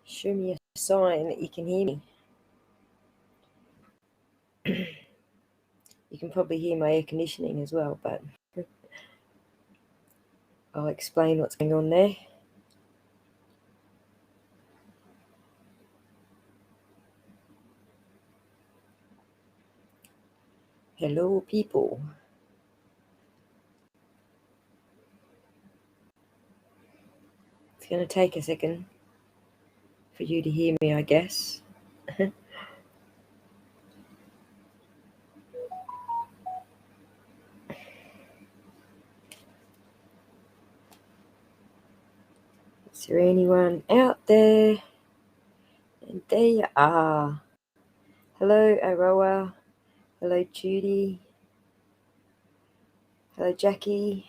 Show me a sign that you can hear me. You can probably hear my air conditioning as well, but I'll explain what's going on there. Hello, people. It's going to take a second for you to hear me, I guess. Is there anyone out there? And there you are. Hello, Aroa. Hello, Judy. Hello, Jackie.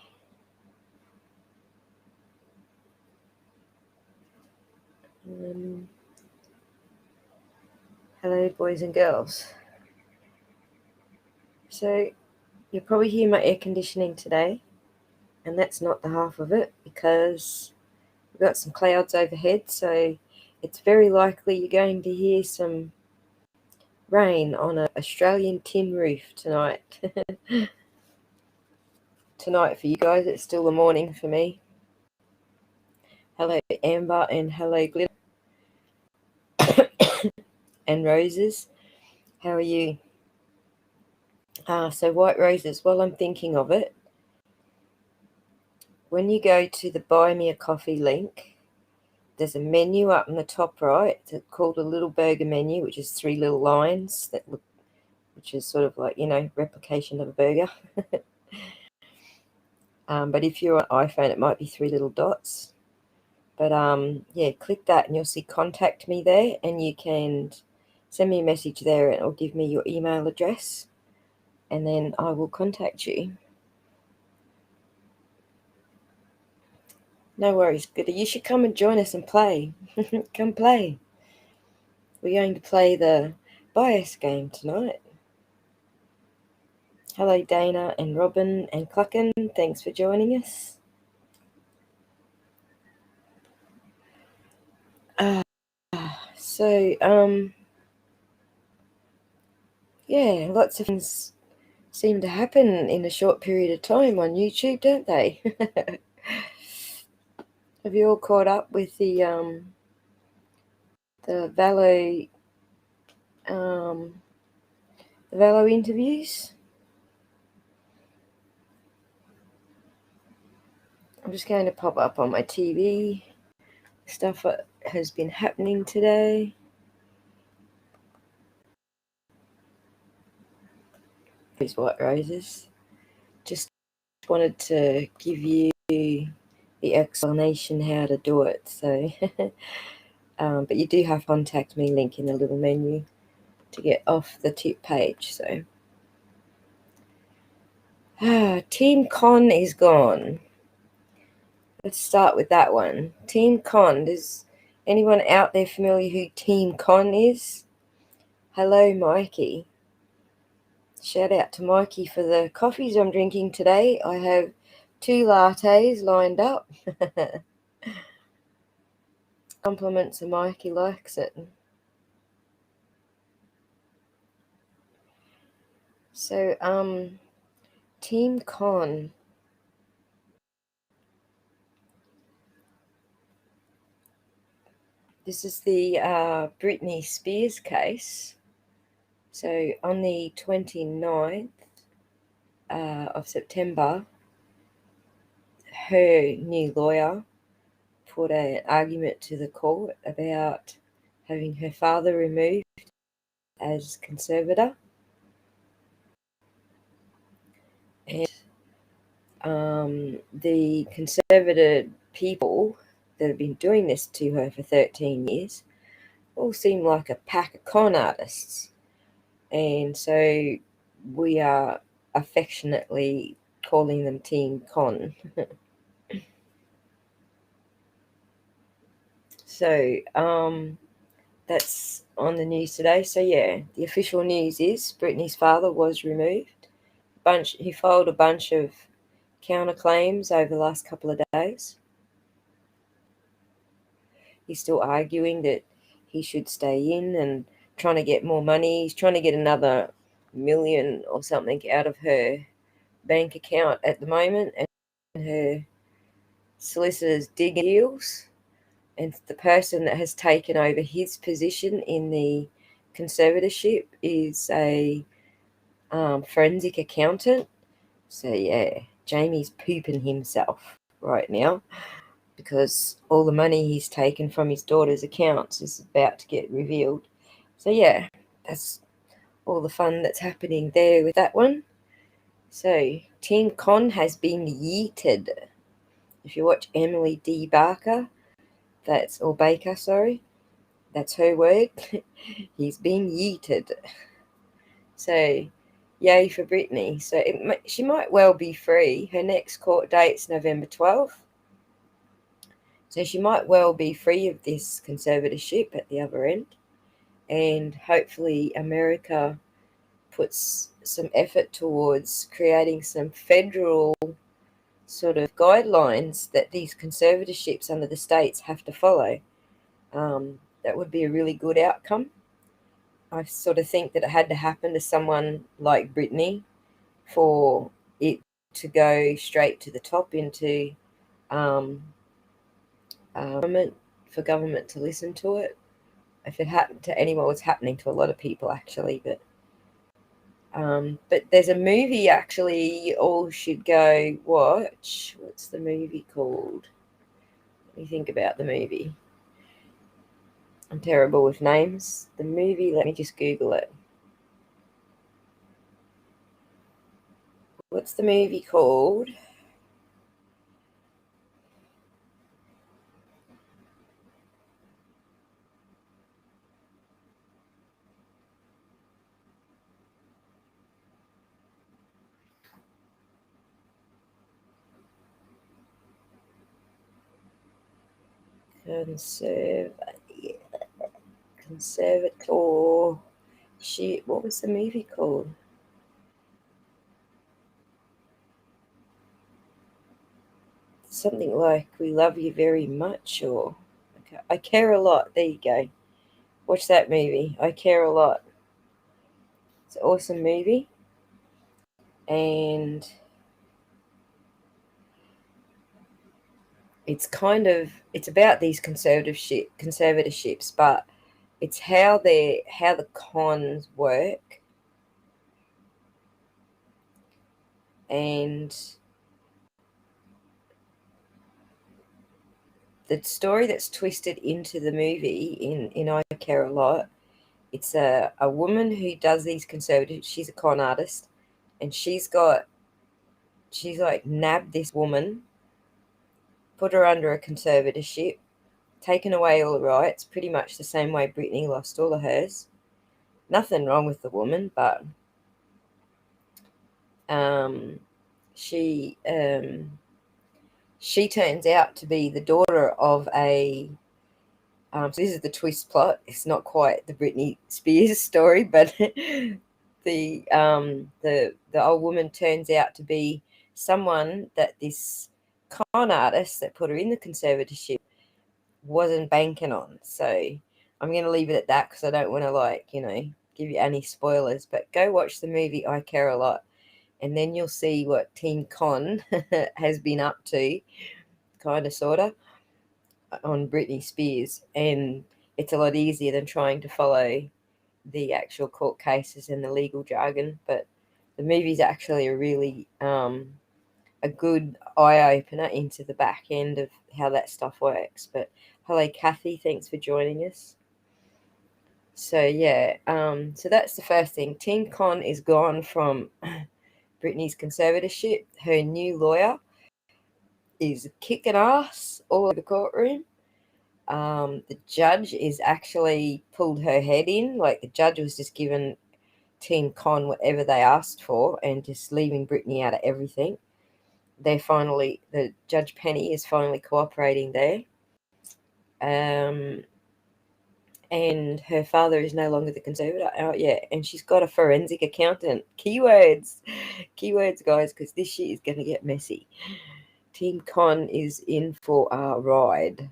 Hello, boys and girls. So you'll probably hear my air conditioning today, and that's not the half of it because we've got some clouds overhead, so it's very likely you're going to hear some rain on an Australian tin roof tonight. Tonight for you guys, it's still the morning for me. Hello, Amber, and hello, Glitter and Roses. How are you? So White Roses, while I'm thinking of it, when you go to the Buy Me a Coffee link, there's a menu up in the top right. It's called a little burger menu, which is 3 little lines that look, which is sort of like, replication of a burger. But if you're on iPhone, it might be 3 little dots. But yeah, click that and you'll see contact me there, and you can send me a message there and it'll give me your email address, and then I will contact you. No worries, Glitter. You should come and join us and play. Come play. We're going to play the bias game tonight. Hello, Dana and Robin and Clucken. Thanks for joining us. Yeah, lots of things seem to happen in a short period of time on YouTube, don't they? Have you all caught up with the Valo interviews? I'm just going to pop up on my TV stuff that has been happening today. These White Roses. Just wanted to give you the explanation how to do it. So, but you do have contact me link in the little menu to get off the tip page. So, Team Con is gone. Let's start with that one. Team Con. Is anyone out there familiar who Team Con is? Hello, Mikey. Shout out to Mikey for the coffees I'm drinking today. I have 2 lattes lined up. Compliments of Mikey likes it. So, Team Con. This is the Britney Spears case. So on the 29th of September, her new lawyer put an argument to the court about having her father removed as conservator. And the conservative people that have been doing this to her for 13 years all seem like a pack of con artists. And so we are affectionately calling them Team Con. So that's on the news today. So yeah, the official news is Britney's father was removed. He filed a bunch of counterclaims over the last couple of days. he's still arguing that he should stay in and trying to get more money. He's trying to get another million or something out of her bank account at the moment, and her solicitors digging deals. And the person that has taken over his position in the conservatorship is a forensic accountant. So yeah, Jamie's pooping himself right now because all the money he's taken from his daughter's accounts is about to get revealed. So yeah, that's all the fun that's happening there with that one. So Team Con has been yeeted. If you watch Emily D. Baker, that's her word. He's been yeeted. So yay for Britney. So she might well be free. Her next court date's November 12th. So she might well be free of this conservatorship at the other end. And hopefully America puts some effort towards creating some federal sort of guidelines that these conservatorships under the states have to follow. That would be a really good outcome. I sort of think that it had to happen to someone like Britney for it to go straight to the top into government, for government to listen to it. If it happened to anyone, it's happening to a lot of people actually. But there's a movie actually you all should go watch. What's the movie called? Let me think about the movie. I'm terrible with names. The movie, let me just Google it. What's the movie called? Conservator. Shit, what was the movie called? Something like We Love You Very Much, or I Care a Lot. There you go. Watch that movie. I Care a Lot. It's an awesome movie. And it's about these conservatorships, but it's how the cons work, and the story that's twisted into the movie in I Care a Lot. It's a woman who does these conservatives. She's a con artist, and she's like nabbed this woman, put her under a conservatorship, taken away all the rights, pretty much the same way Britney lost all of hers. Nothing wrong with the woman, but she turns out to be the daughter of a. So this is the twist plot. It's not quite the Britney Spears story, but the old woman turns out to be someone that this con artist that put her in the conservatorship wasn't banking on. So I'm going to leave it at that because I don't want to give you any spoilers. But go watch the movie I Care a Lot, and then you'll see what Team Con has been up to, kind of, sort of, on Britney Spears. And it's a lot easier than trying to follow the actual court cases and the legal jargon. But the movie's actually a really a good eye-opener into the back end of how that stuff works. But hello, Kathy. Thanks for joining us. So, yeah, so that's the first thing. Team Con is gone from Britney's conservatorship. Her new lawyer is kicking ass all over the courtroom. The judge is actually pulled her head in. Like, the judge was just giving Team Con whatever they asked for and just leaving Britney out of everything. The Judge Penny is finally cooperating there. And her father is no longer the conservator. Oh, yeah, and she's got a forensic accountant. Keywords, guys, because this shit is going to get messy. Team Con is in for a ride.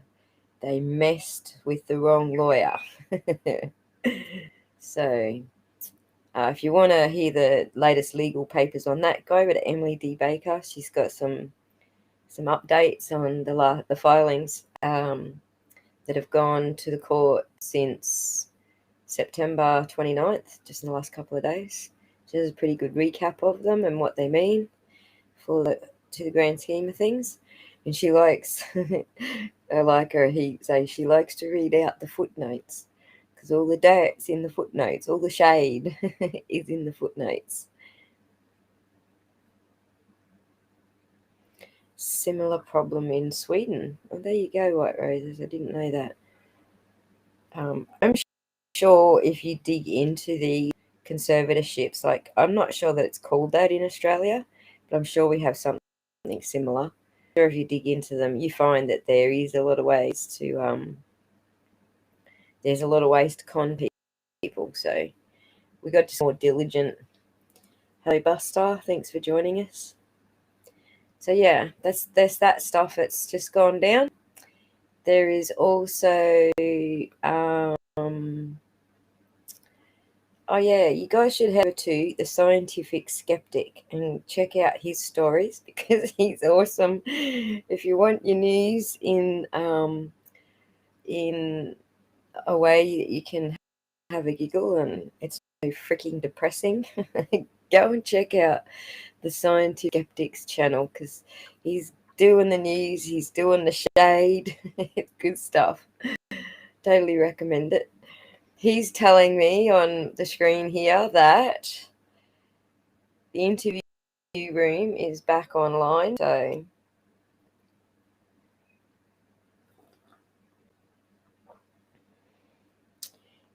they messed with the wrong lawyer. So if you want to hear the latest legal papers on that, go over to Emily D. Baker. She's got some updates on the filings that have gone to the court since September 29th, just in the last couple of days. She has a pretty good recap of them and what they mean to the grand scheme of things. And she likes, I like her, she likes to read out the footnotes, because all the dirt's in the footnotes, all the shade is in the footnotes. Similar problem in Sweden. Oh, there you go, White Roses. I didn't know that. I'm sure if you dig into the conservatorships, like, I'm not sure that it's called that in Australia, but I'm sure we have something similar. Sure, if you dig into them, you find that there is a lot of ways to con people. So we got just more diligent. Hello, Buster. Thanks for joining us. So yeah, there's that stuff that's just gone down. There is also oh yeah, you guys should head to The Scientific Skeptic and check out his stories, because he's awesome. If you want your news in a way that you can have a giggle and it's so freaking depressing, go and check out The Scientific Skeptic's channel, because he's doing the news, he's doing the shade. It's good stuff. Totally recommend it. He's telling me on the screen here that the interview room is back online. So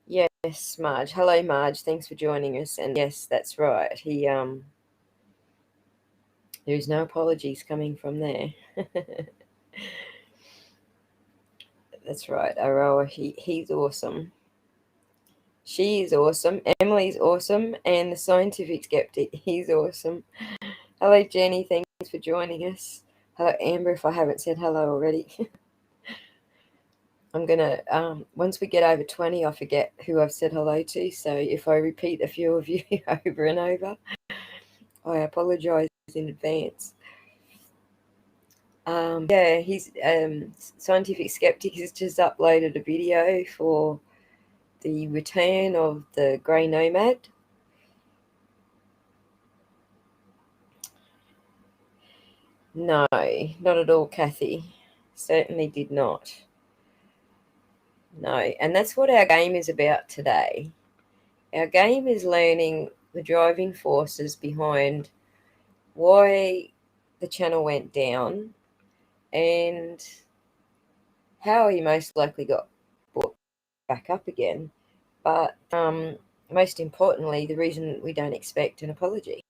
yes, Marge. Hello, Marge. Thanks for joining us. And yes, that's right. There's no apologies coming from there. That's right. Aroa, he's awesome. She is awesome. Emily's awesome. And The Scientific Skeptic, he's awesome. Hello, Jenny. Thanks for joining us. Hello, Amber, if I haven't said hello already. I'm going to, once we get over 20, I forget who I've said hello to. So if I repeat a few of you over and over, I apologise in advance. Yeah, he's Scientific Skeptic has just uploaded a video for the return of the Grey Nomad. No, not at all, Kathy. Certainly did not. No, and that's what our game is about today. Our game is learning the driving forces behind why the channel went down and how he most likely got brought back up again. But most importantly, the reason we don't expect an apology.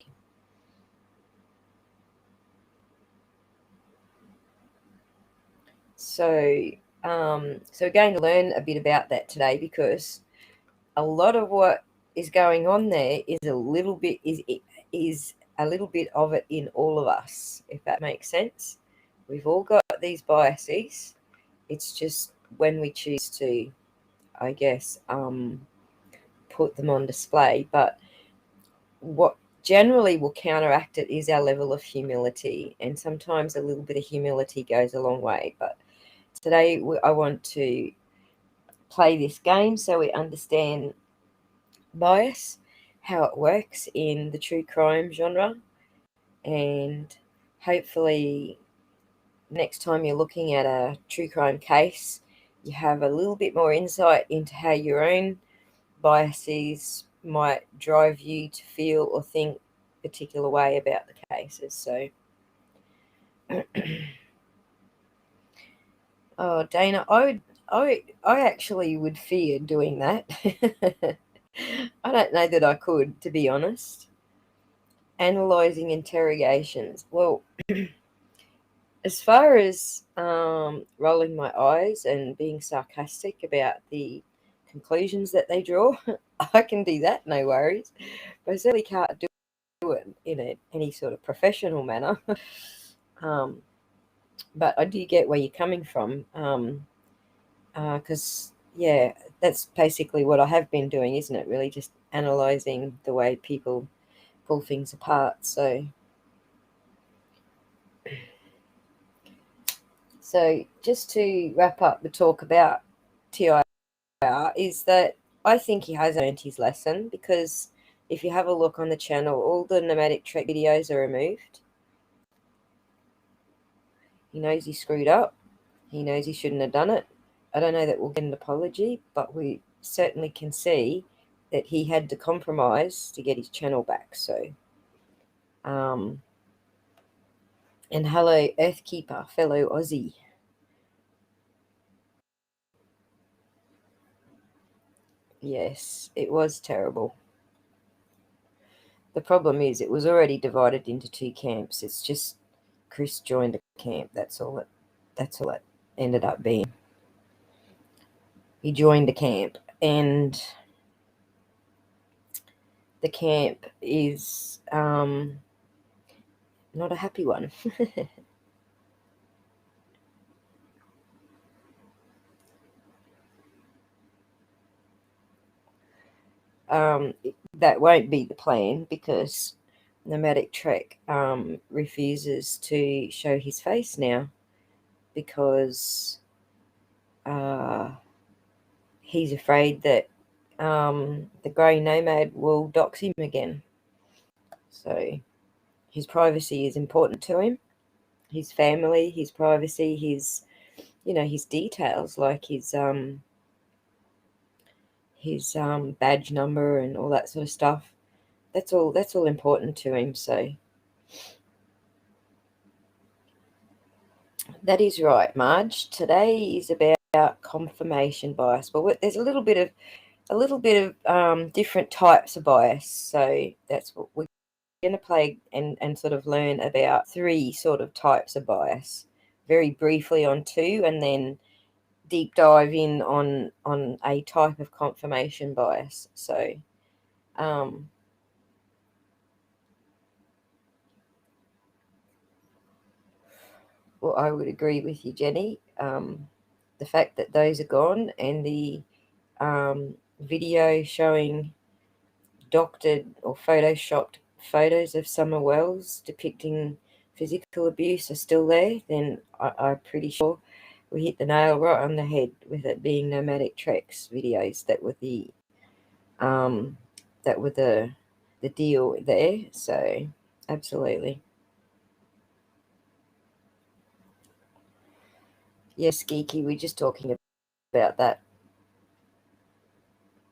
So we're going to learn a bit about that today, because a lot of what is going on there is a little bit of it in all of us, if that makes sense. We've all got these biases. It's just when we choose to, I guess, put them on display. But what generally will counteract it is our level of humility, and sometimes a little bit of humility goes a long way. But today I want to play this game so we understand bias, how it works in the true crime genre, and hopefully next time you're looking at a true crime case, you have a little bit more insight into how your own biases might drive you to feel or think a particular way about the cases. So oh, Dana, I actually would fear doing that. I don't know that I could, to be honest. Analyzing interrogations. Well, as far as rolling my eyes and being sarcastic about the conclusions that they draw, I can do that, no worries. But I certainly can't do it in any sort of professional manner. But I do get where you're coming from. because, yeah, that's basically what I have been doing, isn't it? Really just analysing the way people pull things apart. So just to wrap up the talk about TIR is that I think he has learned his lesson, because if you have a look on the channel, all the Nomadic Trek videos are removed. He knows he screwed up. He knows he shouldn't have done it. I don't know that we'll get an apology, but we certainly can see that he had to compromise to get his channel back. So, and hello, Earthkeeper, fellow Aussie. Yes, it was terrible. The problem is it was already divided into two camps. It's just Chris joined a camp. That's all it ended up being. He joined a camp, and the camp is not a happy one. That won't be the plan, because Nomadic Trek refuses to show his face now, because he's afraid that the Grey Nomad will dox him again. So his privacy is important to him. His family, his privacy, his details, like his badge number and all that sort of stuff. That's all important to him. So that is right, Marge. Today is about confirmation bias. Well, there's a little bit of different types of bias. So that's what we're going to play and sort of learn about 3 sort of types of bias, very briefly on 2, and then deep dive in on a type of confirmation bias. So well, I would agree with you, Jenny. The fact that those are gone, and the video showing doctored or photoshopped photos of Summer Wells depicting physical abuse are still there, then I'm pretty sure we hit the nail right on the head with it being Nomadic Treks videos that were the deal there. So absolutely. Yes, Geeky, we're just talking about that.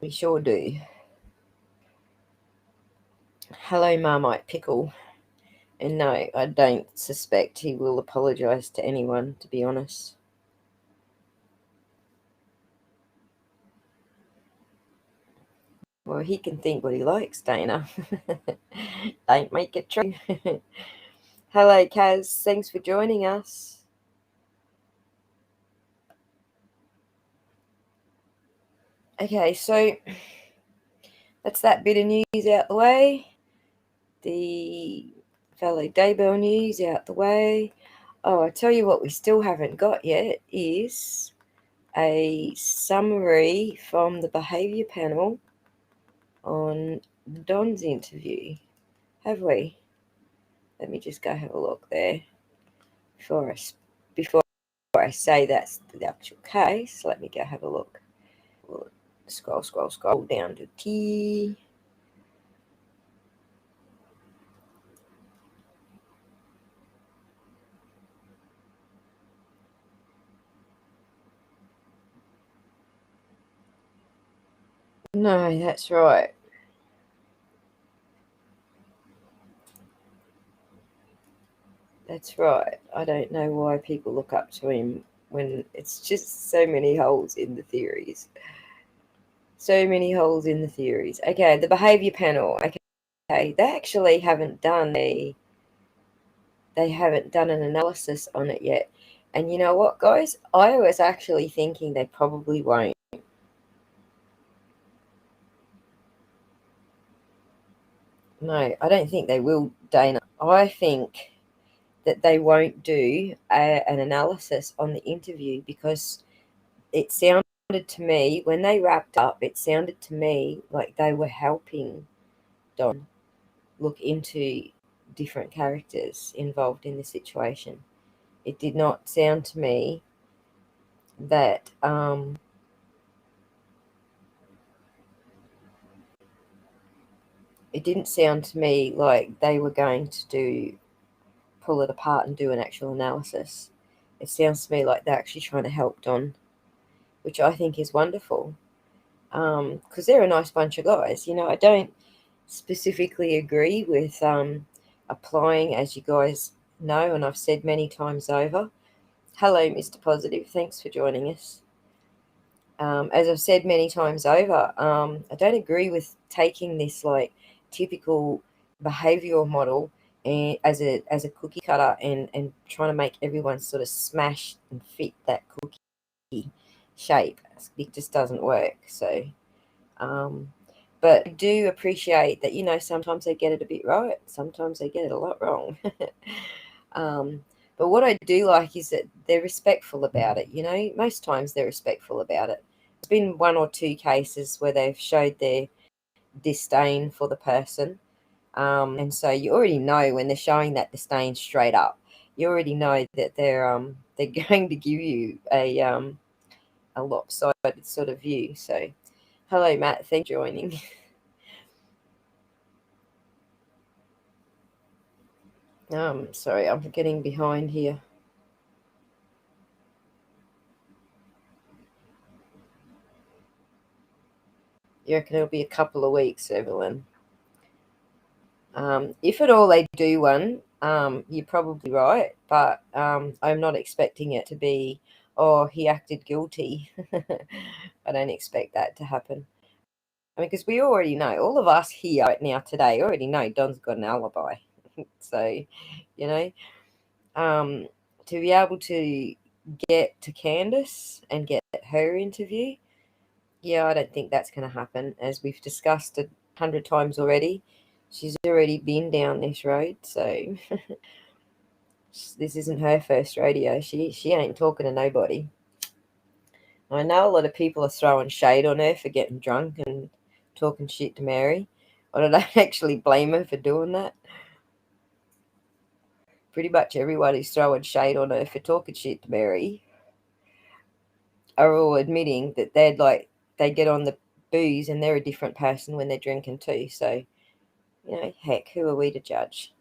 We sure do. Hello, Marmite Pickle. And no, I don't suspect he will apologise to anyone, to be honest. Well, he can think what he likes, Dana. Don't make it true. Hello, Kaz. Thanks for joining us. Okay, so that's that bit of news out the way. The fellow Daybell news out the way. Oh, I tell you what we still haven't got yet is a summary from the behaviour panel on Don's interview. Have we? Let me just go have a look there before I say that's the actual case. Let me go have a look. We'll scroll down to T. No, that's right. That's right. I don't know why people look up to him when it's just so many holes in the theories. So many holes in the theories. Okay, the behaviour panel. Okay, they actually haven't done an analysis on it yet. And you know what, guys? I was actually thinking they probably won't. No, I don't think they will, Dana. I think that they won't do an analysis on the interview, because it sounded to me, when they wrapped up, it sounded to me like they were helping Don look into different characters involved in the situation. It did not sound to me that it didn't sound to me like they were going to pull it apart and do an actual analysis. It sounds to me like they're actually trying to help Don, which I think is wonderful. Because they're a nice bunch of guys. I don't specifically agree with applying, as you guys know, and I've said many times over. Hello, Mr. Positive. Thanks for joining us. As I've said many times over, I don't agree with taking this like typical behavioural model and as a cookie cutter and trying to make everyone sort of smash and fit that cookie shape. It just doesn't work. So, but I do appreciate that sometimes they get it a bit right, sometimes they get it a lot wrong. But what I do like is that they're respectful about it. Most times they're respectful about it. There's been one or two cases where they've showed their disdain for the person. And so you already know when they're showing that disdain straight up, you already know that they're going to give you a lopsided sort of view. So, hello, Matt. Thanks for joining. Sorry, I'm getting behind here. You reckon it'll be a couple of weeks, Evelyn? If at all they do one, you're probably right, but I'm not expecting it to be, oh, he acted guilty. I don't expect that to happen. I mean, because we already know, all of us here right now today already know Don's got an alibi. So, you know, to be able to get to Candace and get her interview, yeah, I don't think that's going to happen. As we've discussed 100 times already, she's already been down this road, so this isn't her first rodeo. She ain't talking to nobody. I know a lot of people are throwing shade on her for getting drunk and talking shit to Mary. I don't actually blame her for doing that. Pretty much everyone who's throwing shade on her for talking shit to Mary are all admitting that they get on the booze and they're a different person when they're drinking too. So, heck, who are we to judge?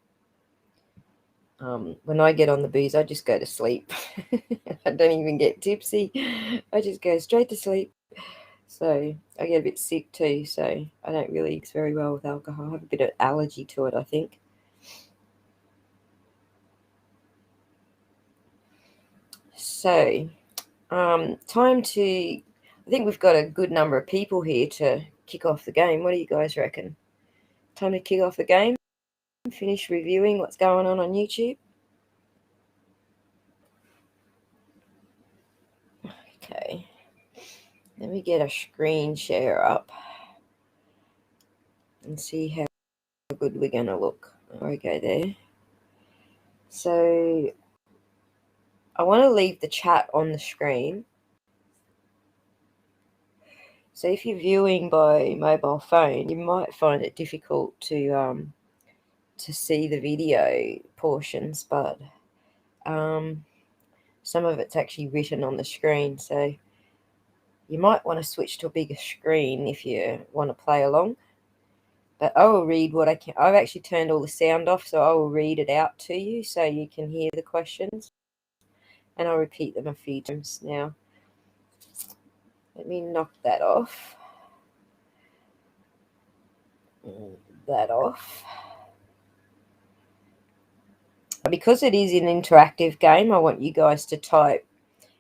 When I get on the booze, I just go to sleep. I don't even get tipsy. I just go straight to sleep. So I get a bit sick too. So I don't really mix very well with alcohol. I have a bit of allergy to it, I think. So, time to. I think we've got a good number of people here to kick off the game. What do you guys reckon? Time to kick off the game? Finish reviewing what's going on YouTube? Okay. Let me get a screen share up and see how good we're going to look. Okay, there. So I want to leave the chat on the screen. So if you're viewing by mobile phone, you might find it difficult to see the video portions, but some of it's actually written on the screen. So you might want to switch to a bigger screen if you want to play along. But I will read what I can. I've actually turned all the sound off, so I will read it out to you so you can hear the questions. And I'll repeat them a few times now. Let me knock that off. That off. Because it is an interactive game, I want you guys to type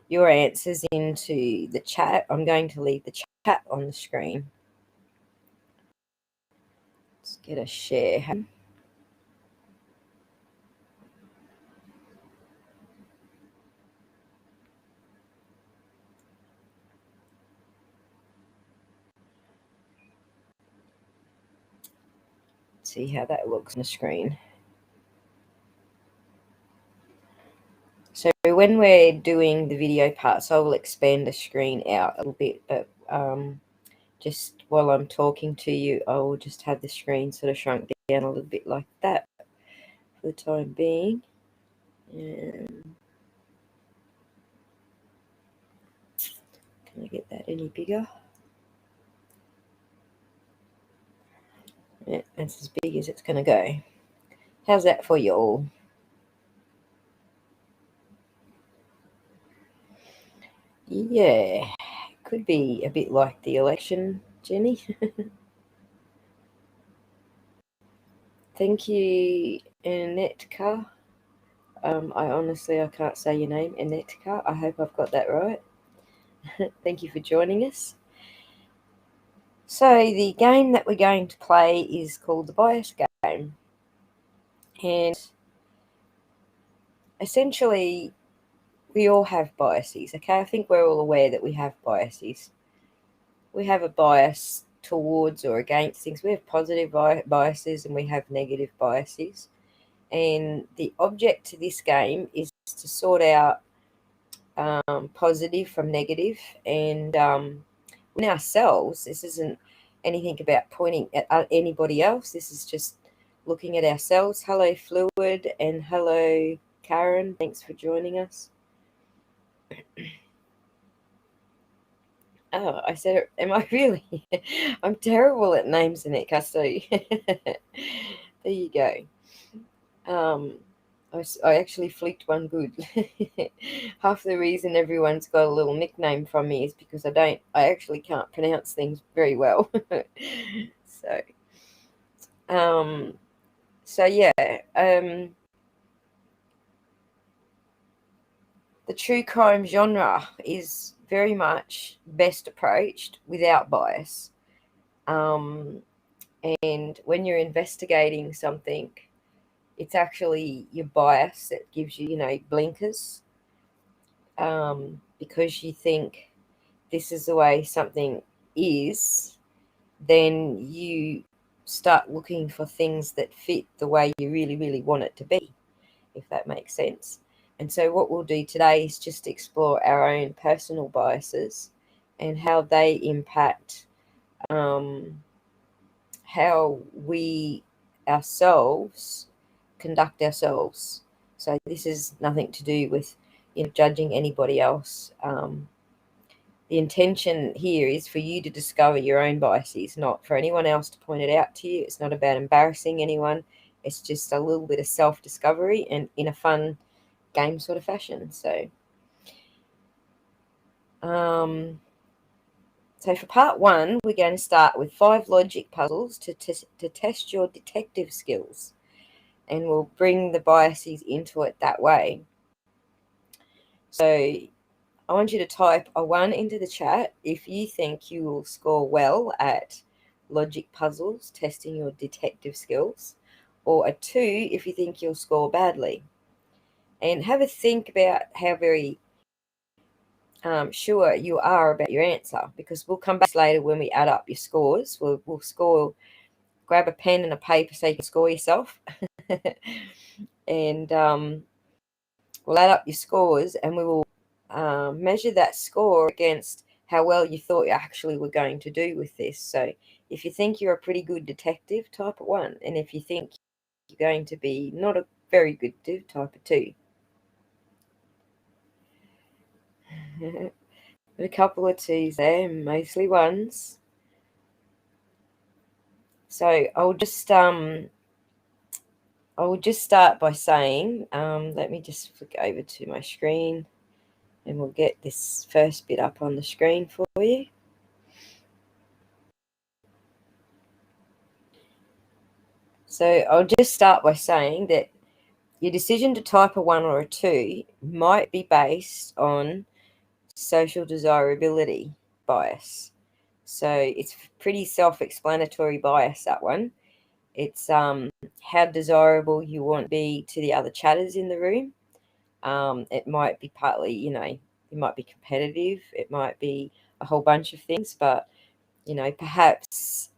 your answers into the chat. I'm going to leave the chat on the screen. Let's get a share. See how that looks on the screen. So when we're doing the video parts, I will expand the screen out a little bit, but just while I'm talking to you, I will just have the screen sort of shrunk down a little bit like that for the time being. Can I get that any bigger? Yeah, that's as big as it's going to go. How's that for you all? Yeah, could be a bit like the election, Jenny. Thank you, Anetka. I can't say your name, Anetka. I hope I've got that right. Thank you for joining us. So the game that we're going to play is called the Bias Game. And essentially, we all have biases, okay? I think we're all aware that we have biases. We have a bias towards or against things. We have positive biases and we have negative biases. And the object to this game is to sort out positive from negative. And in ourselves, this isn't anything about pointing at anybody else. This is just looking at ourselves. Hello, Fluid, and hello, Karen. Thanks for joining us. Oh, I said it. Am I really? I'm terrible at names, Annette. So there you go. I actually flicked one good. Half the reason everyone's got a little nickname from me is because I actually can't pronounce things very well. So, yeah. The true crime genre is very much best approached without bias. And when you're investigating something, it's actually your bias that gives you, blinkers, because you think this is the way something is, then you start looking for things that fit the way you really, really want it to be, if that makes sense. And so what we'll do today is just explore our own personal biases and how they impact how we ourselves conduct ourselves. So this is nothing to do with judging anybody else. The intention here is for you to discover your own biases, not for anyone else to point it out to you. It's not about embarrassing anyone. It's just a little bit of self-discovery and in a fun game sort of fashion. So for part one, we're going to start with 5 logic puzzles to test your detective skills. And we'll bring the biases into it that way. So I want you to type a 1 into the chat if you think you will score well at logic puzzles, testing your detective skills, or a 2 if you think you'll score badly. And have a think about how very sure you are about your answer, because we'll come back later when we add up your scores. We'll score, grab a pen and a paper so you can score yourself. And we'll add up your scores and we will measure that score against how well you thought you actually were going to do with this. So if you think you're a pretty good detective, type a 1. And if you think you're going to be not a very good detective, type a 2. A couple of 2s there, mostly 1s. So I will just start by saying, let me just flick over to my screen and we'll get this first bit up on the screen for you. So I'll just start by saying that your decision to type a 1 or a 2 might be based on social desirability bias. So it's pretty self-explanatory bias, that one. It's how desirable you want to be to the other chatters in the room. It might be partly, it might be competitive. It might be a whole bunch of things, but, perhaps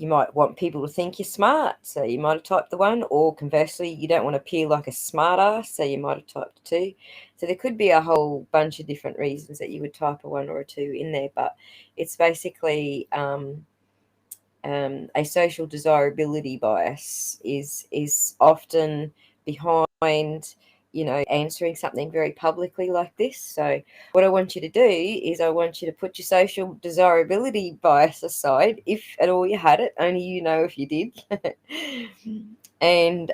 you might want people to think you're smart, so you might have typed the 1, or conversely, you don't want to appear like a smart ass, so you might have typed a 2. So there could be a whole bunch of different reasons that you would type a 1 or a 2 in there, but it's basically a social desirability bias is often behind, answering something very publicly like this. So what I want you to do is I want you to put your social desirability bias aside, if at all you had it, only you know if you did. And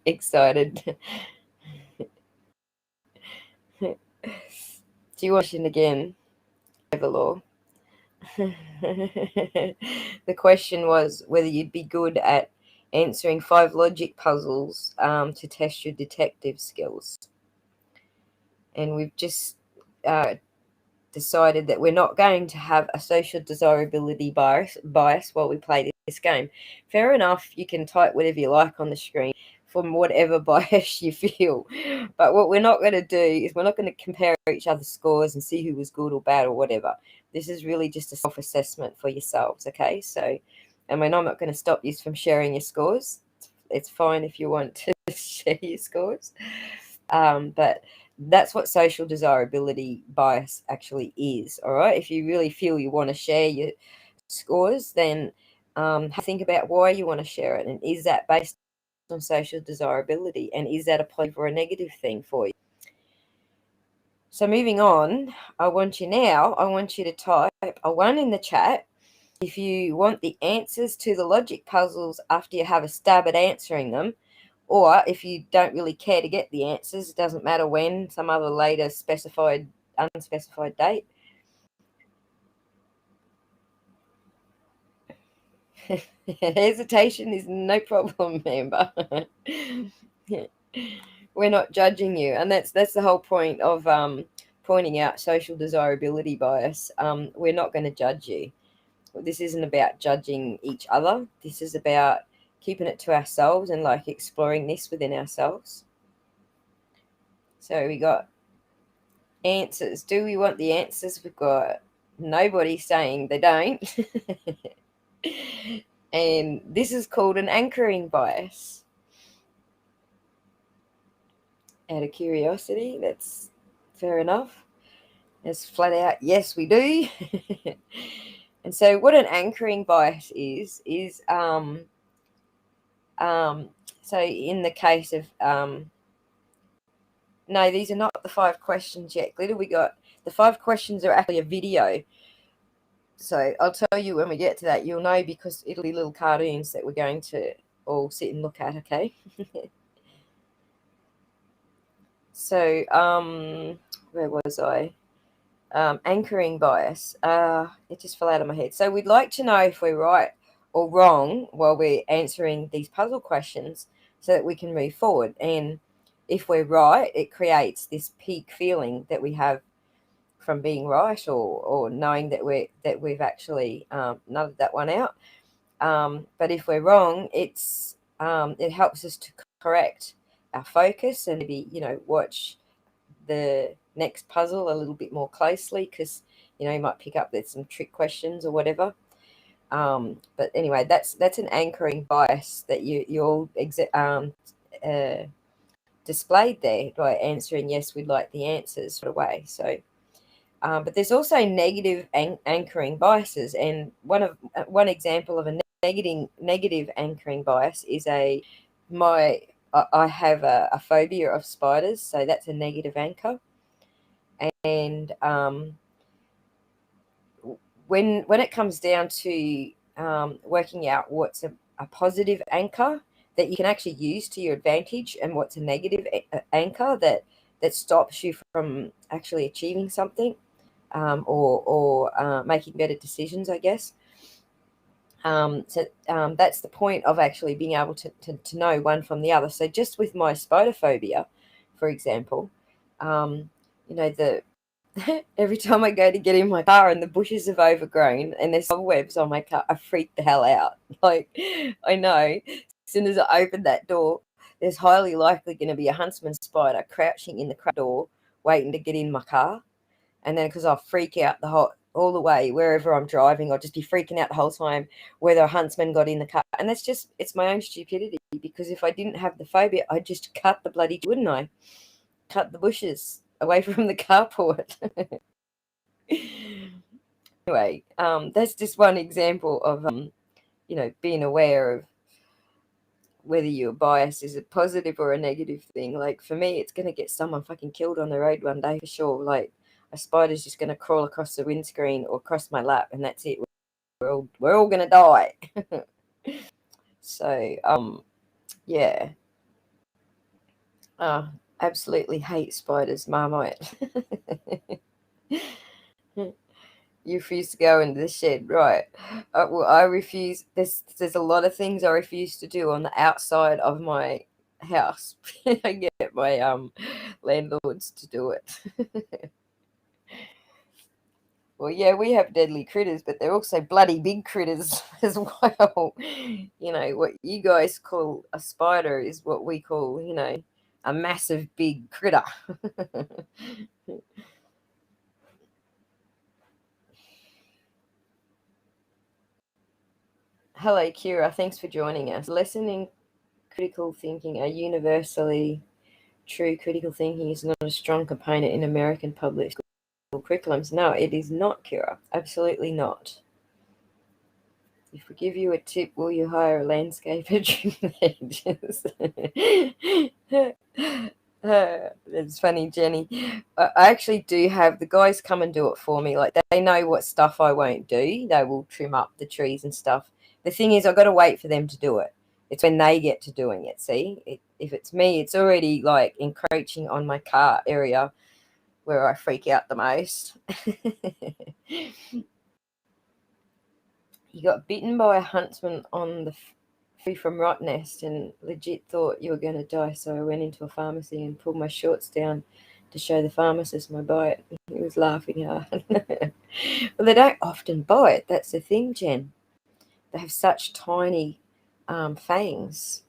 excited. Do you watch it again? Overlaw. The question was whether you'd be good at answering 5 logic puzzles to test your detective skills. And we've just decided that we're not going to have a social desirability bias while we play this game. Fair enough, you can type whatever you like on the screen from whatever bias you feel. But what we're not going to do is we're not going to compare each other's scores and see who was good or bad or whatever. This is really just a self-assessment for yourselves, okay? So, I'm not going to stop you from sharing your scores. It's fine if you want to share your scores. But that's what social desirability bias actually is, all right? If you really feel you want to share your scores, then think about why you want to share it, and is that based on social desirability, and is that a positive or a negative thing for you? So moving on, I want you to type a 1 in the chat if you want the answers to the logic puzzles after you have a stab at answering them. Or if you don't really care to get the answers, it doesn't matter when, some other later unspecified date. Hesitation is no problem, Amber. We're not judging you, and that's the whole point of pointing out social desirability bias. We're not going to judge you. This isn't about judging each other. This is about keeping it to ourselves and exploring this within ourselves. So we got answers. Do we want the answers? We've got nobody saying they don't. And this is called an anchoring bias. Out of curiosity, that's fair enough. It's flat out, yes, we do. And so what an anchoring bias is so in the case of no, these are not the 5 questions yet, Glitter. We got the 5 questions are actually a video. So I'll tell you when we get to that. You'll know because it'll be little cartoons that we're going to all sit and look at, okay? So where was I? Anchoring bias. It just fell out of my head. So we'd like to know if we're right or wrong while we're answering these puzzle questions so that we can move forward. And if we're right, it creates this peak feeling that we have from being right, or knowing that we've actually nutted that one out. But if we're wrong, it helps us to correct our focus and maybe watch the next puzzle a little bit more closely, because you might pick up there's some trick questions or whatever. But anyway, that's an anchoring bias that you're displayed there by answering yes, we'd like the answers sort of way. So but there's also negative anchoring biases, and one example of a negative anchoring bias is I have a phobia of spiders, so that's a negative anchor. And when it comes down to working out what's a positive anchor that you can actually use to your advantage, and what's a negative anchor that stops you from actually achieving something, or making better decisions, I guess. So that's the point of actually being able to know one from the other. So just with my spider phobia, for example, every time I go to get in my car and the bushes have overgrown and there's cobwebs on my car, I freak the hell out. I know as soon as I open that door, there's highly likely going to be a huntsman spider crouching in the door waiting to get in my car. And then because I'll freak out all the way wherever I'm driving. I'll just be freaking out the whole time whether a huntsman got in the car. And that's just, it's my own stupidity, because if I didn't have the phobia, I'd just cut the bloody, wouldn't I? Cut the bushes away from the carport. Anyway, that's just one example of, being aware of whether your bias is a positive or a negative thing. Like for me, it's going to get someone fucking killed on the road one day for sure. Like a spider's just going to crawl across the windscreen or across my lap, and that's it. We're all going to die. So, yeah. Absolutely hate spiders, Marmite. You refuse to go into the shed, right? Well, I refuse. There's a lot of things I refuse to do on the outside of my house. I get my landlords to do it. Well, yeah, we have deadly critters, but they're also bloody big critters as well. What you guys call a spider is what we call, a massive big critter. Hello, Kira. Thanks for joining us. Lesson critical thinking are universally true. Critical thinking is not a strong component in American public school curriculums. No, it is not, Kira. Absolutely not. If we give you a tip, will you hire a landscaper trim edges? That's funny, Jenny. I actually do have the guys come and do it for me. Like they know what stuff I won't do. They will trim up the trees and stuff. The thing is, I've got to wait for them to do it. It's when they get to doing it. See, if it's me, it's already like encroaching on my car area where I freak out the most. You got bitten by a huntsman on the free from Rottnest and legit thought you were going to die, so I went into a pharmacy and pulled my shorts down to show the pharmacist my bite. He was laughing hard. Well, they don't often bite. That's the thing, Jen. They have such tiny fangs.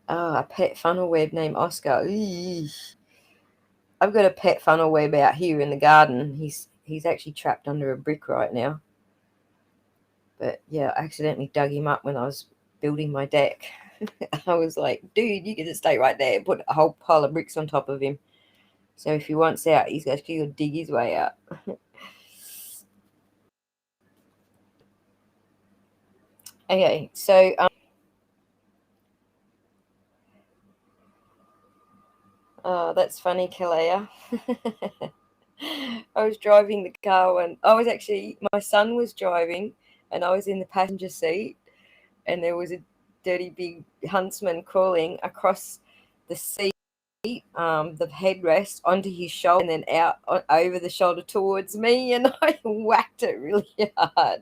A pet funnel web named Oscar. Eesh. I've got a pet funnel web out here in the garden. He's actually trapped under a brick right now. But yeah, I accidentally dug him up when I was building my deck. I was like, dude, you can just stay right there. Put a whole pile of bricks on top of him. So if he wants out, he's got to dig his way out. Okay, so oh, that's funny, Kalea. I was driving the car and my son was driving and I was in the passenger seat, and there was a dirty big huntsman crawling across the seat, the headrest onto his shoulder and then out over the shoulder towards me, and I whacked it really hard.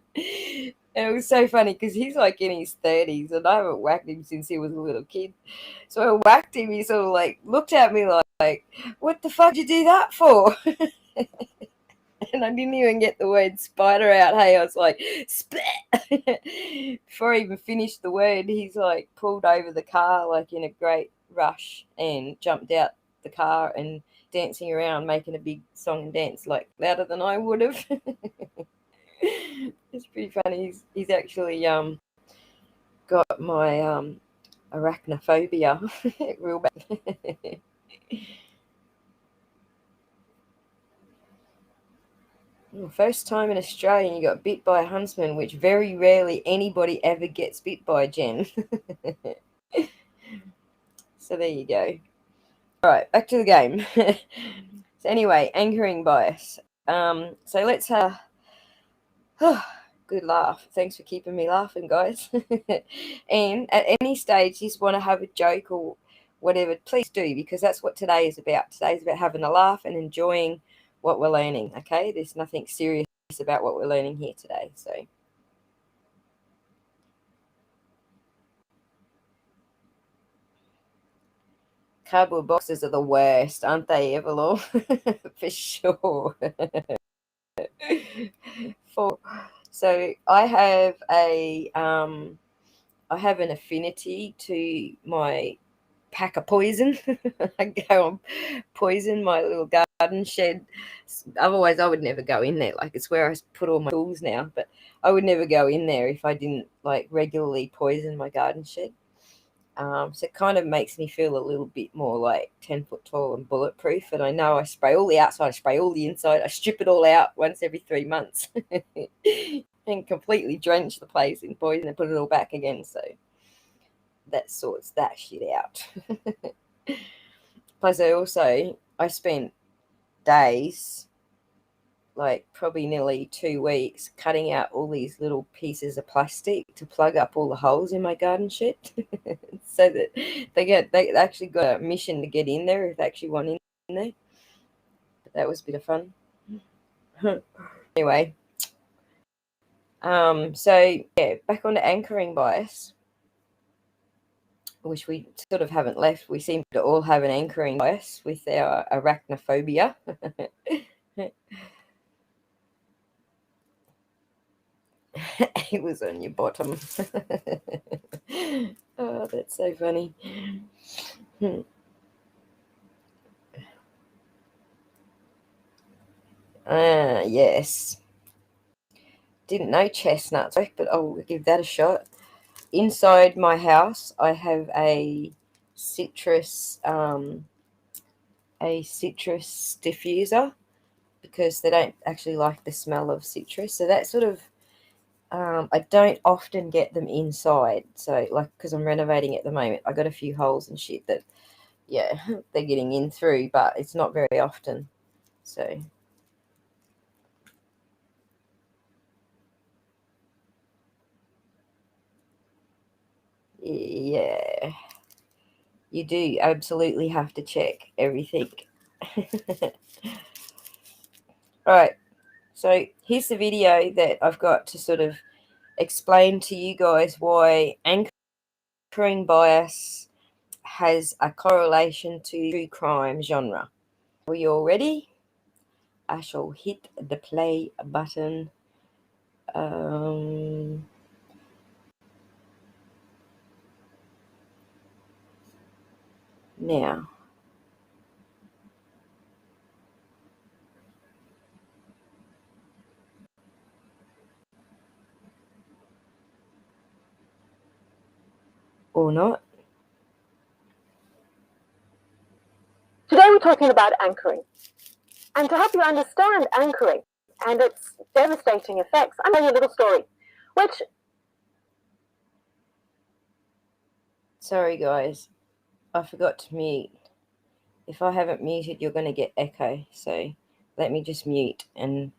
And it was so funny because he's like in his 30s and I haven't whacked him since he was a little kid. So I whacked him. He sort of like looked at me like, what the fuck did you do that for? And I didn't even get the word spider out. Hey, I was like, splat. Before I even finished the word, he's like pulled over the car like in a great rush and jumped out the car and dancing around, making a big song and dance, like louder than I would have. It's pretty funny. He's actually got my arachnophobia real bad. First time in Australia and you got bit by a huntsman, which very rarely anybody ever gets bit by, Jen. So there you go. All right, back to the game. So anyway, anchoring bias. So let's good laugh. Thanks for keeping me laughing, guys. And at any stage you just want to have a joke or whatever, please do, because that's what today is about. Today is about having a laugh and enjoying what we're learning. Okay, there's nothing serious about what we're learning here today. So cardboard boxes are the worst, aren't they, Everlaw? For sure. So I have an affinity to my pack of poison. I go and poison my little garden shed. Otherwise, I would never go in there. Like, it's where I put all my tools now, but I would never go in there if I didn't like regularly poison my garden shed. So it kind of makes me feel a little bit more like 10 foot tall and bulletproof. And I know I spray all the outside, I spray all the inside, I strip it all out once every 3 months and completely drench the place in poison and put it all back again. So that sorts that shit out. Plus, I spent days, like probably nearly 2 weeks, cutting out all these little pieces of plastic to plug up all the holes in my garden shed, so that they actually got a mission to get in there if they actually want in there. But that was a bit of fun. Anyway, so yeah, back on to anchoring bias, which we sort of haven't left. We seem to all have an anchoring bias with our arachnophobia. It was on your bottom. Oh, that's so funny. Yes. Didn't know chestnuts, but I'll give that a shot. Inside my house, I have a citrus diffuser because they don't actually like the smell of citrus. So that sort of I don't often get them inside. So like because I'm renovating at the moment, I got a few holes and shit that yeah they're getting in through, but it's not very often. So yeah, you do absolutely have to check everything. All right, so here's the video that I've got to sort of explain to you guys why anchoring bias has a correlation to true crime genre. Are you all ready? I shall hit the play button. Now. Or not. Today we're talking about anchoring. And to help you understand anchoring and its devastating effects, I'm telling you a little story, which... Sorry, guys. I forgot to mute. If I haven't muted, you're going to get echo. So let me just mute and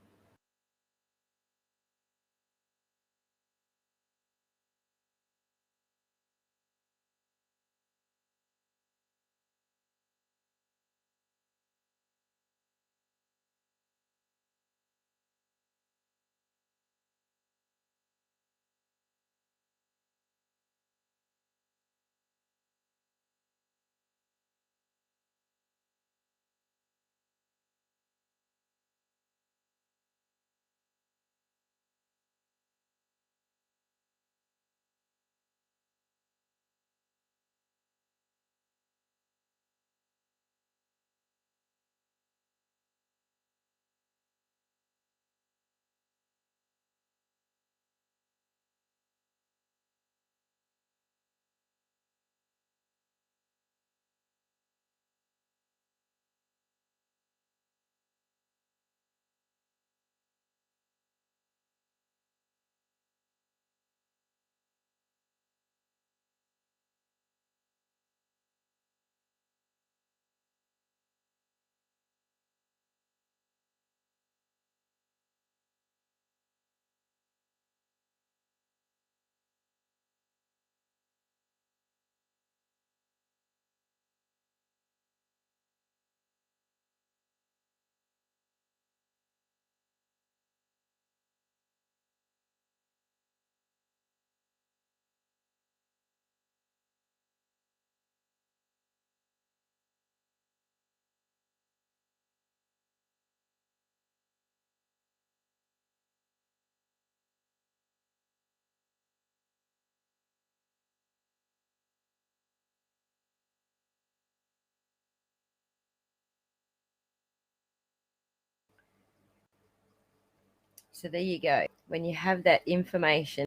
So there you go. When you have that information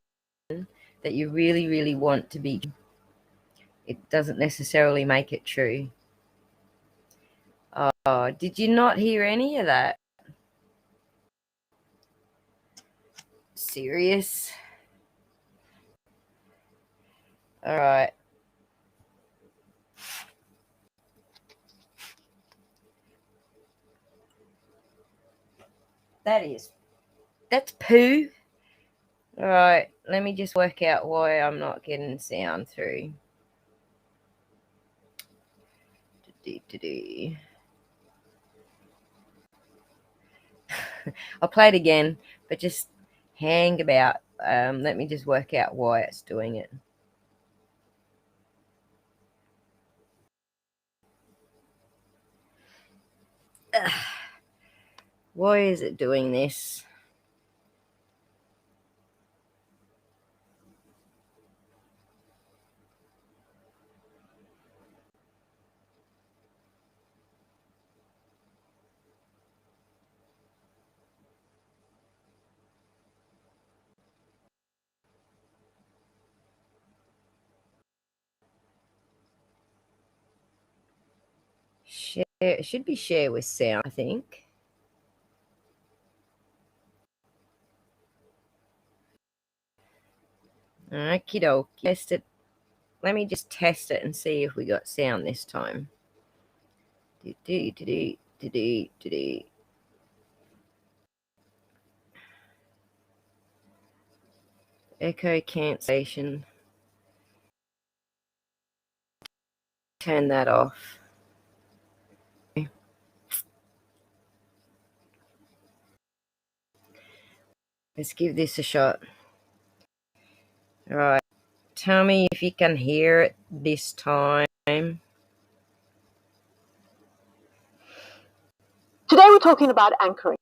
that you really, really want to be, it doesn't necessarily make it true. Oh, did you not hear any of that? Serious? All right. That's poo. All right, let me just work out why I'm not getting sound through. I'll play it again, but just hang about. Let me just work out why it's doing it. Ugh. Why is it doing this? Share. It should be share with sound, I think. Okie doke. Test it. Let me just test it and see if we got sound this time. Echo cancellation. Turn that off. Let's give this a shot. All right. Tell me if you can hear it this time. Today we're talking about anchoring.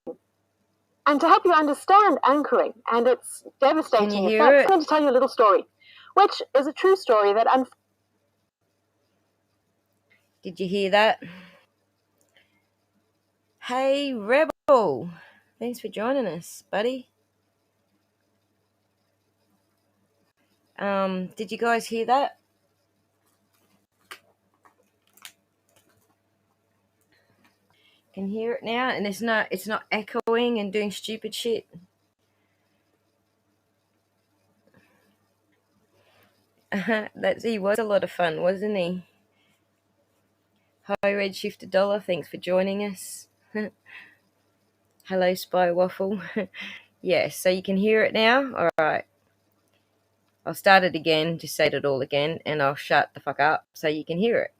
And to help you understand anchoring and its devastating effects, I'm going to tell you a little story, which is a true story that Did you hear that? Hey, Rebel. Thanks for joining us, buddy. Did you guys hear that? Can hear it now, and it's not echoing and doing stupid shit. He was a lot of fun, wasn't he? Hi, Redshift $1. Thanks for joining us. Hello, Spy Waffle. Yes, so you can hear it now? All right. I'll start it again, just say it all again, and I'll shut the fuck up so you can hear it.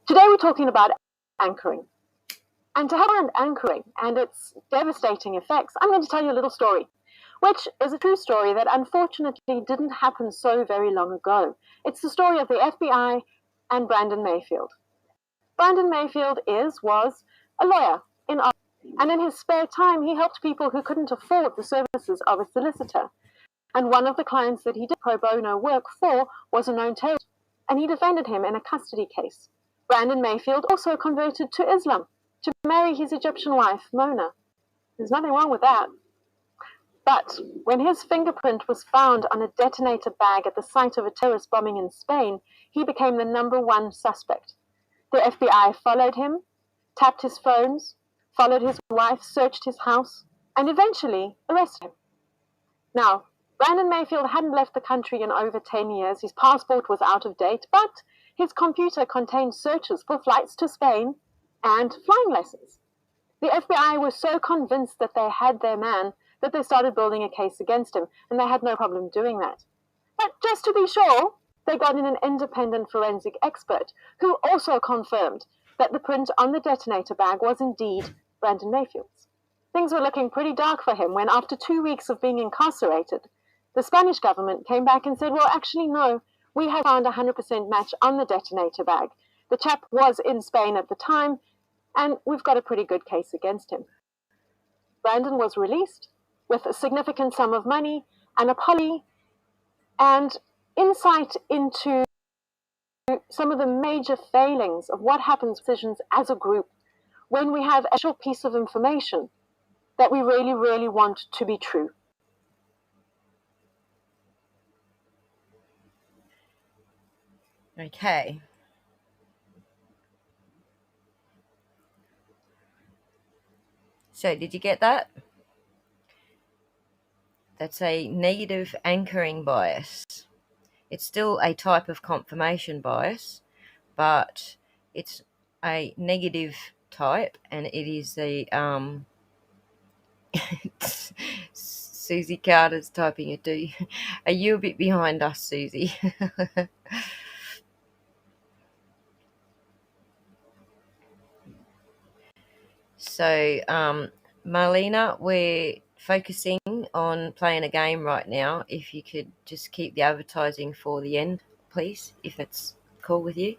Today we're talking about anchoring. And to help understand anchoring and its devastating effects, I'm going to tell you a little story, which is a true story that unfortunately didn't happen so very long ago. It's the story of the FBI and Brandon Mayfield. Brandon Mayfield was a lawyer in Austin, and in his spare time he helped people who couldn't afford the services of a solicitor. And one of the clients that he did pro bono work for was a known terrorist, and he defended him in a custody case. Brandon Mayfield also converted to Islam to marry his Egyptian wife, Mona. There's nothing wrong with that. But when his fingerprint was found on a detonator bag at the site of a terrorist bombing in Spain, he became the #1 suspect. The FBI followed him, tapped his phones, followed his wife, searched his house, and eventually arrested him. Now, Brandon Mayfield hadn't left the country in over 10 years. His passport was out of date, but his computer contained searches for flights to Spain and flying lessons. The FBI was so convinced that they had their man that they started building a case against him, and they had no problem doing that. But just to be sure, they got in an independent forensic expert who also confirmed that the print on the detonator bag was indeed Brandon Mayfield's. Things were looking pretty dark for him when, after 2 weeks of being incarcerated, the Spanish government came back and said, well, actually, no, we have found a 100% match on the detonator bag. The chap was in Spain at the time, and we've got a pretty good case against him. Brandon was released with a significant sum of money, an apology, and insight into some of the major failings of what happens with decisions as a group when we have a short piece of information that we really, really want to be true. Okay. So did you get that? That's a negative anchoring bias. It's still a type of confirmation bias, but it's a negative type, and it is the Susie Carter's typing it. Are you a bit behind us, Susie? So, Marlena, we're focusing on playing a game right now. If you could just keep the advertising for the end, please, if that's cool with you.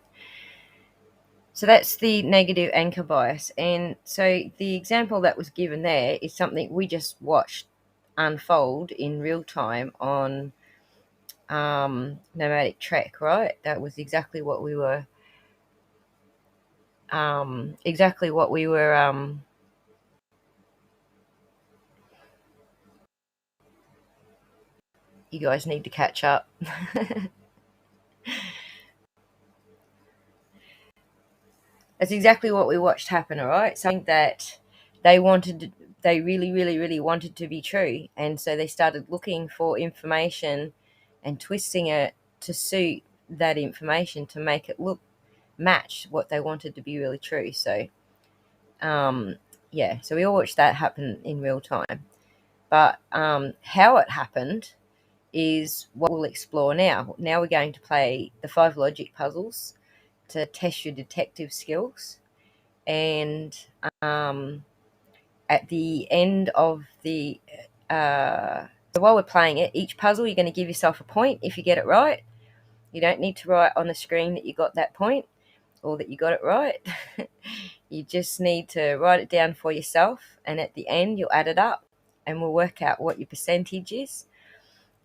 So that's the negative anchor bias. And so the example that was given there is something we just watched unfold in real time on Nomadic Trek, right? That was exactly what we were you guys need to catch up. That's exactly what we watched happen, all right? Something that they really, really, really wanted to be true. And so they started looking for information and twisting it to suit that information to make it match what they wanted to be really true. So, yeah, so we all watched that happen in real time. But how it happened is what we'll explore now. Now we're going to play the 5 logic puzzles to test your detective skills. And at the end of the so while we're playing it, each puzzle you're going to give yourself a point if you get it right. You don't need to write on the screen that you got that point or that you got it right. You just need to write it down for yourself, and at the end you'll add it up and we'll work out what your percentage is.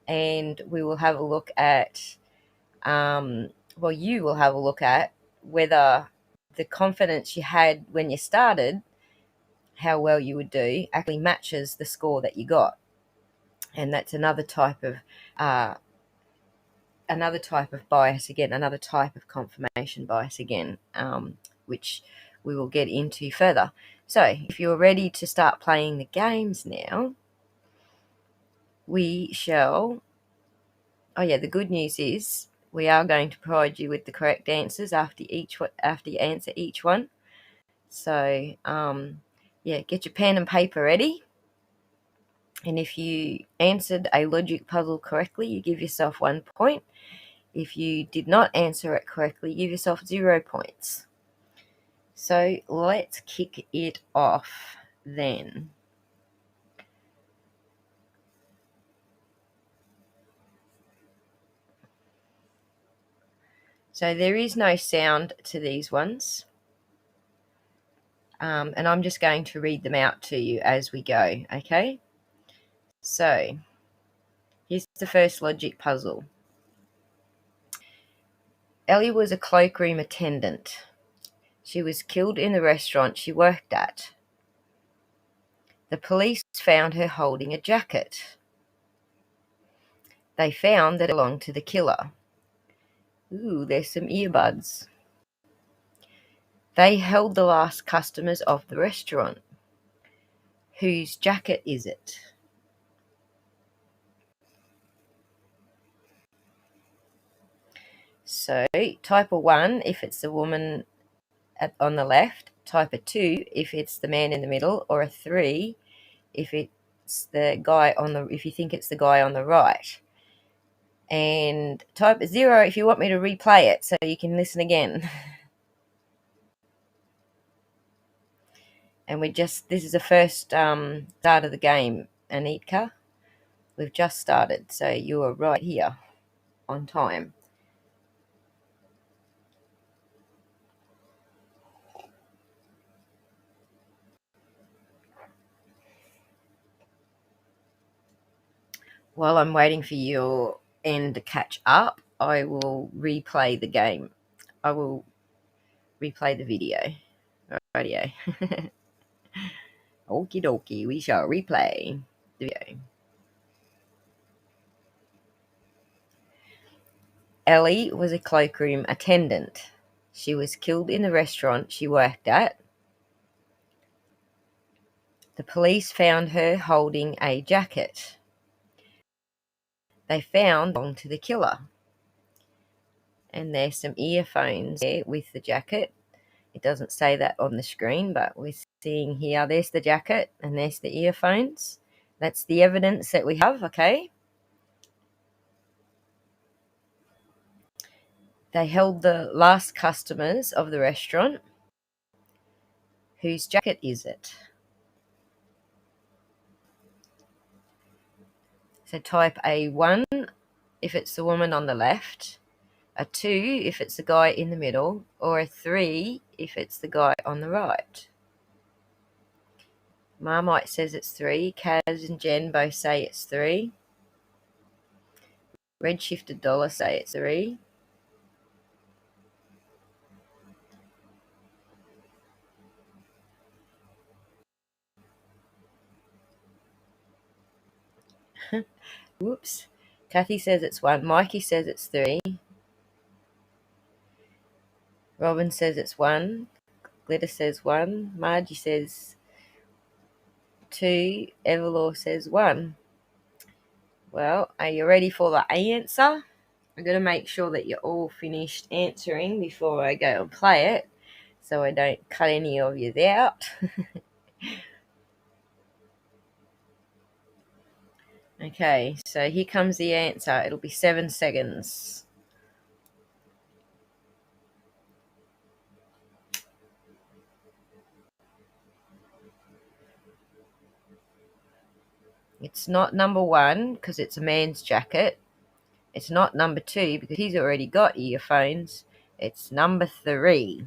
And we will have a look at you will have a look at whether the confidence you had when you started, how well you would do, actually matches the score that you got. And that's another type of bias again, another type of confirmation bias again, which we will get into further. So if you're ready to start playing the games now, we shall. Oh yeah, the good news is we are going to provide you with the correct answers after you answer each one. So yeah, get your pen and paper ready. And if you answered a logic puzzle correctly, you give yourself 1 point. If you did not answer it correctly, give yourself 0 points. So let's kick it off then. So there is no sound to these ones. And I'm just going to read them out to you as we go, okay? So here's the first logic puzzle. Ellie was a cloakroom attendant. She was killed in the restaurant she worked at. The police found her holding a jacket. They found that it belonged to the killer. Ooh, there's some earbuds. They held the last customers of the restaurant. Whose jacket is it? So, type of 1 if it's the woman on the left, type of 2 if it's the man in the middle, or a 3 if it's the guy if you think it's the guy on the right. And type 0 if you want me to replay it so you can listen again. And this is the first start of the game, Anitka. We've just started, so you are right here on time. While I'm waiting for your end to catch up, I will replay the game I will replay the video. Radio. Okie dokie, we shall replay the video. Ellie was a cloakroom attendant. She was killed in the restaurant she worked at. The police found her holding a jacket. They found it belonged to the killer. And there's some earphones there with the jacket. It doesn't say that on the screen, but we're seeing here, there's the jacket and there's the earphones. That's the evidence that we have, okay? They held the last customers of the restaurant. Whose jacket is it? So type a 1 if it's the woman on the left, a 2 if it's the guy in the middle, or a 3 if it's the guy on the right. Marmite says it's 3. Kaz and Jen both say it's 3. Redshifted Dollar say it's 3. Whoops. Kathy says it's 1. Mikey says it's 3. Robin says it's 1. Glitter says 1. Margie says 2. Everlaw says 1. Well, are you ready for the answer? I'm going to make sure that you're all finished answering before I go and play it, so I don't cut any of you out. Okay, so here comes the answer. It'll be 7 seconds. It's not number 1 because it's a man's jacket. It's not number 2 because he's already got earphones. It's number 3.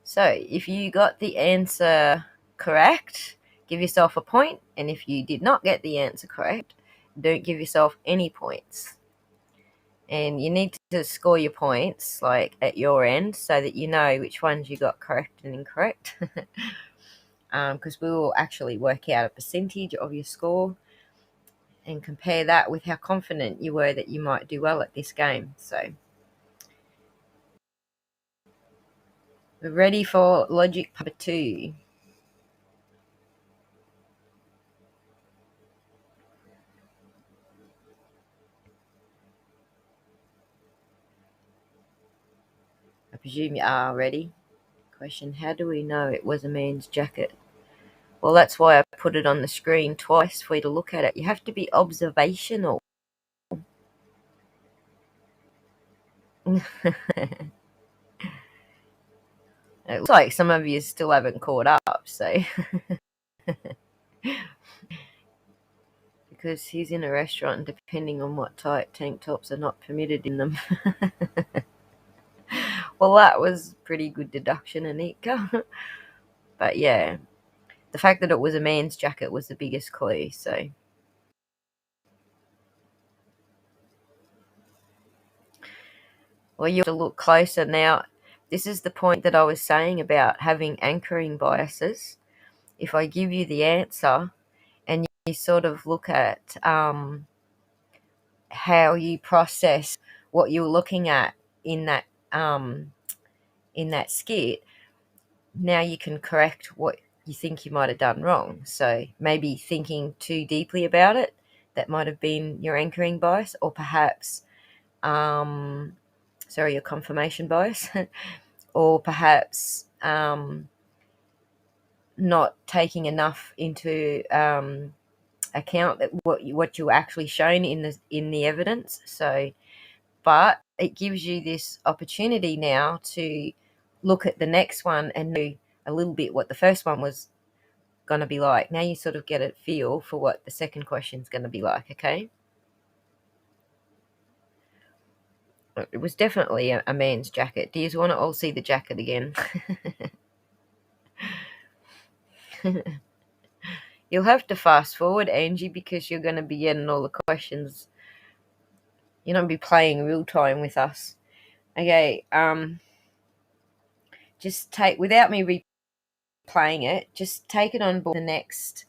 So if you got the answer correct, give yourself a point. And if you did not get the answer correct, don't give yourself any points. And you need to score your points like at your end so that you know which ones you got correct and incorrect. Because we will actually work out a percentage of your score and compare that with how confident you were that you might do well at this game. So we're ready for logic number 2. I presume you are ready. Question, how do we know it was a man's jacket? Well, that's why I put it on the screen twice for you to look at it. You have to be observational. It looks like some of you still haven't caught up, so because he's in a restaurant and depending on what type, tank tops are not permitted in them. Well, that was pretty good deduction, Anika. But yeah, the fact that it was a man's jacket was the biggest clue, so. Well, you have to look closer now. This is the point that I was saying about having anchoring biases. If I give you the answer and you sort of look at how you process what you're looking at in that skit, now you can correct what you think you might have done wrong. So maybe thinking too deeply about it, that might have been your anchoring bias, or perhaps your confirmation bias, or perhaps not taking enough into account that what you're actually shown in the evidence. So, but it gives you this opportunity now to look at the next one and know a little bit what the first one was going to be like. Now you sort of get a feel for what the second question is going to be like. Okay. It was definitely a man's jacket. Do you want to all see the jacket again? You'll have to fast forward, Angie, because you're going to be getting all the questions. You're going to be playing real time with us. Okay, just take, without me replaying it, just take it on board the next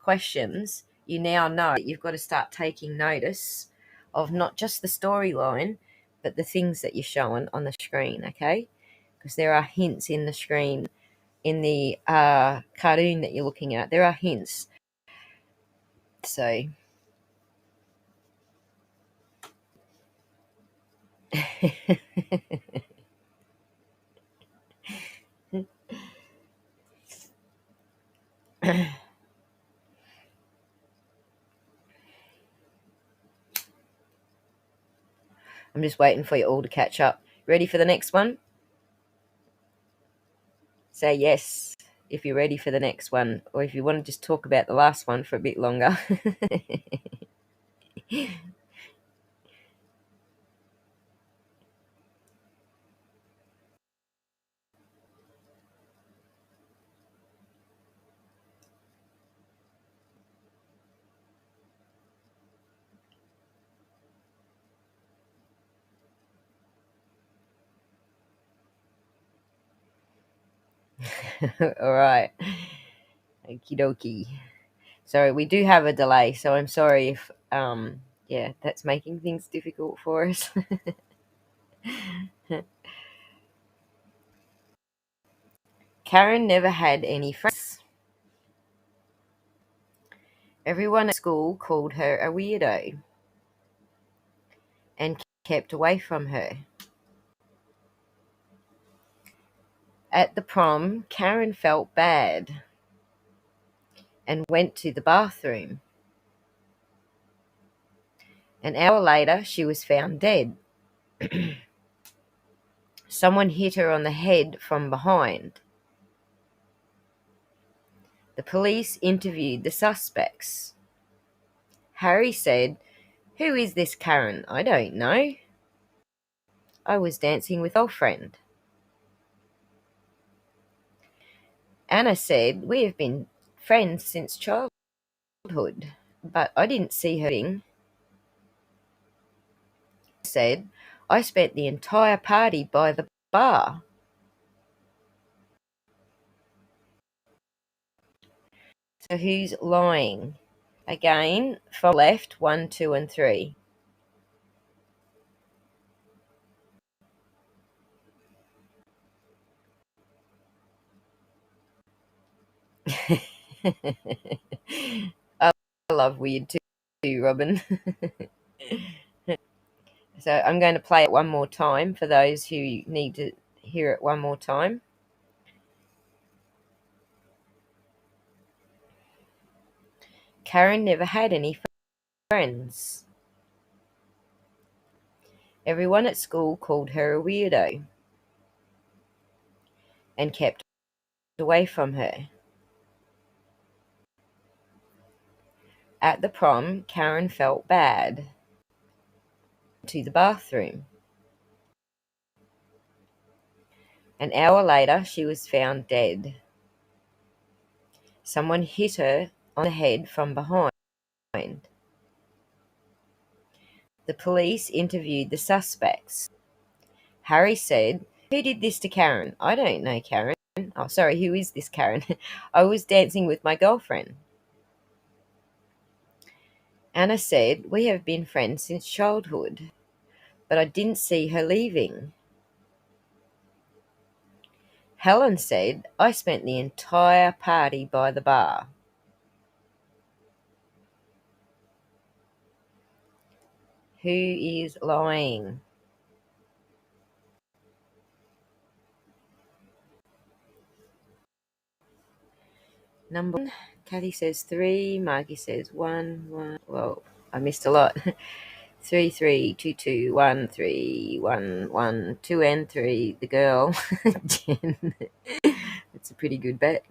questions. You now know that you've got to start taking notice of not just the storyline, but the things that you're showing on the screen, okay? Because there are hints in the screen, in the cartoon that you're looking at. There are hints. So... I'm just waiting for you all to catch up. Ready for the next one? Say yes if you're ready for the next one, or if you want to just talk about the last one for a bit longer. All right. Okie dokie. Sorry, we do have a delay, so I'm sorry if yeah, that's making things difficult for us. Karen never had any friends. Everyone at school called her a weirdo and kept away from her. At the prom, Karen felt bad and went to the bathroom. An hour later, she was found dead. Someone hit her on the head from behind. The police interviewed the suspects. Harry said, "Who is this Karen? I don't know. I was dancing with a girlfriend." Anna said, "We have been friends since childhood, but I didn't see her." Said, "I spent the entire party by the bar." So who's lying? Again, from left, 1, 2, and 3. I love weird too, Robin. So I'm going to play it one more time for those who need to hear it one more time. Karen never had any friends. Everyone at school called her a weirdo and kept away from her. At the prom, Karen felt bad. To the bathroom. An hour later, she was found dead. Someone hit her on the head from behind. The police interviewed the suspects. Harry said, "Who did this to Karen?" "I don't know, Karen." "Oh, sorry, who is this Karen?" "I was dancing with my girlfriend." Anna said, "We have been friends since childhood, but I didn't see her leaving." Helen said, "I spent the entire party by the bar." Who is lying? Number 1, Kathy says 3, Margie says 1, 1. Well, I missed a lot. 3, 3, 2, 2, 1, 3, 1, 1, 2, and 3. The girl, Jen. That's a pretty good bet.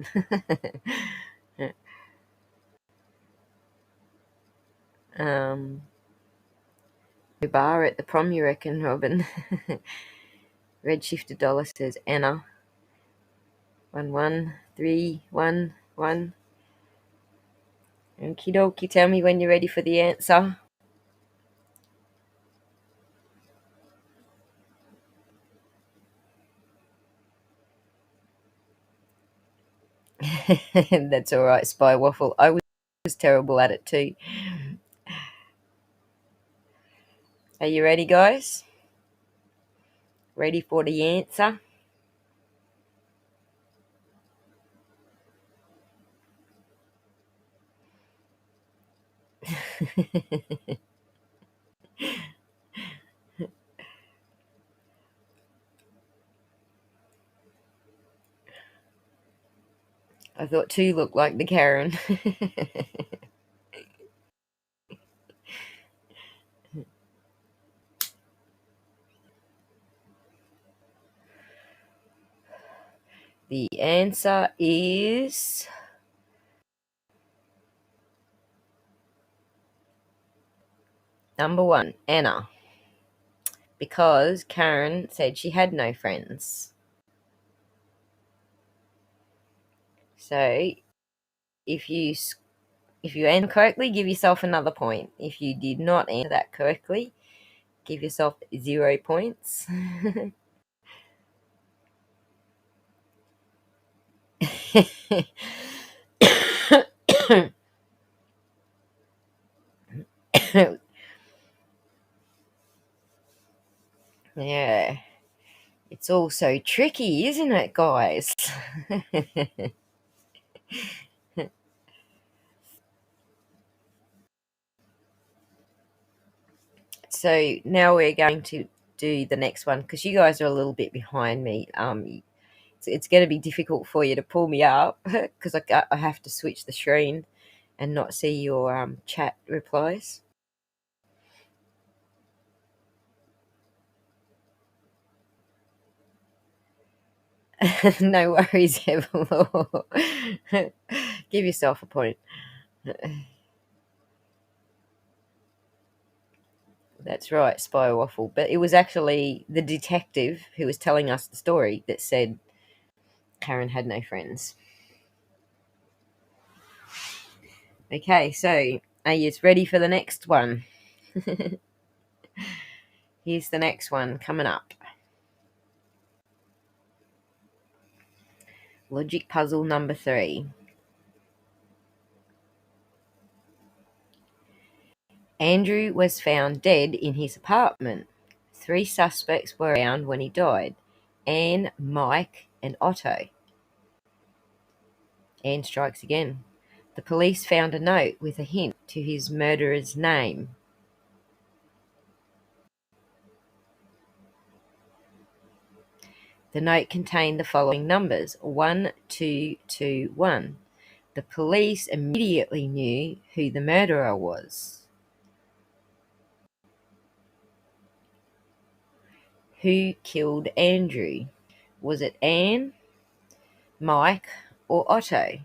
Bar at the prom, you reckon, Robin? Redshift dollar says Anna. 1, 1, 3, 1, 1. Okie dokie, tell me when you're ready for the answer. That's all right, Spy Waffle. I was terrible at it too. Are you ready, guys? Ready for the answer? I thought 2 looked like the Karen. The answer is number 1, Anna. Because Karen said she had no friends. So if you answer correctly, give yourself another point. If you did not answer that correctly, give yourself 0 points. Yeah. It's all so tricky, isn't it, guys? So now we're going to do the next one because you guys are a little bit behind me. It's going to be difficult for you to pull me up because I have to switch the screen and not see your chat replies. No worries, Evelyn. Give yourself a point. That's right, Spy Waffle. But it was actually the detective who was telling us the story that said Karen had no friends. Okay, so are you ready for the next one? Here's the next one coming up. Logic puzzle number 3. Andrew was found dead in his apartment. 3 suspects were around when he died: Anne, Mike, and Otto. Anne strikes again. The police found a note with a hint to his murderer's name. The note contained the following numbers: 1221. The police immediately knew who the murderer was. Who killed Andrew? Was it Anne, Mike, or Otto?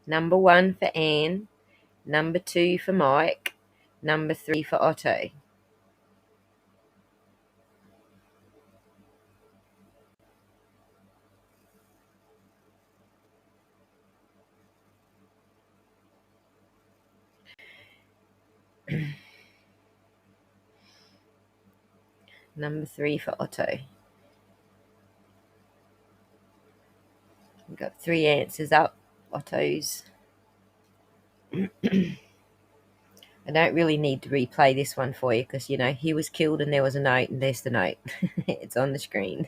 Number 1 for Anne, number 2 for Mike, number 3 for Otto. Number 3 for Otto. We've got 3 answers up. Otto's. I don't really need to replay this one for you because, he was killed and there was a note and there's the note. It's on the screen.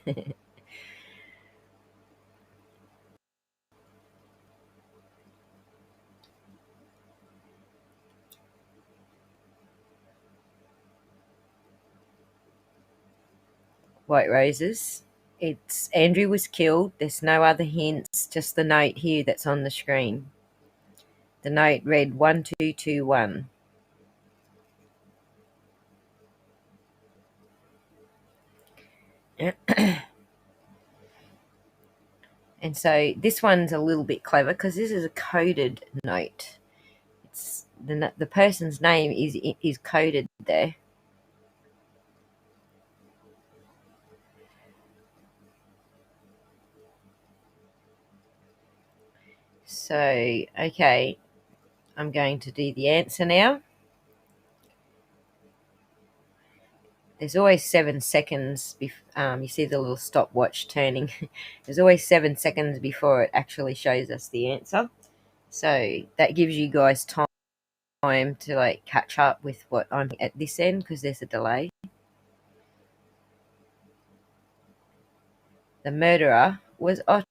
White roses. It's Andrew was killed. There's no other hints, just the note here that's on the screen. The note read 1221. And so this one's a little bit clever because this is a coded note. It's the person's name is coded there. So, okay, I'm going to do the answer now. There's always 7 seconds. You see the little stopwatch turning. There's always 7 seconds before it actually shows us the answer. So that gives you guys time to like catch up with what I'm at this end because there's a delay. The murderer was Otto.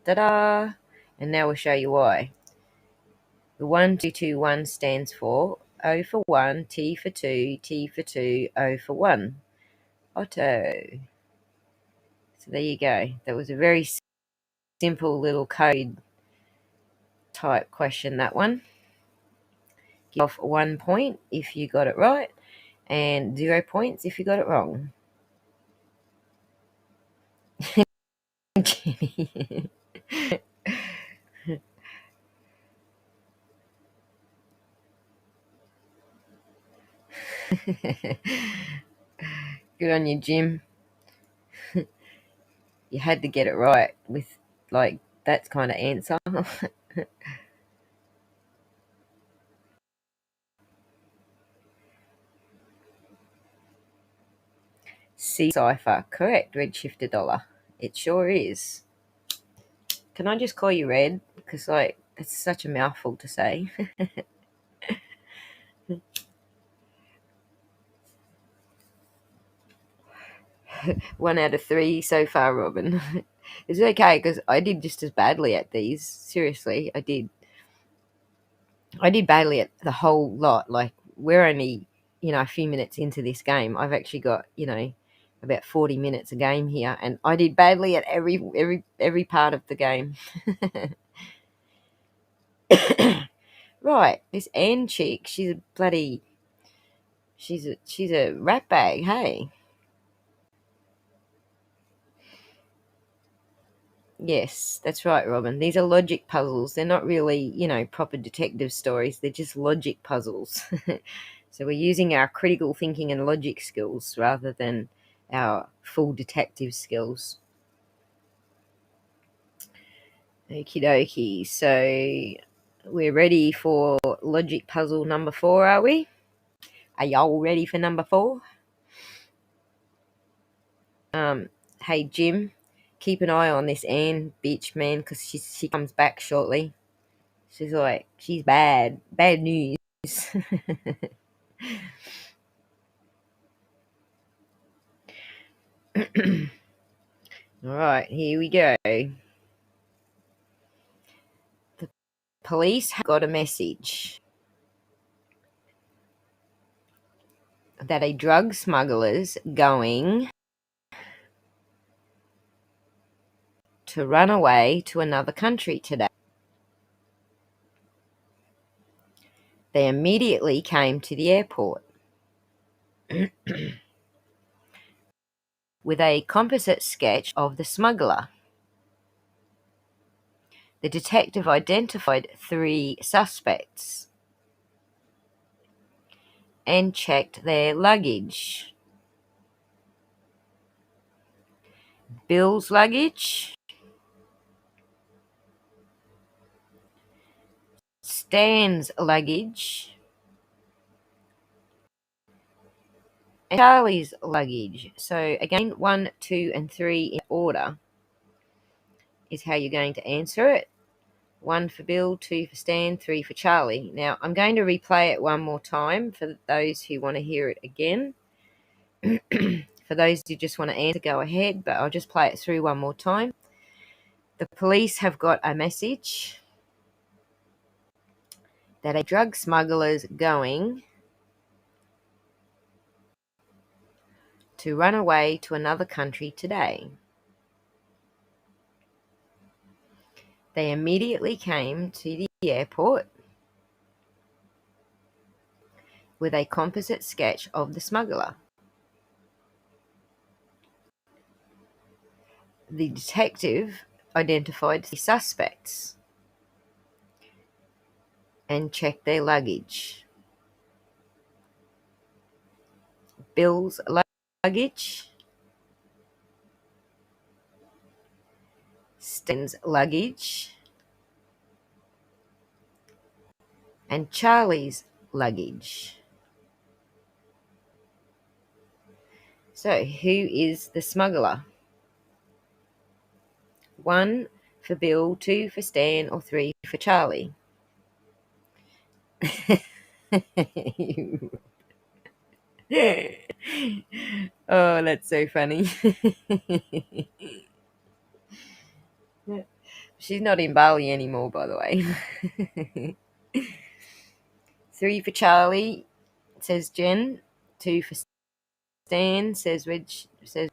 Ta-da! And now we'll show you why. The 1221 stands for O for 1, T for 2, T for 2, O for 1. Otto. So there you go. That was a very simple little code type question, that one. Give off 1 point if you got it right, and 0 points if you got it wrong. Good on you, Jim. You had to get it right with like that kind of answer. C cipher, correct, Redshifter Dollar. It sure is. Can I just call you Red? Because like it's such a mouthful to say. 1 out of 3 so far, Robin. It's okay because I did just as badly at these. Seriously, I did. I did badly at the whole lot. Like we're only, a few minutes into this game. I've actually got, about 40 minutes a game here, and I did badly at every part of the game. Right, this Anne chick, she's a rat bag, hey. Yes, that's right, Robin. These are logic puzzles. They're not really, proper detective stories. They're just logic puzzles. So we're using our critical thinking and logic skills rather than our full detective skills. Okie dokie. So we're ready for logic puzzle number 4, are we? Are y'all ready for number 4? Hey, Jim, keep an eye on this Anne bitch, man, because she comes back shortly. She's bad news. All right, here we go. The police have got a message that a drug smuggler's going to run away to another country today. They immediately came to the airport with a composite sketch of the smuggler. The detective identified 3 suspects and checked their luggage. Bill's luggage, Stan's luggage, and Charlie's luggage. So again, 1, 2, and 3 in order is how you're going to answer it. 1 for Bill, 2 for Stan, 3 for Charlie. Now, I'm going to replay it one more time for those who want to hear it again. For those who just want to answer, go ahead, but I'll just play it through one more time. The police have got a message that a drug smuggler's going to run away to another country today. They immediately came to the airport with a composite sketch of the smuggler. The detective identified the suspects and checked their luggage. Bill's luggage, Stan's luggage, and Charlie's luggage. So, who is the smuggler? 1 for Bill, 2 for Stan, or 3 for Charlie? Oh, that's so funny. She's not in Bali anymore, by the way. 3 for Charlie, says Jen. 2 for Stan, says Reg. Says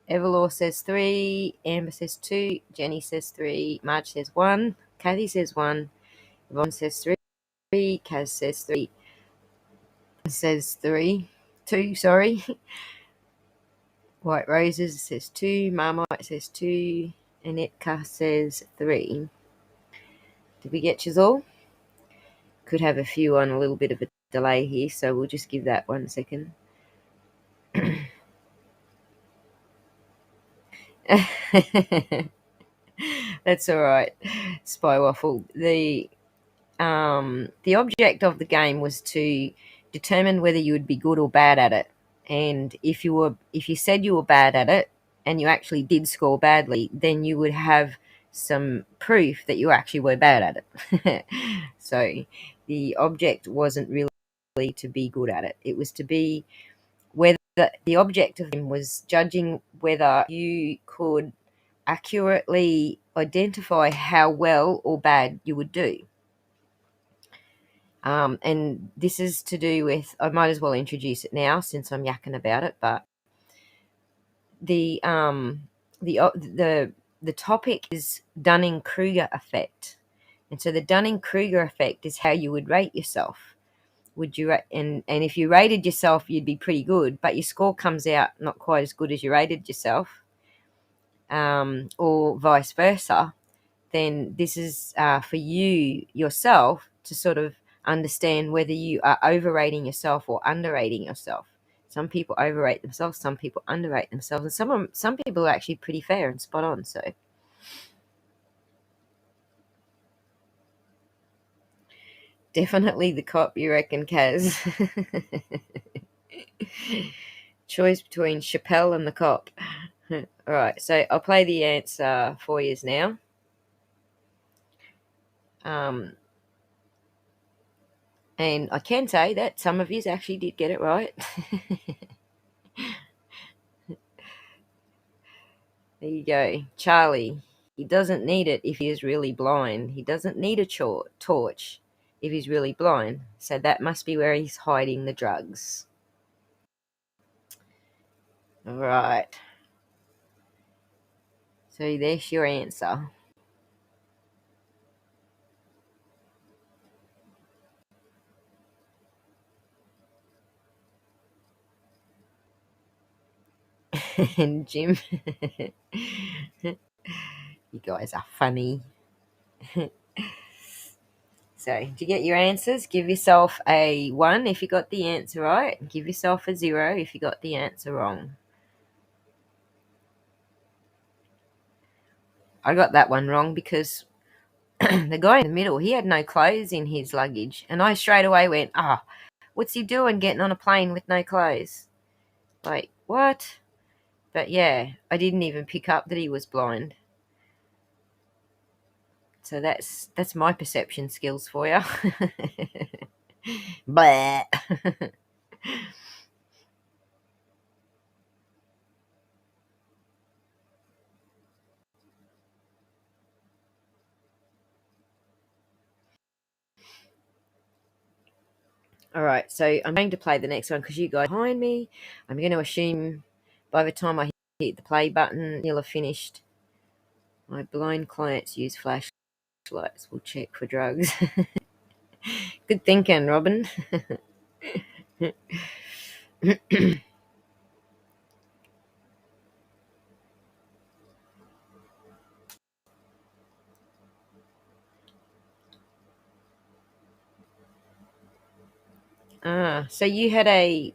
Everlaw says 3. Amber says 2. Jenny says 3. Marge says 1. Kathy says 1. Yvonne says 3. Kaz says 3. Says 3. 2, sorry. White Roses says 2. Marmite says 2. Anetka says 3. Did we get you all? Could have a few on a little bit of a delay here, so we'll just give that 1 second. That's all right, Spy Waffle. The object of the game was to determine whether you would be good or bad at it. And if you said you were bad at it and you actually did score badly, then you would have some proof that you actually were bad at it. So the object wasn't really to be good at it. It was to be whether the object of him was judging whether you could accurately identify how well or bad you would do. And this is to do with, I might as well introduce it now since I'm yakking about it, but the topic is Dunning-Kruger effect. And so the Dunning-Kruger effect is how you would rate yourself. Would you and if you rated yourself, you'd be pretty good, but your score comes out not quite as good as you rated yourself, or vice versa, then this is for you yourself to sort of understand whether you are overrating yourself or underrating yourself. Some people overrate themselves, some people underrate themselves, and some people are actually pretty fair and spot on. So definitely the cop, you reckon, Kaz? Choice between Chappelle and the cop. All right, so I'll play the answer for you now. And I can say that some of you actually did get it right. There you go. Charlie, he doesn't need it if he is really blind. He doesn't need a torch if he's really blind. So that must be where he's hiding the drugs. All right. So there's your answer. And Jim, you guys are funny. So, did you get your answers? Give yourself a 1 if you got the answer right. Give yourself a 0 if you got the answer wrong. I got that one wrong because the guy in the middle, he had no clothes in his luggage. And I straight away went, what's he doing getting on a plane with no clothes? Like, what? But yeah, I didn't even pick up that he was blind. So that's my perception skills for you. Blah. All right, so I'm going to play the next one because you guys are behind me. I'm going to assume by the time I hit the play button, you'll have finished. My blind clients use flashlights. We'll check for drugs. Good thinking, Robin. So you had a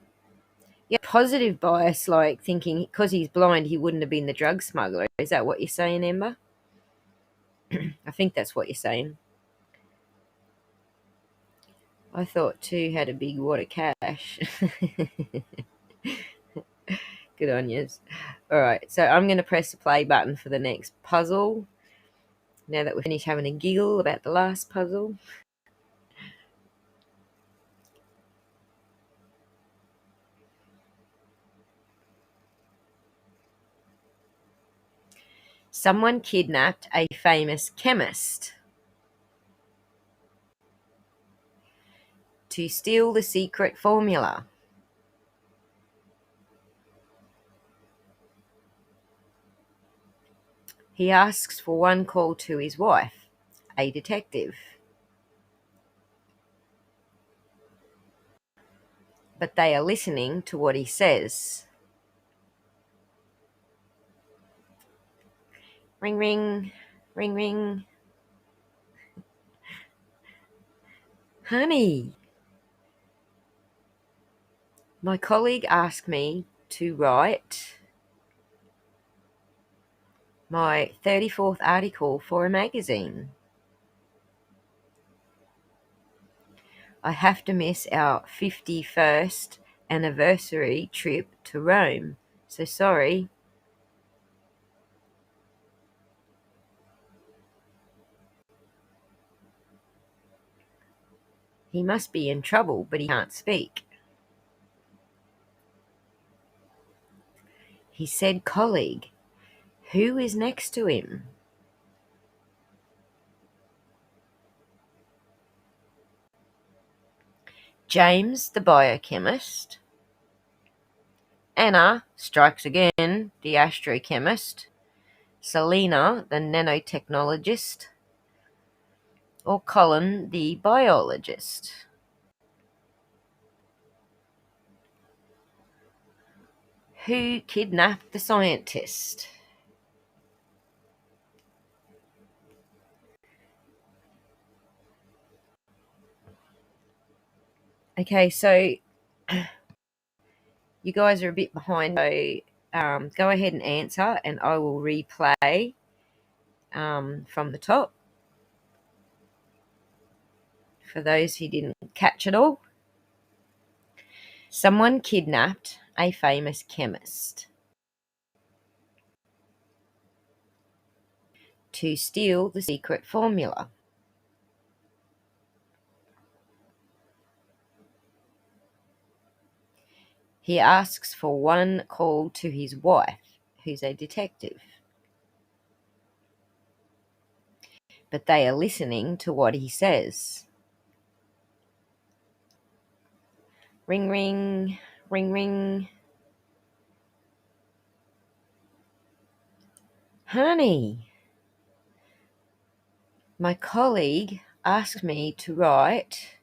positive bias, like thinking because he's blind, he wouldn't have been the drug smuggler. Is that what you're saying, Amber? I think that's what you're saying. I thought 2 had a big wad of cash. Good on yous. All right, so I'm going to press the play button for the next puzzle. Now that we've finished having a giggle about the last puzzle. Someone kidnapped a famous chemist to steal the secret formula. He asks for one call to his wife, a detective. But they are listening to what he says. Ring, ring, ring, ring. Honey, my colleague asked me to write my 34th article for a magazine. I have to miss our 51st anniversary trip to Rome, so sorry. He must be in trouble, but he can't speak. He said, colleague, who is next to him? James, the biochemist. Anna strikes again, the astrochemist. Selena, the nanotechnologist. Or Colin, the biologist. Who kidnapped the scientist? Okay, so you guys are a bit behind, so go ahead and answer, and I will replay from the top for those who didn't catch it all. Someone kidnapped a famous chemist to steal the secret formula. He asks for one call to his wife, who's a detective. But they are listening to what he says. Ring, ring, ring, ring. Honey, my colleague asked me to write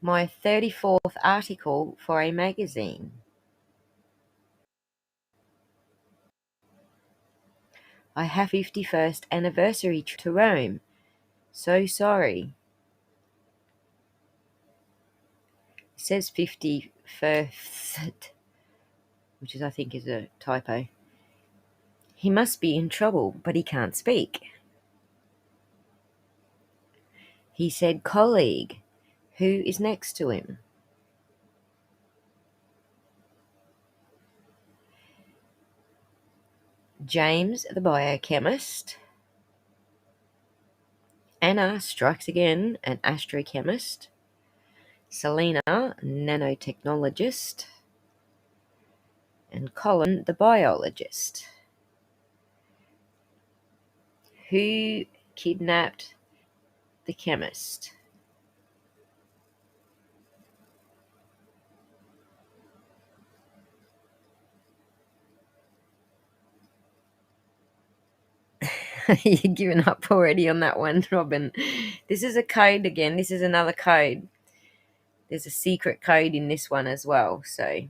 my 34th article for a magazine. I have 51st anniversary to Rome. So sorry. It says 51st, which I think is a typo. He must be in trouble, but he can't speak. He said, colleague, who is next to him? James, the biochemist. Anna strikes again, an astrochemist. Selena, nanotechnologist. And Colin, the biologist. Who kidnapped the chemist? You're giving up already on that one, Robin. This is a code again. This is another code. There's a secret code in this one as well. So,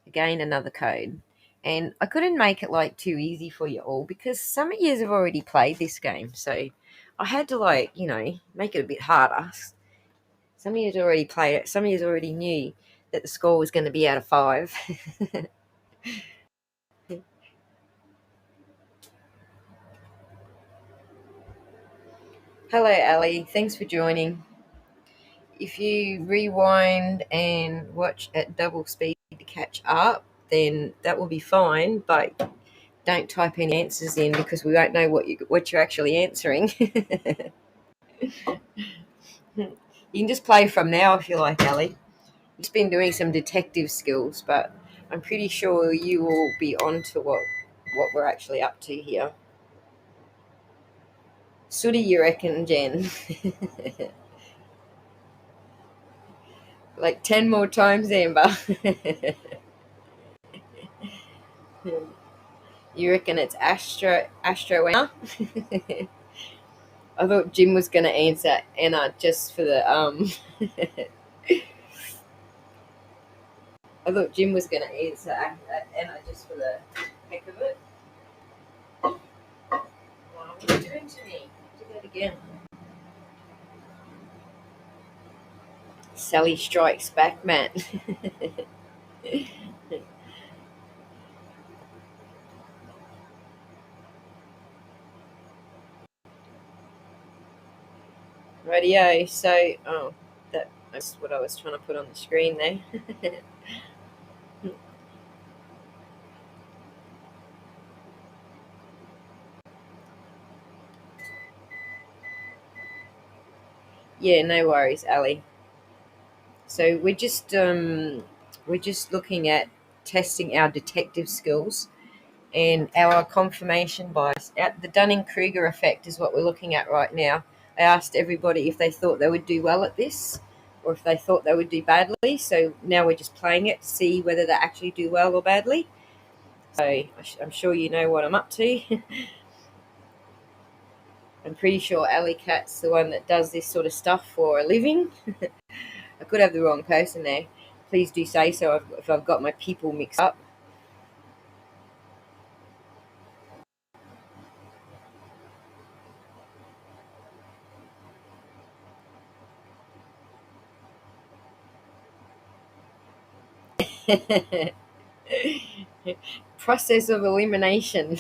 again, another code. And I couldn't make it like too easy for you all because some of you have already played this game. So, I had to make it a bit harder. Some of you already played it. Some of you already knew that the score was going to be out of 5. Hello, Ali. Thanks for joining. If you rewind and watch at double speed to catch up, then that will be fine. But don't type any answers in because we won't know what you're actually answering. You can just play from now if you like, Ali. Just been doing some detective skills, but I'm pretty sure you will be on to what we're actually up to here. Sooty, you reckon, Jen? Like 10 more times, Amber. You reckon it's Astro Anna? I thought Jim was going to answer Anna just for the I thought Jim was going to answer Anna just for the heck of it. Oh, what are you doing to me? Do that again. Sally strikes back, Matt. Radio. So, that's what I was trying to put on the screen there. Yeah, no worries, Ali. So we're just looking at testing our detective skills and our confirmation bias. The Dunning-Kruger effect is what we're looking at right now. I asked everybody if they thought they would do well at this or if they thought they would do badly. So now we're just playing it to see whether they actually do well or badly. So I'm sure you know what I'm up to. I'm pretty sure Ali Cat's the one that does this sort of stuff for a living. I could have the wrong person there. Please do say so if I've got my people mixed up. Process of elimination.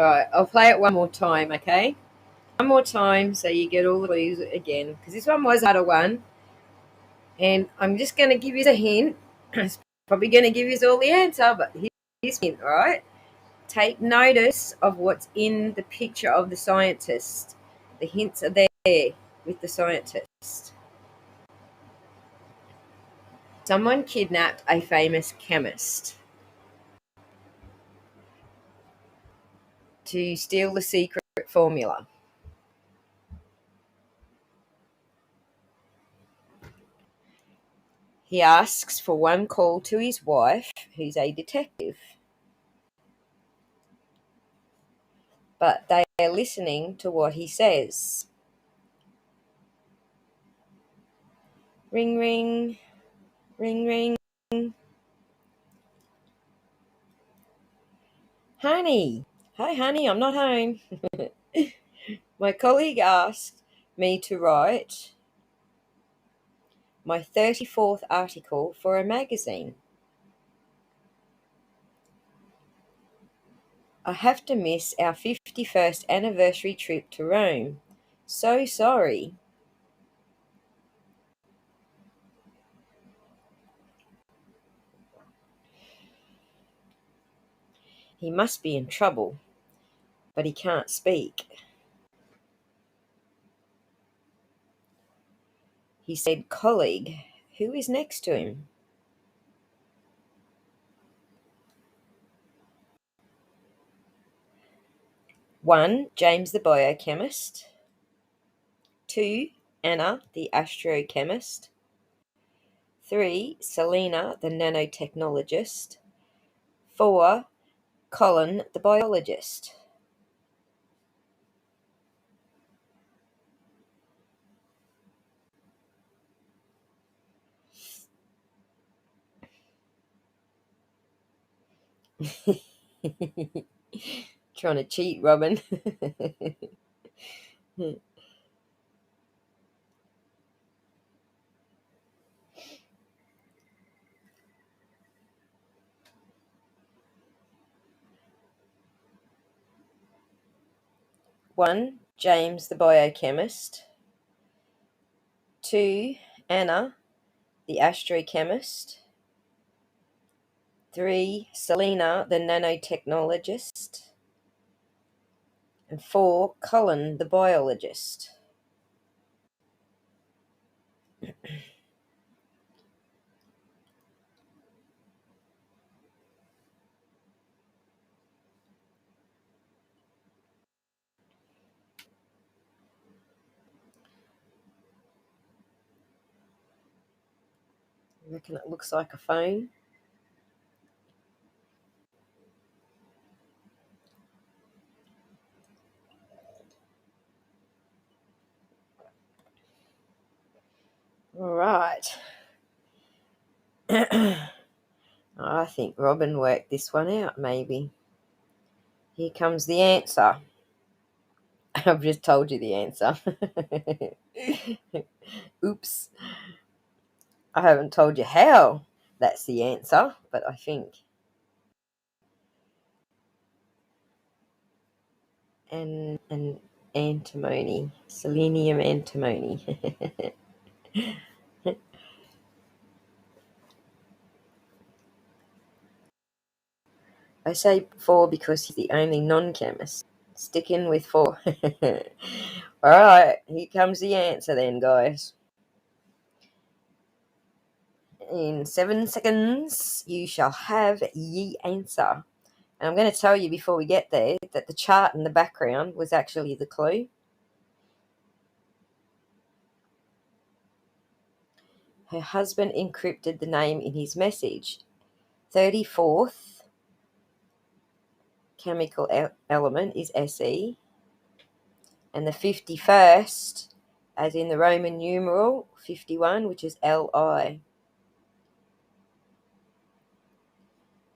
Alright, I'll play it one more time, okay? One more time so you get all the clues again. Because this one was a harder one. And I'm just going to give you a hint. It's probably going to give you all the answer, but here's the hint, alright? Take notice of what's in the picture of the scientist. The hints are there with the scientist. Someone kidnapped a famous chemist to steal the secret formula. He asks for one call to his wife, who's a detective. But they are listening to what he says. Ring, ring, ring, ring. Honey. Hi, honey, I'm not home. My colleague asked me to write my 34th article for a magazine. I have to miss our 51st anniversary trip to Rome. So sorry. He must be in trouble, but he can't speak. He said, colleague, who is next to him? One, James the biochemist. Two, Anna the astrochemist. Three, Selena the nanotechnologist. Four, Colin the biologist. Trying to cheat, Robin. 1, James the biochemist. 2, Anna the astrochemist. 3, Selena the nanotechnologist. And 4, Colin the biologist. I reckon it looks like a phone. All right. I think Robin worked this one out, maybe. Here comes the answer. I've just told you the answer. Oops. I haven't told you how that's the answer, but I think. And antimony, selenium antimony. I say 4 because he's the only non-chemist. Sticking with 4. Alright, here comes the answer then, guys. In 7 seconds, you shall have ye answer. And I'm going to tell you before we get there that the chart in the background was actually the clue. Her husband encrypted the name in his message. 34th chemical element is Se. And the 51st, as in the Roman numeral 51, which is Li.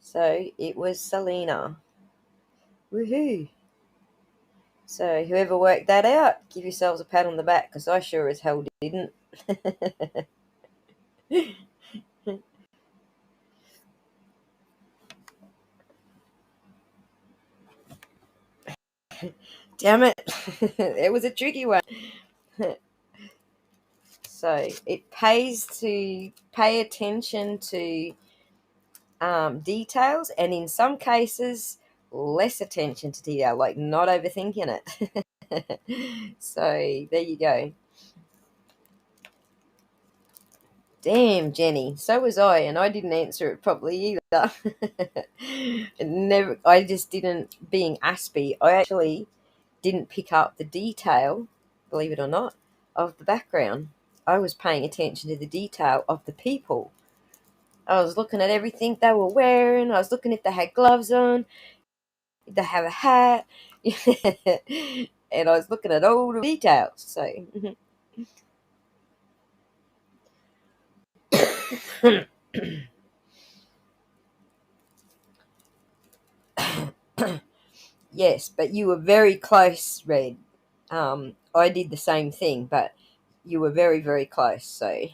So it was Selena. Woohoo! So whoever worked that out, give yourselves a pat on the back, because I sure as hell didn't. Damn it. It was a tricky one. So it pays to pay attention to details, and in some cases, less attention to detail, like not overthinking it. So there you go. Damn, Jenny. So was I, and I didn't answer it properly either. I just didn't, being Aspie, I actually didn't pick up the detail, believe it or not, of the background. I was paying attention to the detail of the people. I was looking at everything they were wearing. I was looking if they had gloves on, if they have a hat. And I was looking at all the details. So yes, but you were very close, Red. I did the same thing, but you were very, very close. So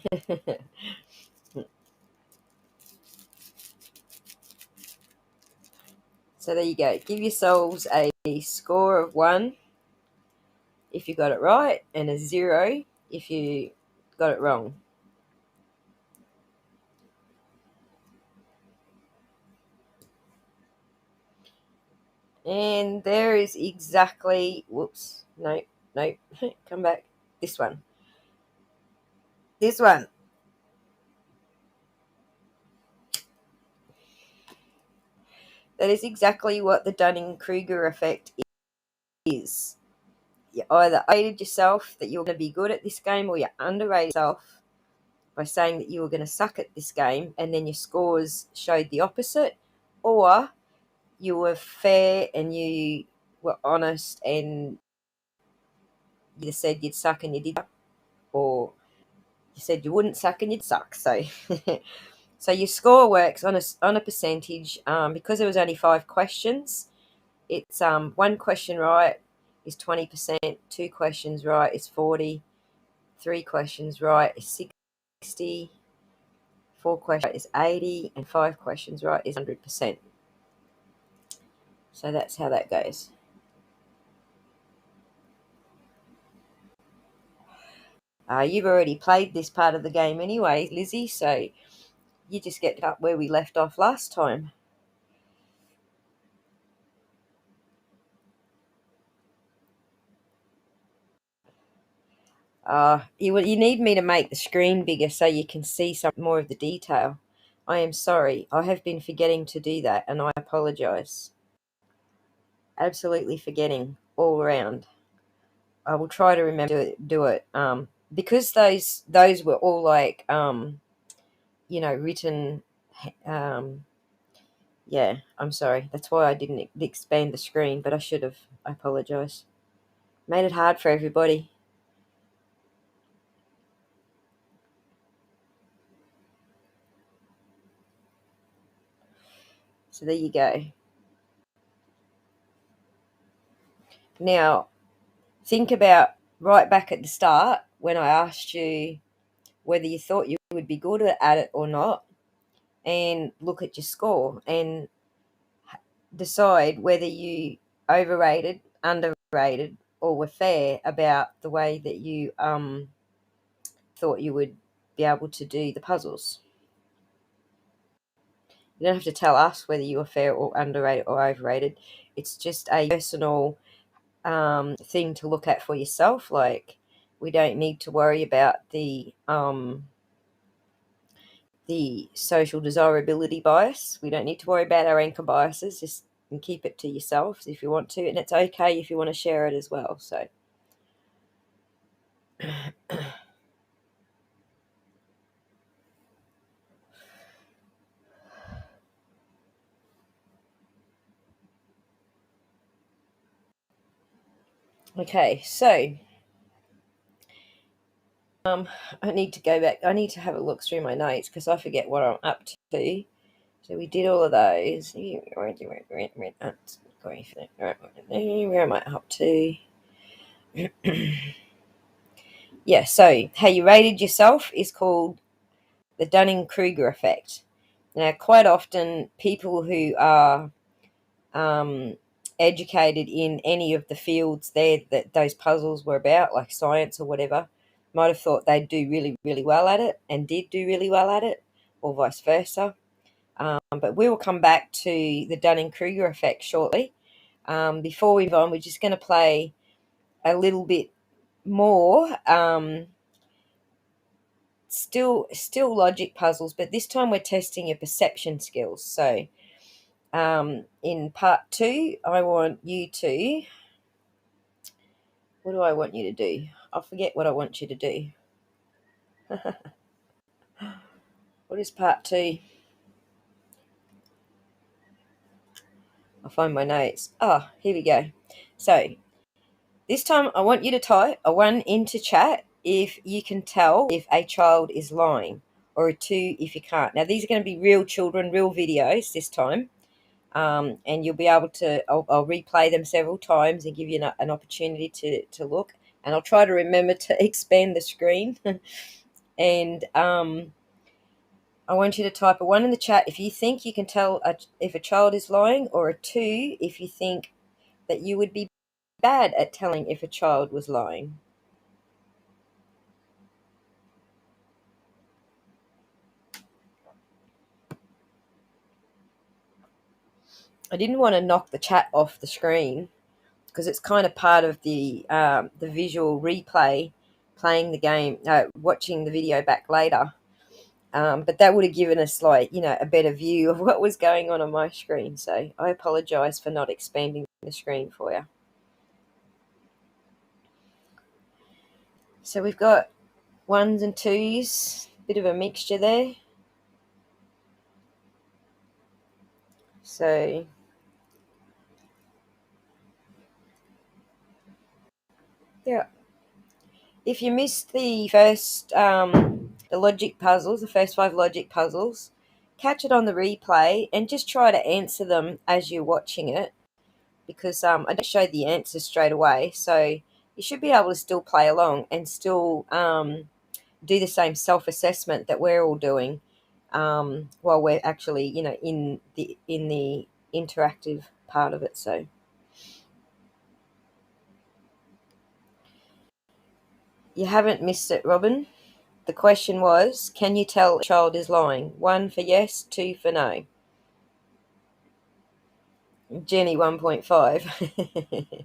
so there you go. Give yourselves a score of 1 if you got it right, and a 0 if you got it wrong. And there is exactly, whoops, no, come back. This one. That is exactly what the Dunning-Kruger effect is. You either rated yourself that you were going to be good at this game, or you underrated yourself by saying that you were going to suck at this game, and then your scores showed the opposite, or you were fair and you were honest and you said you'd suck and you did, or you said you wouldn't suck and you'd suck. So so your score works on a percentage, because there was only 5 questions. It's 1 question right is 20%, 2 questions right is 40, 3 questions right is 60, 4 questions right is 80, and 5 questions right is 100%. So that's how that goes. You've already played this part of the game anyway, Lizzie, so you just get up where we left off last time. You need me to make the screen bigger so you can see some more of the detail. I am sorry. I have been forgetting to do that, and I apologise. Absolutely forgetting all around. I will try to remember to do it. Because those were all like written. Um, yeah, I'm sorry. That's why I didn't expand the screen, but I should have. I apologise. Made it hard for everybody. So there you go. Now, think about right back at the start when I asked you whether you thought you would be good at it or not, and look at your score and decide whether you overrated, underrated, or were fair about the way that you thought you would be able to do the puzzles. You don't have to tell us whether you were fair or underrated or overrated. It's just a personal thing to look at for yourself. Like, we don't need to worry about the social desirability bias. We don't need to worry about our anchor biases. Just keep it to yourself if you want to, and it's okay if you want to share it as well. So. Okay, so I need to go back. I need to have a look through my notes because I forget what I'm up to. So we did all of those. Where am I up to? Yeah, so how you rated yourself is called the Dunning-Kruger effect. Now, quite often, people who are educated in any of the fields there that those puzzles were about, like science or whatever, might have thought they'd do really, really well at it and did do really well at it, or vice versa. But we will come back to the Dunning-Kruger effect shortly. Before we move on, we're just going to play a little bit more. Still logic puzzles, but this time we're testing your perception skills. So in part 2, I want you to... What do I want you to do? I forget what I want you to do. What is part 2? I'll find my notes. Here we go. So this time I want you to type a 1 into chat if you can tell if a child is lying, or a 2 if you can't. Now, these are going to be real children, real videos this time. And you'll be able to, I'll replay them several times and give you an opportunity to look. And I'll try to remember to expand the screen. And I want you to type a 1 in the chat if you think you can tell if a child is lying, or a 2 if you think that you would be bad at telling if a child was lying. I didn't want to knock the chat off the screen because it's kind of part of the visual replay, playing the game, watching the video back later. But that would have given us a better view of what was going on my screen. So I apologise for not expanding the screen for you. So we've got 1s and 2s, bit of a mixture there. So yeah, if you missed the first the logic puzzles, the first 5 logic puzzles, catch it on the replay and just try to answer them as you're watching it, because I don't show the answers straight away, so you should be able to still play along and still do the same self-assessment that we're all doing while we're actually in the interactive part of it. So You haven't missed it, Robin. The question was, can you tell a child is lying? 1 for yes, 2 for no. Jenny 1.5.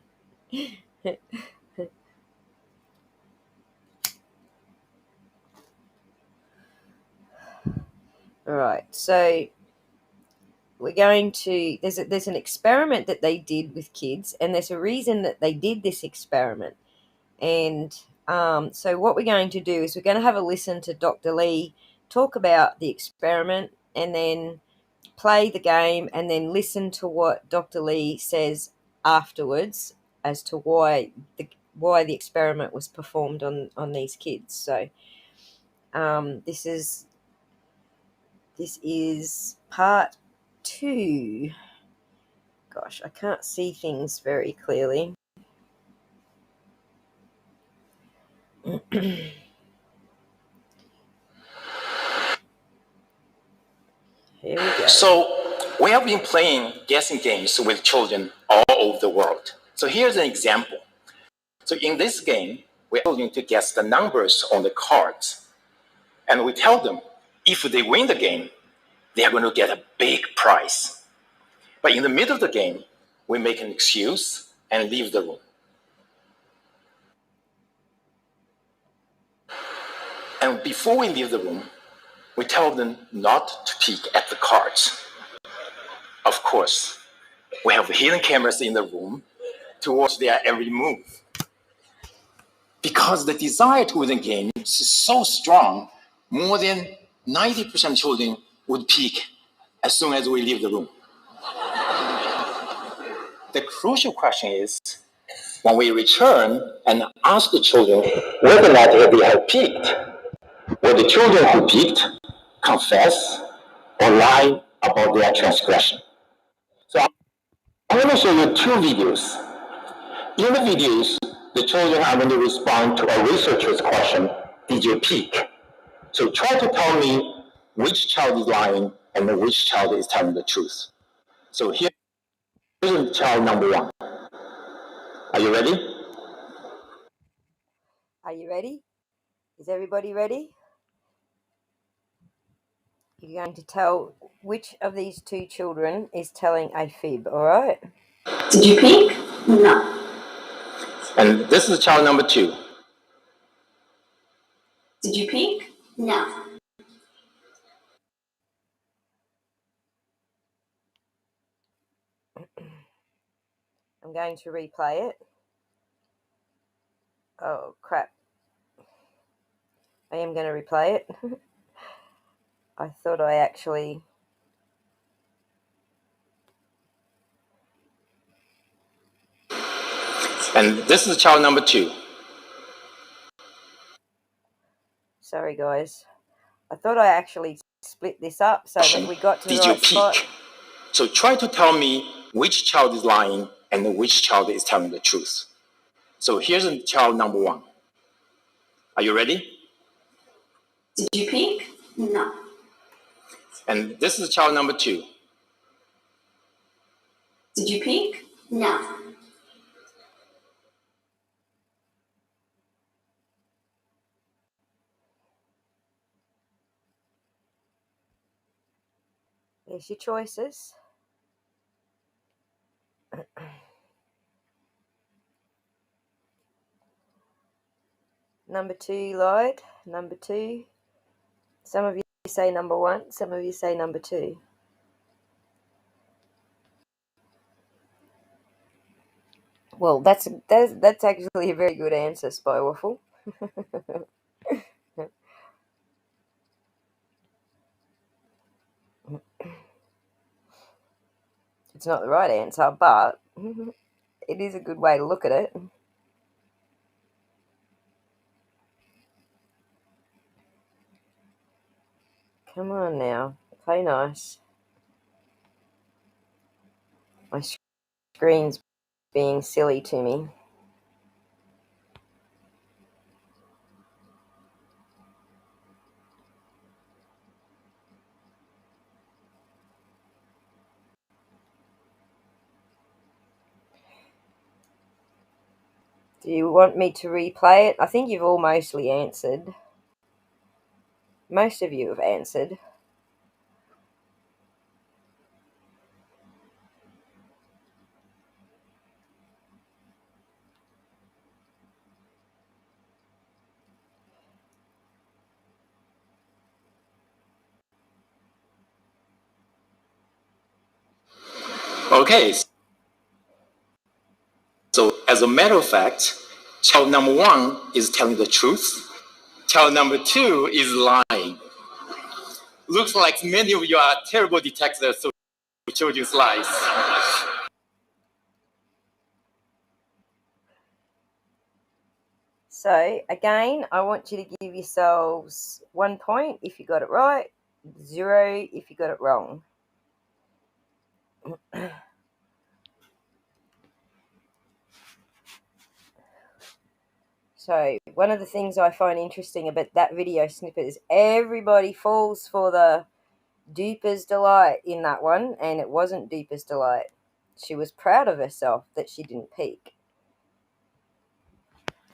All right, so we're going to there's an experiment that they did with kids, and there's a reason that they did this experiment. And so what we're going to do is we're going to have a listen to Dr. Lee talk about the experiment, and then play the game, and then listen to what Dr. Lee says afterwards as to why the experiment was performed on these kids. So this is part 2. Gosh, I can't see things very clearly. Here we go. So we have been playing guessing games with children all over the world. So here's an example. So in this game, we're going to guess the numbers on the cards. And we tell them if they win the game, they are going to get a big prize. But in the middle of the game, we make an excuse and leave the room. And before we leave the room, we tell them not to peek at the cards. Of course, we have hidden cameras in the room to watch their every move. Because the desire to win the game is so strong, more than 90% of children would peek as soon as we leave the room. The crucial question is, when we return and ask the children whether or not they have peeked, will the children who peeked confess or lie about their transgression? So I'm going to show you 2 videos. In the videos, the children are going to respond to a researcher's question, did you peek? So try to tell me which child is lying and which child is telling the truth. So here's child number 1. Are you ready? Are you ready? Is everybody ready? You're going to tell which of these 2 children is telling a fib, all right? Did you peek? No. And this is child number 2. Did you peek? No. I'm going to replay it. Oh, crap. I am going to replay it. I thought I actually... And this is child number 2. Sorry, guys. I thought I actually split this up so that we got to the right spot. So try to tell me which child is lying and which child is telling the truth. So here's child number 1. Are you ready? Did you peek? No. And this is child number 2. Did you peek? No. There's your choices. Number 2 lied. Number 2. Some of you say number 1. Some of you say number 2. Well, that's actually a very good answer, Spy Waffle. It's not the right answer, but it is a good way to look at it. Come on now, play nice. My screen's being silly to me. Do you want me to replay it? I think you've all mostly answered. Most of you have answered. Okay, so as a matter of fact, child number one is telling the truth. Child number two is lying. Looks like many of you are terrible detectives of children's lies. So, again, I want you to give yourselves 1 point if you got it right, 0 if you got it wrong. So, one of the things I find interesting about that video snippet is everybody falls for the Duper's Delight in that one, and it wasn't Duper's Delight. She was proud of herself that she didn't peek.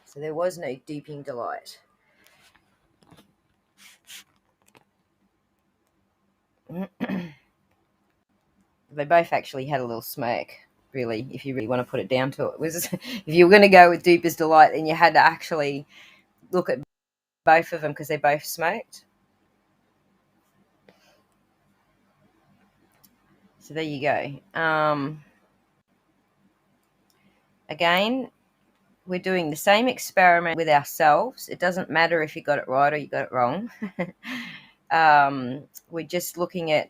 So there was no duping delight. They both actually had a little smirk, really, if you really want to put it down to it. It was if you were going to go with Duper's Delight, then you had to actually look at both of them because they both smoked. So there you go. Again, we're doing the same experiment with ourselves. It doesn't matter if you got it right or you got it wrong. We're just looking at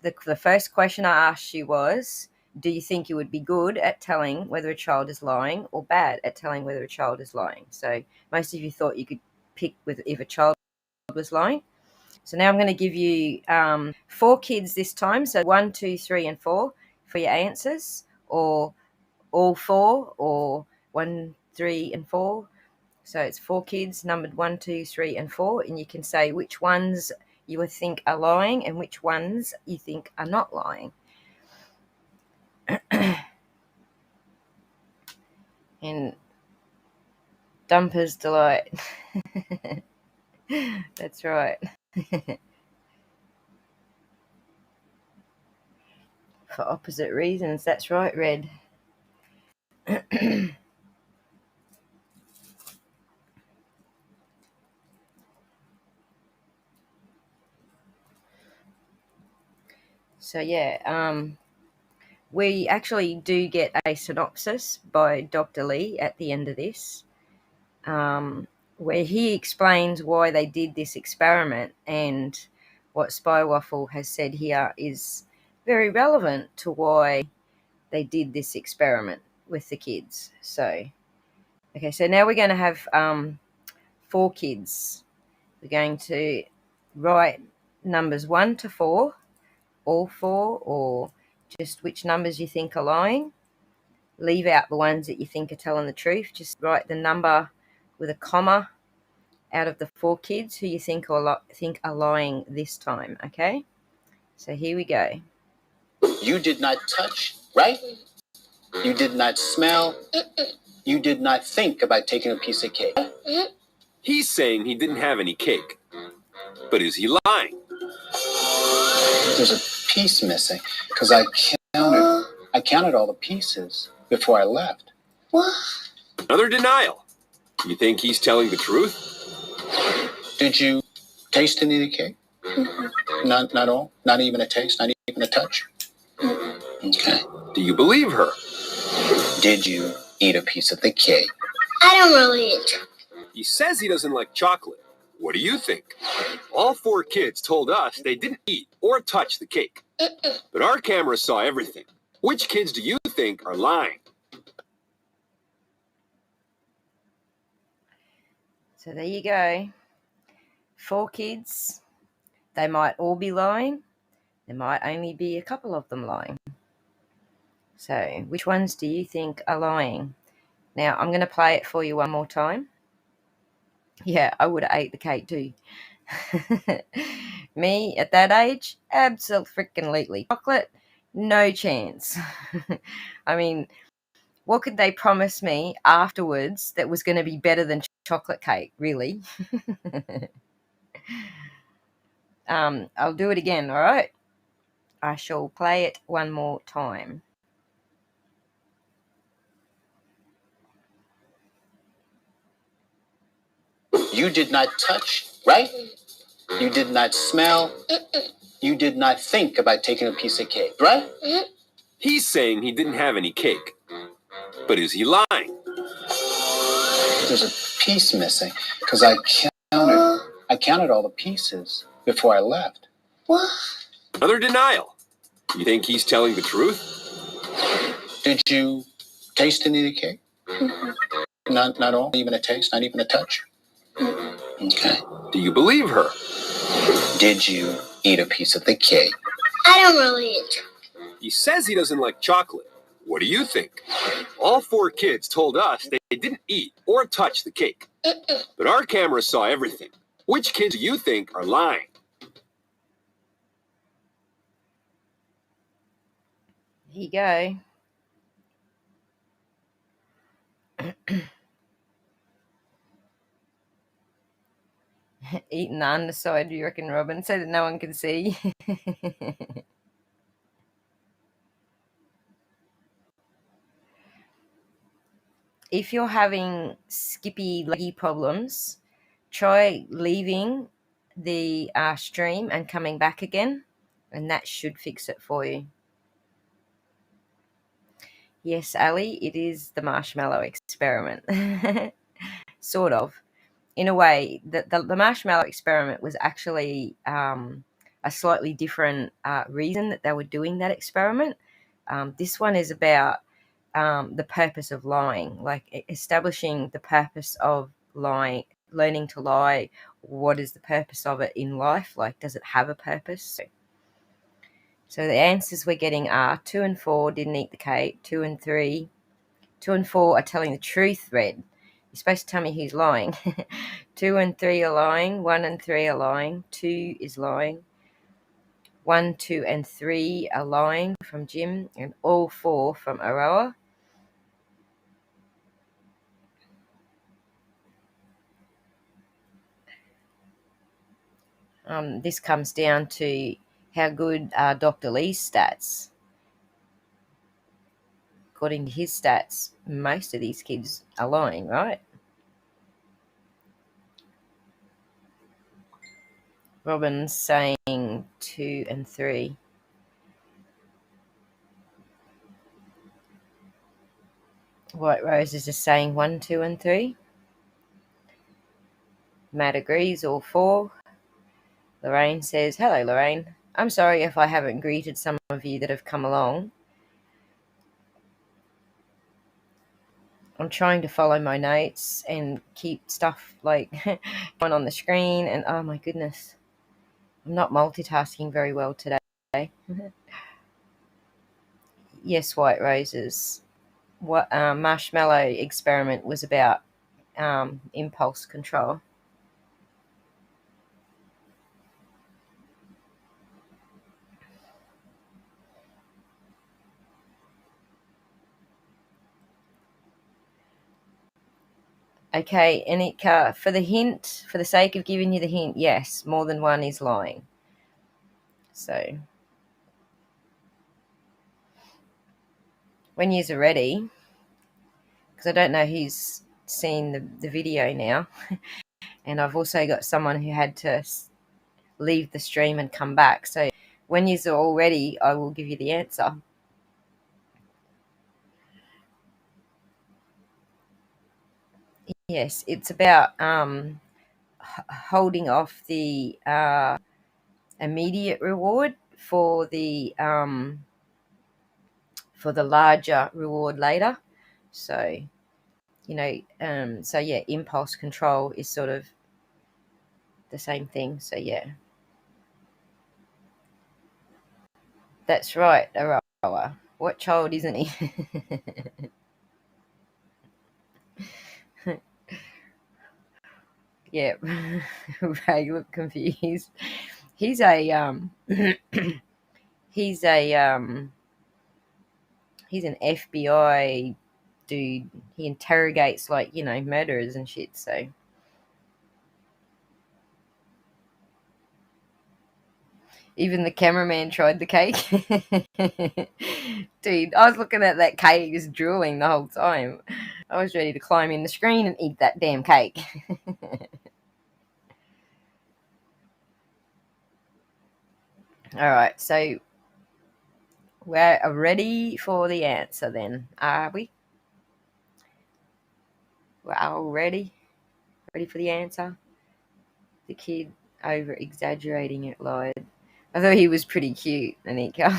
the first question I asked you was, do you think you would be good at telling whether a child is lying or bad at telling whether a child is lying? So most of you thought you could pick with if a child was lying. So now I'm going to give you 4 kids this time. So 1, 2, 3, and 4 for your answers, or all 4, or 1, 3, and 4. So it's 4 kids numbered 1, 2, 3, and 4, and you can say which ones you would think are lying and which ones you think are not lying. And Dumper's Delight. That's right. For opposite reasons. That's right, Red. So yeah, we actually do get a synopsis by Dr. Lee at the end of this, where he explains why they did this experiment, and what Spy Waffle has said here is very relevant to why they did this experiment with the kids. So, okay, so now we're going to have 4 kids. We're going to write numbers 1 to 4, all 4, or just which numbers you think are lying. Leave out the ones that you think are telling the truth. Just write the number with a comma out of the 4 kids who you think are lying this time, okay? So here we go. You did not touch, right? You did not smell. You did not think about taking a piece of cake. He's saying he didn't have any cake. But is he lying? There's a piece missing because I counted all the pieces before I left. What? Another denial. You think he's telling the truth? Did you taste any of the cake? Not all? Not even a taste? Not even a touch? Okay. Do you believe her? Did you eat a piece of the cake? I don't really eat. He says he doesn't like chocolate. What do you think? All 4 kids told us they didn't eat or touch the cake. But our camera saw everything. Which kids do you think are lying? So there you go. 4 kids. They might all be lying. There might only be a couple of them lying. So which ones do you think are lying? Now I'm going to play it for you one more time. Yeah, I would have ate the cake too. Me at that age, absolutely. Chocolate, no chance. I mean, what could they promise me afterwards that was going to be better than chocolate cake, really? I'll do it again, all right? I shall play it one more time. You did not touch, right? You did not smell. You did not think about taking a piece of cake, right? He's saying he didn't have any cake. But is he lying? There's a piece missing because I counted all the pieces before I left. What? Another denial. You think he's telling the truth? Did you taste any of the cake? Not all? Even a taste? Not even a touch? Okay. Do you believe her? Did you eat a piece of the cake? I don't really eat chocolate. He says he doesn't like chocolate. What do you think? All 4 kids told us they didn't eat or touch the cake. But our camera saw everything. Which kids do you think are lying? Here you go. Eating the underside, do you reckon, Robin? So that no one can see. If you're having skippy leggy problems, try leaving the stream and coming back again, and that should fix it for you. Yes, Ali, it is the marshmallow experiment. Sort of. In a way, the marshmallow experiment was actually a slightly different reason that they were doing that experiment. This one is about the purpose of lying, like establishing the purpose of lying, learning to lie. What is the purpose of it in life? Like, does it have a purpose? So the answers we're getting are 2 and 4 didn't eat the cake. 2 and 3. 2 and 4 are telling the truth, Red. You're supposed to tell me who's lying. 2 and 3 are lying. 1 and 3 are lying. 2 is lying. 1, 2, and 3 are lying from Jim, and all 4 from Aroa. This comes down to how good are Dr. Lee's stats. According to his stats, most of these kids are lying, right? Robin's saying 2 and 3. White Rose is just saying 1, 2, and 3. Matt agrees, all 4. Lorraine says, hello, Lorraine. I'm sorry if I haven't greeted some of you that have come along. I'm trying to follow my notes and keep stuff like on the screen, and oh my goodness, I'm not multitasking very well today. Yes, White Roses. What marshmallow experiment was about impulse control. Okay, Anika, for the hint, for the sake of giving you the hint, yes, more than one is lying. So, when you're ready, because I don't know who's seen the video now, and I've also got someone who had to leave the stream and come back. So, when you're all ready, I will give you the answer. Yes, it's about holding off the immediate reward for the larger reward later. So, so yeah, impulse control is sort of the same thing. So yeah, that's right, Aroa. What child isn't he? Yeah, Ray look confused. He's a he's an FBI dude. He interrogates, like, murderers and shit, so. Even the cameraman tried the cake. Dude, I was looking at that cake just drooling the whole time. I was ready to climb in the screen and eat that damn cake. Alright, so we're ready for the answer then, are we? We're all ready? Ready for the answer? The kid over-exaggerating it lied. I thought he was pretty cute, Anika.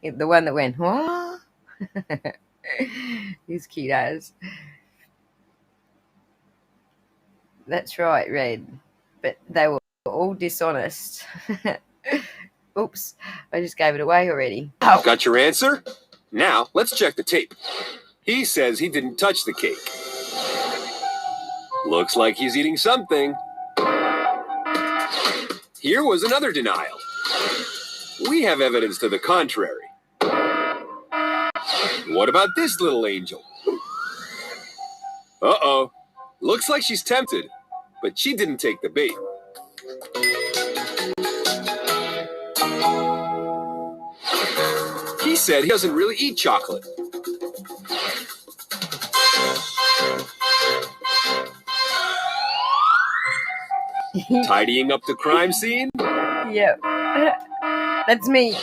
The one that went, what? He's cute as. That's right, Red. But they were all dishonest. Oops, I just gave it away already. Oh. Got your answer? Now, let's check the tape. He says he didn't touch the cake. Looks like he's eating something. Here was another denial. We have evidence to the contrary. What about this little angel? Uh-oh. Looks like she's tempted, but she didn't take the bait. He said he doesn't really eat chocolate. Tidying up the crime scene? Yep. That's me.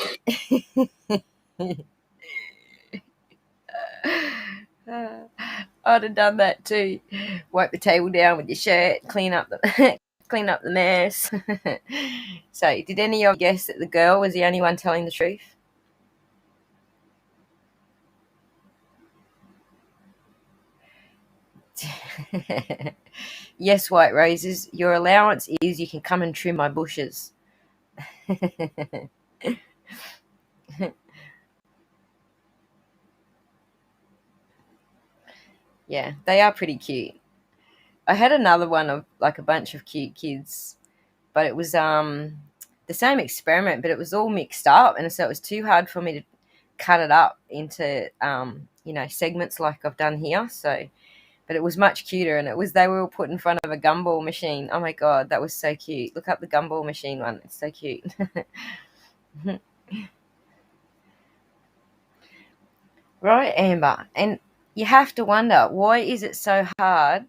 I'd have done that too. Wipe the table down with your shirt, clean up the mess. So, did any of you guess that the girl was the only one telling the truth? Yes, White Roses, your allowance is you can come and trim my bushes. Yeah, they are pretty cute. I had another one of like a bunch of cute kids, but it was the same experiment, but it was all mixed up, and so it was too hard for me to cut it up into segments like I've done here. So, but it was much cuter, and they were all put in front of a gumball machine. Oh my god, that was so cute! Look up the gumball machine one; it's so cute. Right, Amber, and you have to wonder, why is it so hard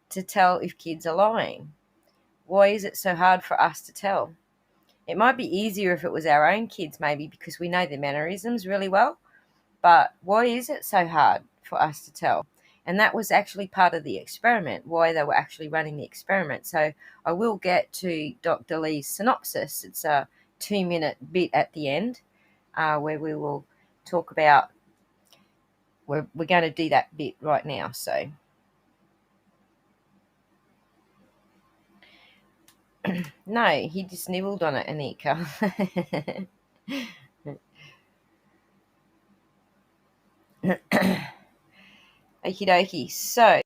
to tell if kids are lying? Why is it so hard for us to tell? It might be easier if it was our own kids, maybe, because we know their mannerisms really well. But why is it so hard for us to tell? And that was actually part of the experiment, why they were actually running the experiment. So I will get to Dr. Lee's synopsis. It's a 2-minute bit at the end where we will talk about, we're going to do that bit right now. So no, he just nibbled on it, Anika. Okie dokie. So,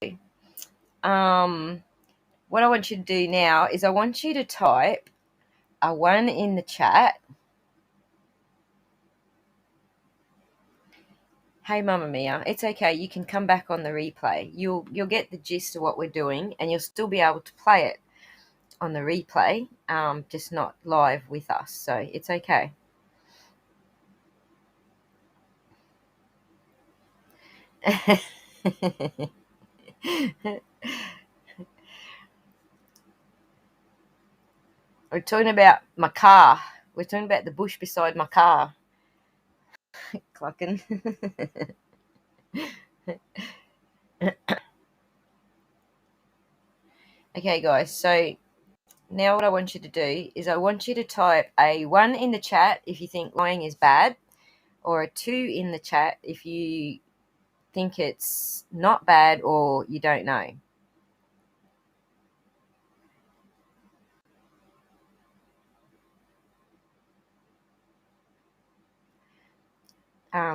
what I want you to do now is I want you to type a 1 in the chat. Hey, Mamma Mia, it's okay. You can come back on the replay. You'll get the gist of what we're doing, and you'll still be able to play it on the replay, just not live with us. So it's okay. We're talking about my car. We're talking about the bush beside my car. Clucking. Okay, guys, so now what I want you to do is I want you to type a 1 in the chat if you think lying is bad, or a 2 in the chat if you think it's not bad or you don't know.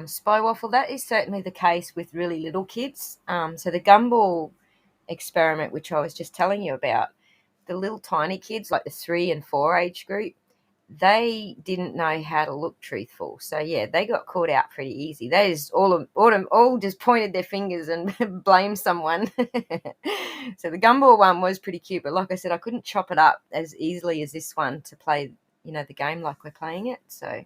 Spy Waffle, that is certainly the case with really little kids. So the gumball experiment, which I was just telling you about, the little tiny kids, like the 3 and 4 age group, they didn't know how to look truthful. So yeah, they got caught out pretty easy. They just all just pointed their fingers and blamed someone. So the gumball one was pretty cute, but like I said, I couldn't chop it up as easily as this one to play, the game like we're playing it. So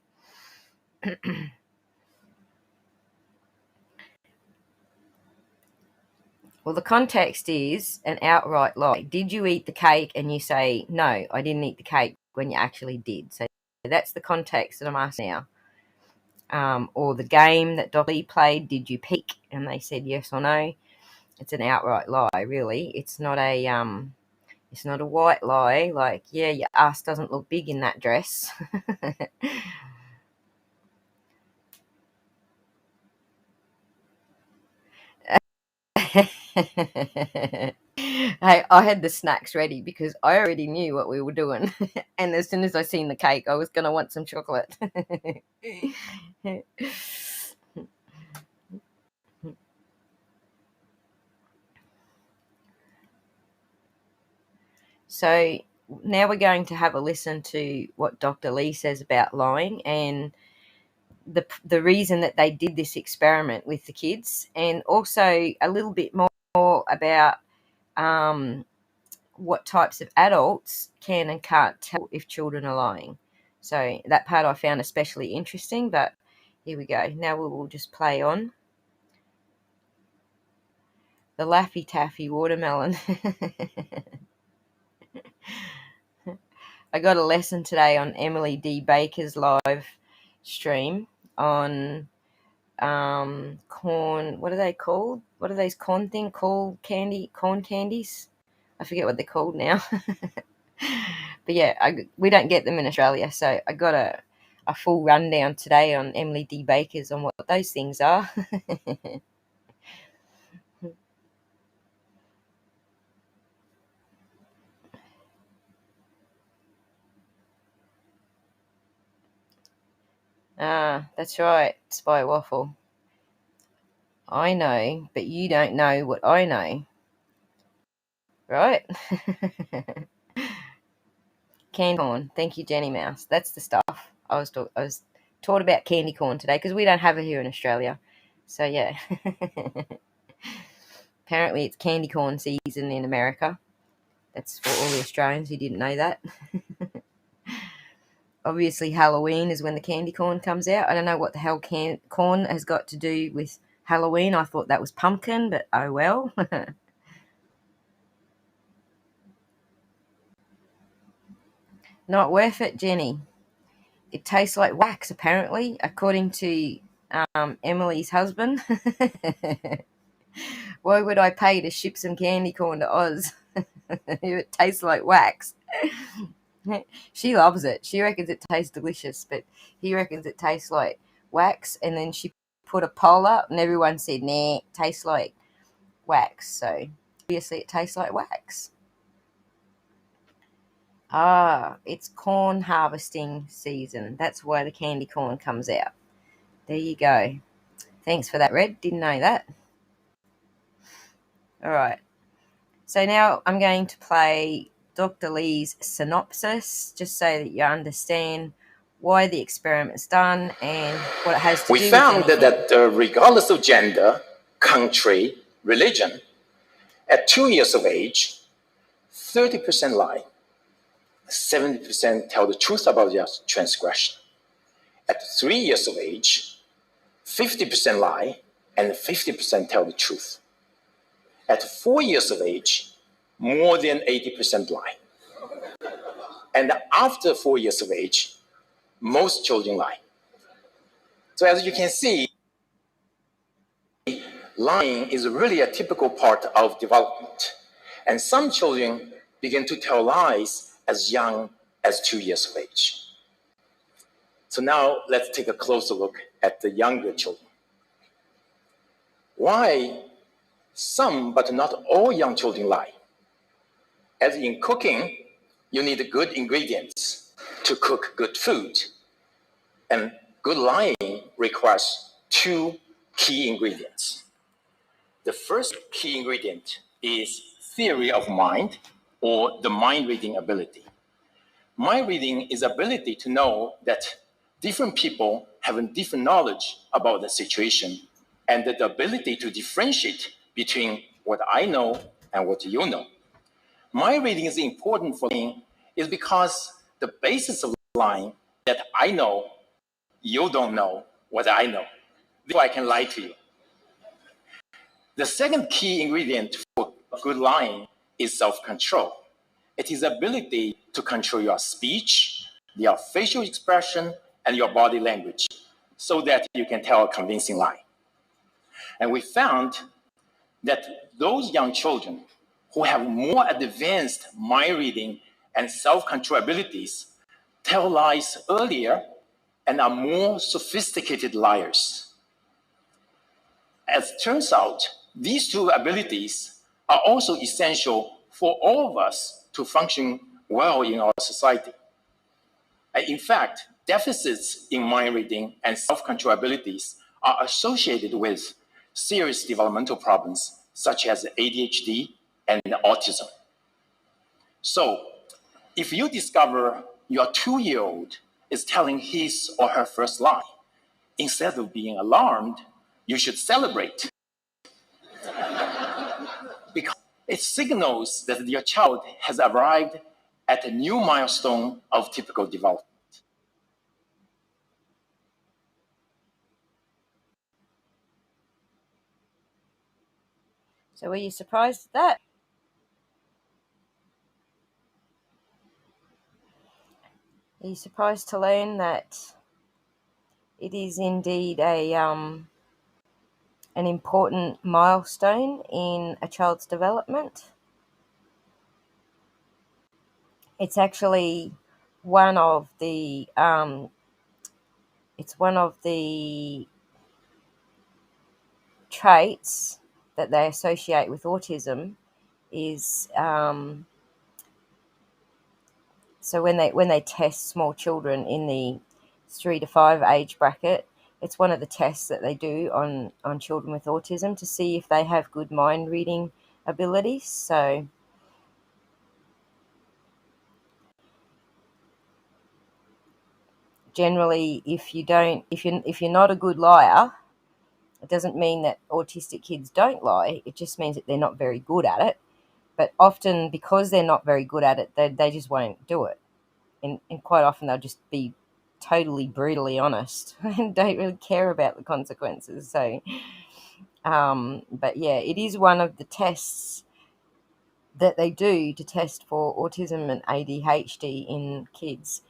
well, the context is an outright lie. Did you eat the cake? And you say, no, I didn't eat the cake, when you actually did. So that's the context that I'm asking now. Or the game that Dolly played, did you peek? And they said yes or no. It's an outright lie, really. It's not a white lie, like, yeah, your ass doesn't look big in that dress. Hey, I had the snacks ready because I already knew what we were doing. And as soon as I seen the cake, I was going to want some chocolate. So now we're going to have a listen to what Dr. Lee says about lying and the reason that they did this experiment with the kids, and also a little bit more about what types of adults can and can't tell if children are lying. So that part I found especially interesting, but here we go. Now we will just play on. The Laffy Taffy watermelon. I got a lesson today on Emily D. Baker's live stream on corn. What are they called? What are these corn called? Corn candies? I forget what they're called now. But yeah, we don't get them in Australia, so I got a full rundown today on Emily D. Baker's on what those things are. That's right, Spy Waffle. I know, but you don't know what I know. Right? Candy corn. Thank you, Jenny Mouse. That's the stuff. I was taught about candy corn today because we don't have it here in Australia. So yeah. Apparently it's candy corn season in America. That's for all the Australians who didn't know that. Obviously Halloween is when the candy corn comes out. I don't know what the hell corn has got to do with Halloween. I thought that was pumpkin, but oh well. Not worth it, Jenny. It tastes like wax, apparently, according to Emily's husband. Why would I pay to ship some candy corn to Oz if it tastes like wax? She loves it. She reckons it tastes delicious, but he reckons it tastes like wax. And then she put a poll up, and everyone said, nah, it tastes like wax. So obviously it tastes like wax. It's corn harvesting season. That's why the candy corn comes out. There you go. Thanks for that, Red. Didn't know that. All right. So now I'm going to play Dr. Lee's synopsis, just so that you understand why the experiment's done and what it has to do with anything. We found that regardless of gender, country, religion, at 2 years of age, 30% lie. 70% tell the truth about their transgression. At 3 years of age, 50% lie and 50% tell the truth. At 4 years of age, more than 80% lie. And after 4 years of age, most children lie. So as you can see, lying is really a typical part of development. And some children begin to tell lies as young as 2 years of age. So now let's take a closer look at the younger children. Why some but not all young children lie? As in cooking, you need good ingredients to cook good food. And good lying requires 2 key ingredients. The first key ingredient is theory of mind, or the mind-reading ability. mind reading is the ability to know that different people have a different knowledge about the situation, and the ability to differentiate between what I know and what you know. Mind reading is important for me is because the basis of lying that I know you don't know what I know. Therefore, I can lie to you. The second key ingredient for good lying is self-control. It is the ability to control your speech, your facial expression, and your body language so that you can tell a convincing lie. And we found that those young children who have more advanced mind reading and self-control abilities tell lies earlier and are more sophisticated liars. As it turns out, these two abilities are also essential for all of us to function well in our society. In fact, deficits in mind reading and self-control abilities are associated with serious developmental problems such as ADHD and autism. So, if you discover your 2-year-old is telling his or her first lie, instead of being alarmed, you should celebrate. Because it signals that your child has arrived at a new milestone of typical development. So were you surprised at that? Are you surprised to learn that it is indeed an important milestone in a child's development? It's actually one of the traits that they associate with autism is so when they test small children in the 3 to 5 age bracket, it's one of the tests that they do on children with autism to see if they have good mind reading abilities. So generally, if you're not a good liar, it doesn't mean that autistic kids don't lie. It just means that they're not very good at it. But often, because they're not very good at it, they just won't do it. And quite often they'll just be totally brutally honest and don't really care about the consequences. So, but yeah, it is one of the tests that they do to test for autism and ADHD in kids.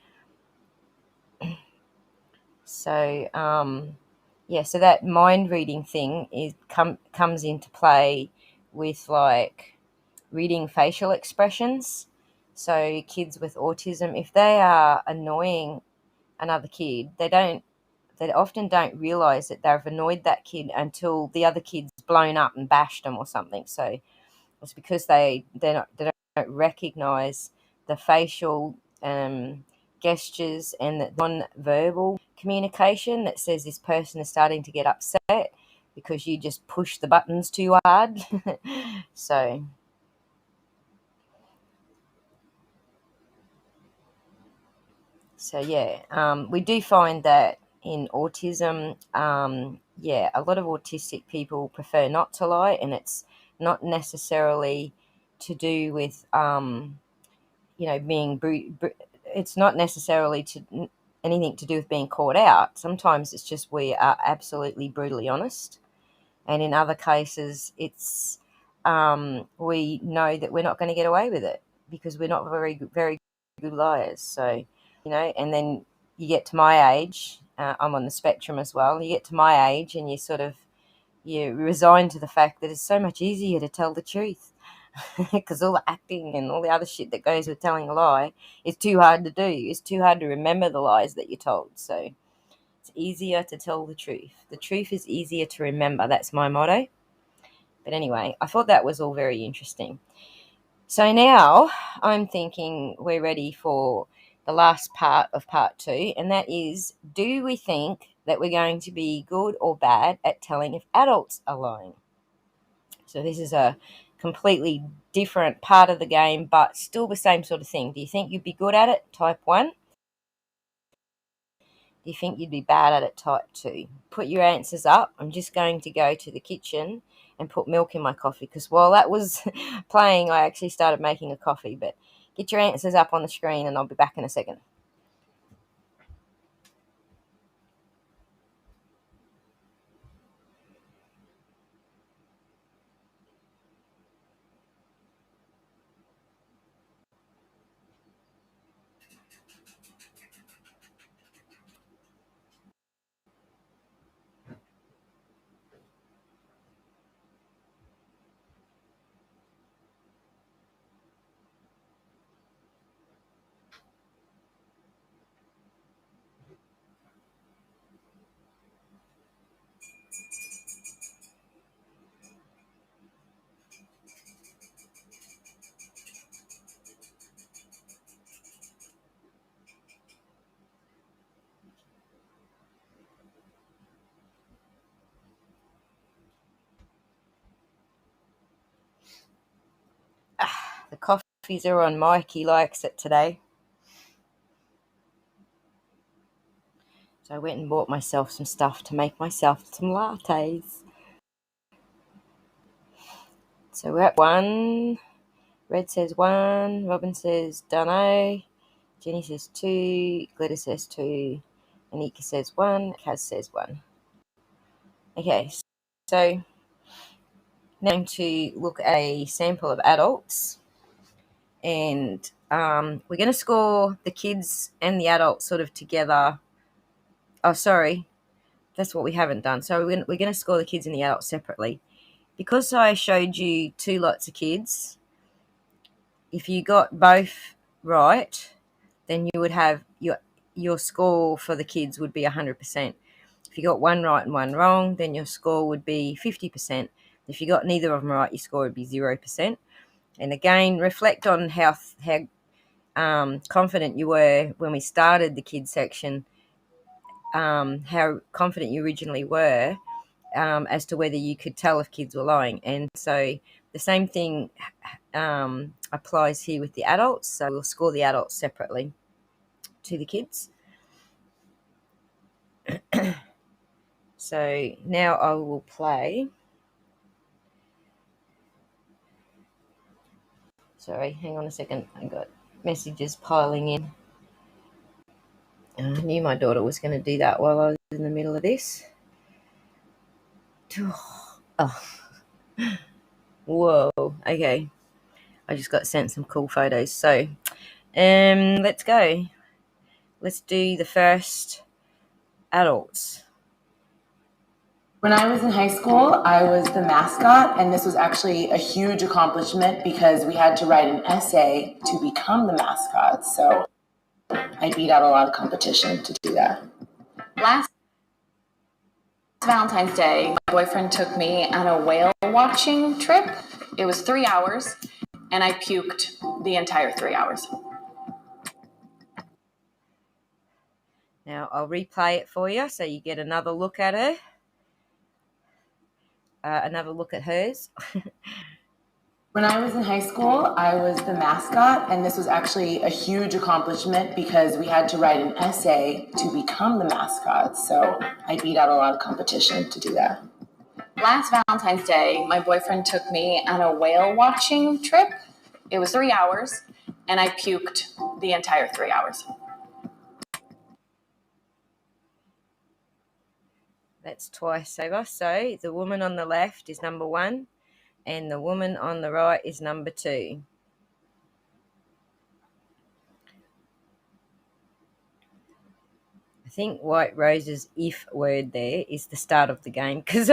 So, so that mind reading thing comes into play with like reading facial expressions. So kids with autism, if they are annoying another kid, they often don't realize that they've annoyed that kid until the other kid's blown up and bashed them or something. So it's because they don't recognize the facial gestures and the non-verbal communication that says this person is starting to get upset because you just push the buttons too hard. So we do find that in autism, a lot of autistic people prefer not to lie, and it's not necessarily to do with, being it's not necessarily anything to do with being caught out. Sometimes it's just we are absolutely brutally honest, and in other cases, it's we know that we're not going to get away with it because we're not very very good liars. So. And then you get to my age, I'm on the spectrum as well, you get to my age and you resign to the fact that it's so much easier to tell the truth because all the acting and all the other shit that goes with telling a lie is too hard to do. It's too hard to remember the lies that you're told. So it's easier to tell the truth. The truth is easier to remember. That's my motto. But anyway, I thought that was all very interesting. So now I'm thinking we're ready for the last part of part 2, and that is, do we think that we're going to be good or bad at telling if adults are lying? So this is a completely different part of the game, but still the same sort of thing. Do you think you'd be good at it? Type 1. Do you think you'd be bad at it? Type 2. Put your answers up. I'm just going to go to the kitchen and put milk in my coffee, because while that was playing, I actually started making a coffee. But get your answers up on the screen and I'll be back in a second. The coffees are on Mike. He likes it today. So I went and bought myself some stuff to make myself some lattes. So we're at 1. Red says 1. Robin says dunno. Jenny says 2. Glitter says 2. Anika says 1. Kaz says 1. Okay, so now I'm going to look at a sample of adults. And we're going to score the kids and the adults sort of together. Oh, sorry. That's what we haven't done. So we're going to score the kids and the adults separately. Because I showed you 2 lots of kids, if you got both right, then you would have your score for the kids would be 100%. If you got 1 right and 1 wrong, then your score would be 50%. If you got neither of them right, your score would be 0%. And again, reflect on how confident you were when we started the kids section, how confident you originally were as to whether you could tell if kids were lying. And so the same thing applies here with the adults. So we'll score the adults separately to the kids. So now I will play. Sorry, hang on a second. I got messages piling in. I knew my daughter was going to do that while I was in the middle of this. Oh. Whoa. Okay. I just got sent some cool photos. So, let's go. Let's do the first adults. When I was in high school, I was the mascot, and this was actually a huge accomplishment because we had to write an essay to become the mascot. So I beat out a lot of competition to do that. Last Valentine's Day, my boyfriend took me on a whale watching trip. It was 3 hours, and I puked the entire 3 hours. Now I'll replay it for you so you get another look at her. Another look at hers. When I was in high school, I was the mascot, and this was actually a huge accomplishment because we had to write an essay to become the mascot. So I beat out a lot of competition to do that. Last Valentine's Day, my boyfriend took me on a whale watching trip. It was 3 hours, and I puked the entire 3 hours. That's twice over. So the woman on the left is number 1 and the woman on the right is number 2. I think White Rose's if word there is the start of the game because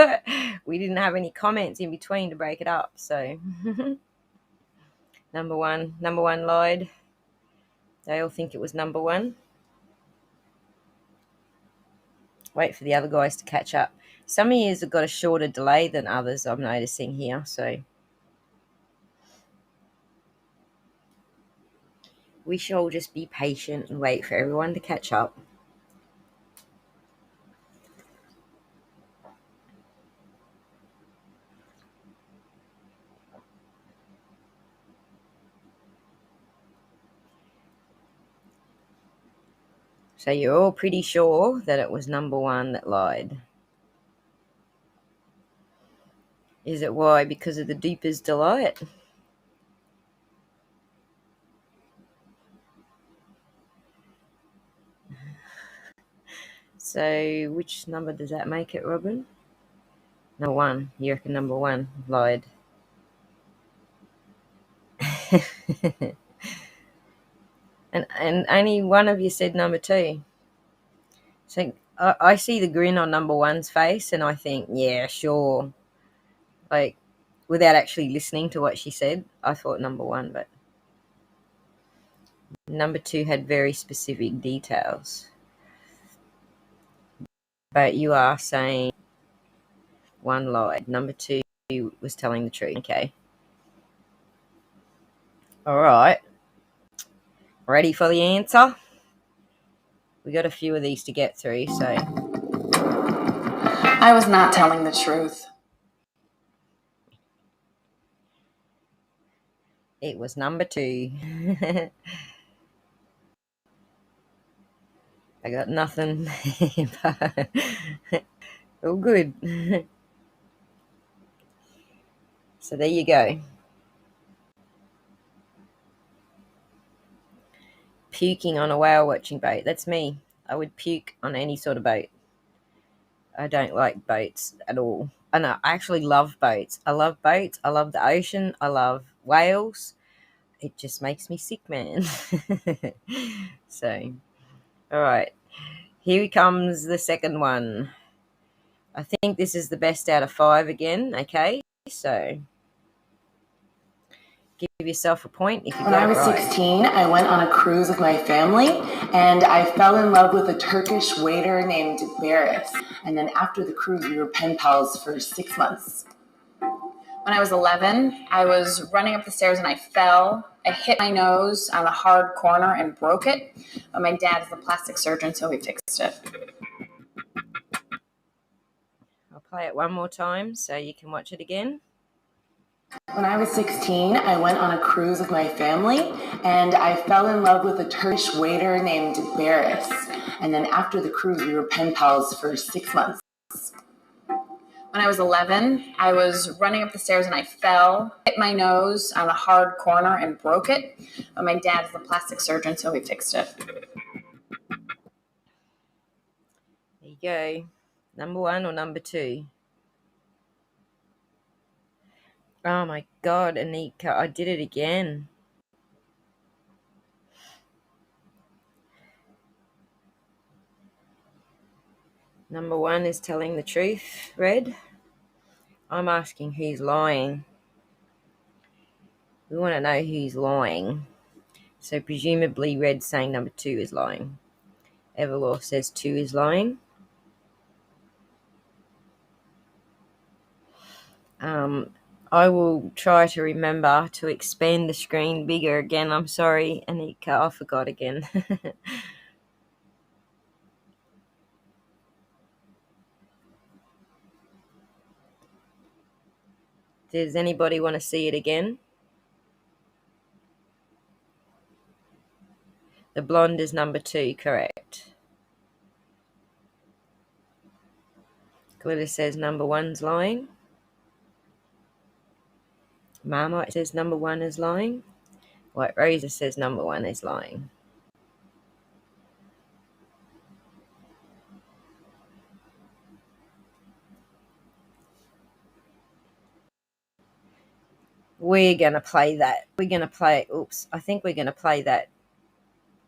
we didn't have any comments in between to break it up. So number one lied. They all think it was number 1. Wait for the other guys to catch up. Some of you have got a shorter delay than others, I'm noticing here. So we shall just be patient and wait for everyone to catch up. So you're all pretty sure that it was number one that lied. Is it why? Because of the Deeper's Delight? So which number does that make it, Robin? Number one. You reckon number one lied? and only one of you said number two. So I see the grin on number one's face, and I think, yeah, sure. Like, without actually listening to what she said, I thought number one, but number two had very specific details. But you are saying one lied. Number two was telling the truth. Okay. All right. Ready for the answer? We got a few of these to get through, so. I was not telling the truth. It was number two. I got nothing. All good. So there you go. Puking on a whale watching boat. That's me. I would puke on any sort of boat. I don't like boats at all. I know, I actually love boats. I love boats. I love the ocean. I love whales. It just makes me sick, man. So, all right. Here comes the second one. I think this is the best out of 5 again, okay? So, give yourself a point if you When got I it was right. 16, I went on a cruise with my family, and I fell in love with a Turkish waiter named Baris. And then after the cruise, we were pen pals for 6 months. When I was 11, I was running up the stairs and I fell. I hit my nose on a hard corner and broke it. But my dad is a plastic surgeon, so he fixed it. I'll play it one more time so you can watch it again. When I was 16, I went on a cruise with my family, and I fell in love with a Turkish waiter named Baris. And then after the cruise, we were pen pals for 6 months. When I was 11, I was running up the stairs and I fell, hit my nose on a hard corner and broke it. But my dad is a plastic surgeon, so he fixed it. There you go. Number one or number two? Oh my God, Anika, I did it again. Number one is telling the truth, Red. I'm asking who's lying. We want to know who's lying. So presumably Red's saying number two is lying. Everlaw says 2 is lying. I will try to remember to expand the screen bigger again. I'm sorry, Anika, I forgot again. Does anybody want to see it again? The blonde is number 2, correct. Glitter says number 1's lying. Marmite says number 1 is lying. White Rosa says number 1 is lying. We're going to play that. I think we're going to play that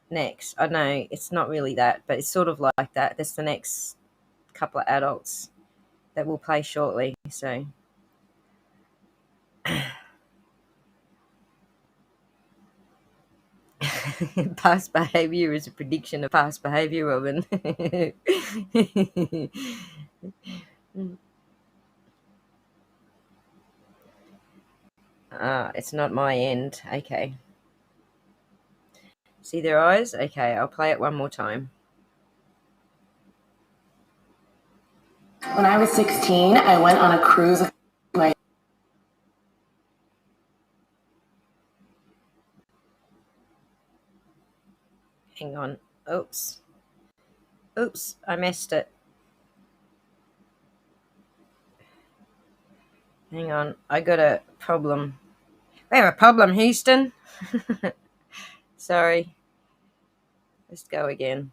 next. I know it's not really that, but it's sort of like that. That's the next couple of adults that we'll play shortly. So past behavior is a prediction of past behavior, Robin. It's not my end. Okay. See their eyes? Okay, I'll play it one more time. When I was 16, I went on a cruise with my... Hang on. Oops. Oops, I messed it. Hang on, I got a problem. We have a problem, Houston. Sorry. Let's go again.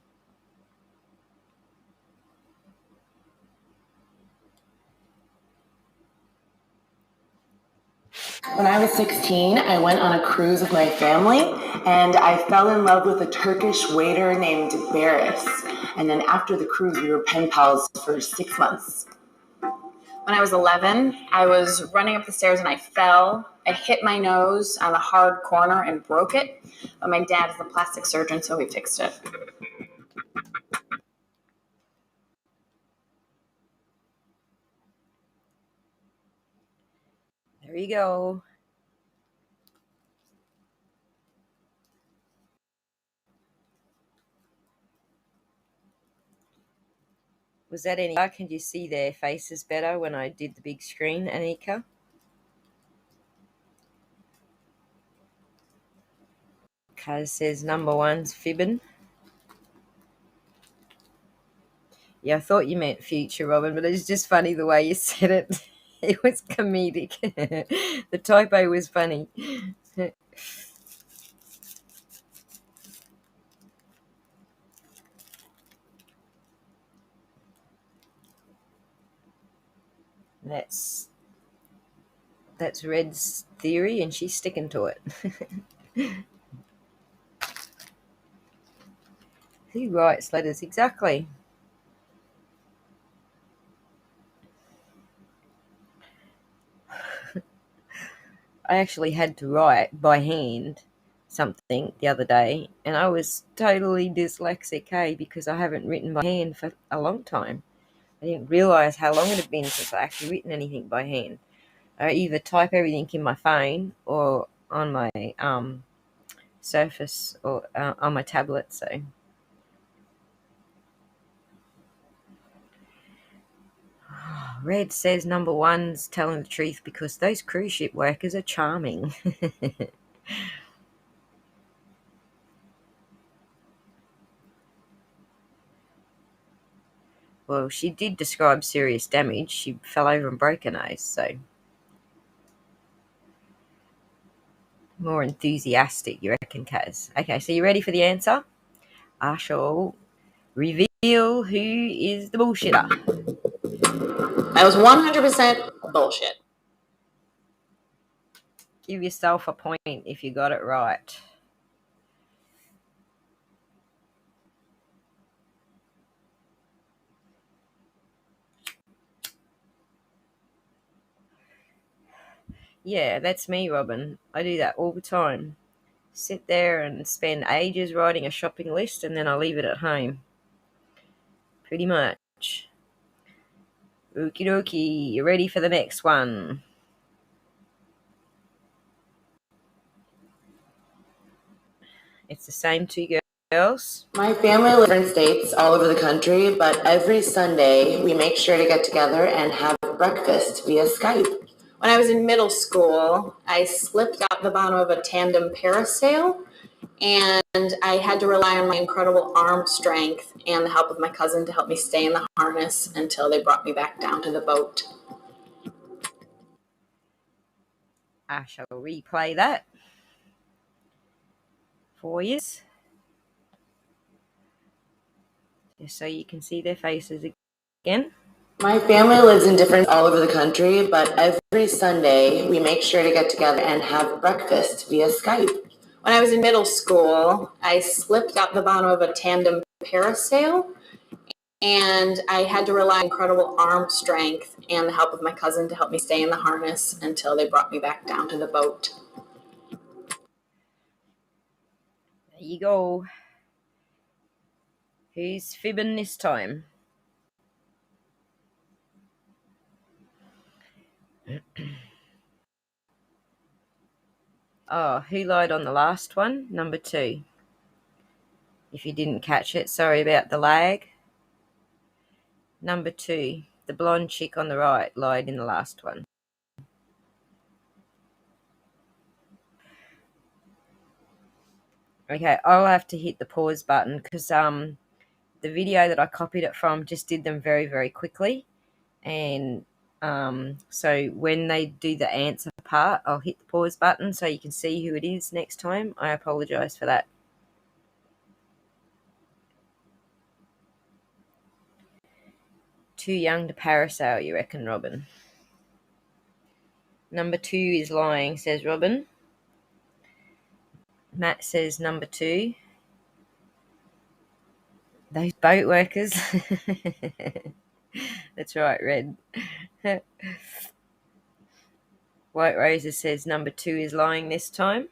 When I was 16, I went on a cruise with my family, and I fell in love with a Turkish waiter named Barris. And then after the cruise, we were pen pals for 6 months. When I was 11, I was running up the stairs and I fell. I hit my nose on a hard corner and broke it. But my dad is a plastic surgeon, so he fixed it. There you go. Was that any? Can you see their faces better when I did the big screen, Anika? Kaz says number one's fibbing. Yeah, I thought you meant future, Robin, but it's just funny the way you said it. It was comedic. The typo was funny. That's Red's theory, and she's sticking to it. Who writes letters? Exactly. I actually had to write by hand something the other day, and I was totally dyslexic, because I haven't written by hand for a long time. I didn't realise how long it had been since I actually written anything by hand. I either type everything in my phone or on my Surface or on my tablet. So Red says number one's telling the truth because those cruise ship workers are charming. Well, she did describe serious damage. She fell over and broke her nose, so more enthusiastic, you reckon, Kaz? Okay, so you ready for the answer? I shall reveal who is the bullshitter. That was 100% bullshit. Give yourself a point if you got it right. Yeah, that's me, Robin. I do that all the time. Sit there and spend ages writing a shopping list, and then I leave it at home. Pretty much. Okie dokie, you ready for the next one? It's the same two girls. My family lives in different states all over the country, but every Sunday we make sure to get together and have breakfast via Skype. When I was in middle school, I slipped out the bottom of a tandem parasail, and I had to rely on my incredible arm strength and the help of my cousin to help me stay in the harness until they brought me back down to the boat. I shall replay that for you, just so you can see their faces again. My family lives in different all over the country, but every Sunday we make sure to get together and have breakfast via Skype. When I was in middle school, I slipped out the bottom of a tandem parasail, and I had to rely on incredible arm strength and the help of my cousin to help me stay in the harness until they brought me back down to the boat. There you go. Who's fibbing this time? Oh, who lied on the last one? Number 2. If you didn't catch it, sorry about the lag. Number 2, the blonde chick on the right, lied in the last one. Okay, I'll have to hit the pause button because the the video that I copied it from just did them very, very quickly. And so when they do the answer part, I'll hit the pause button so you can see who it is next time. I apologise for that. Too young to parasail, you reckon, Robin? Number 2 is lying, says Robin. Matt says number 2. Those boat workers. That's right, Red. White Rosa says number 2 is lying this time.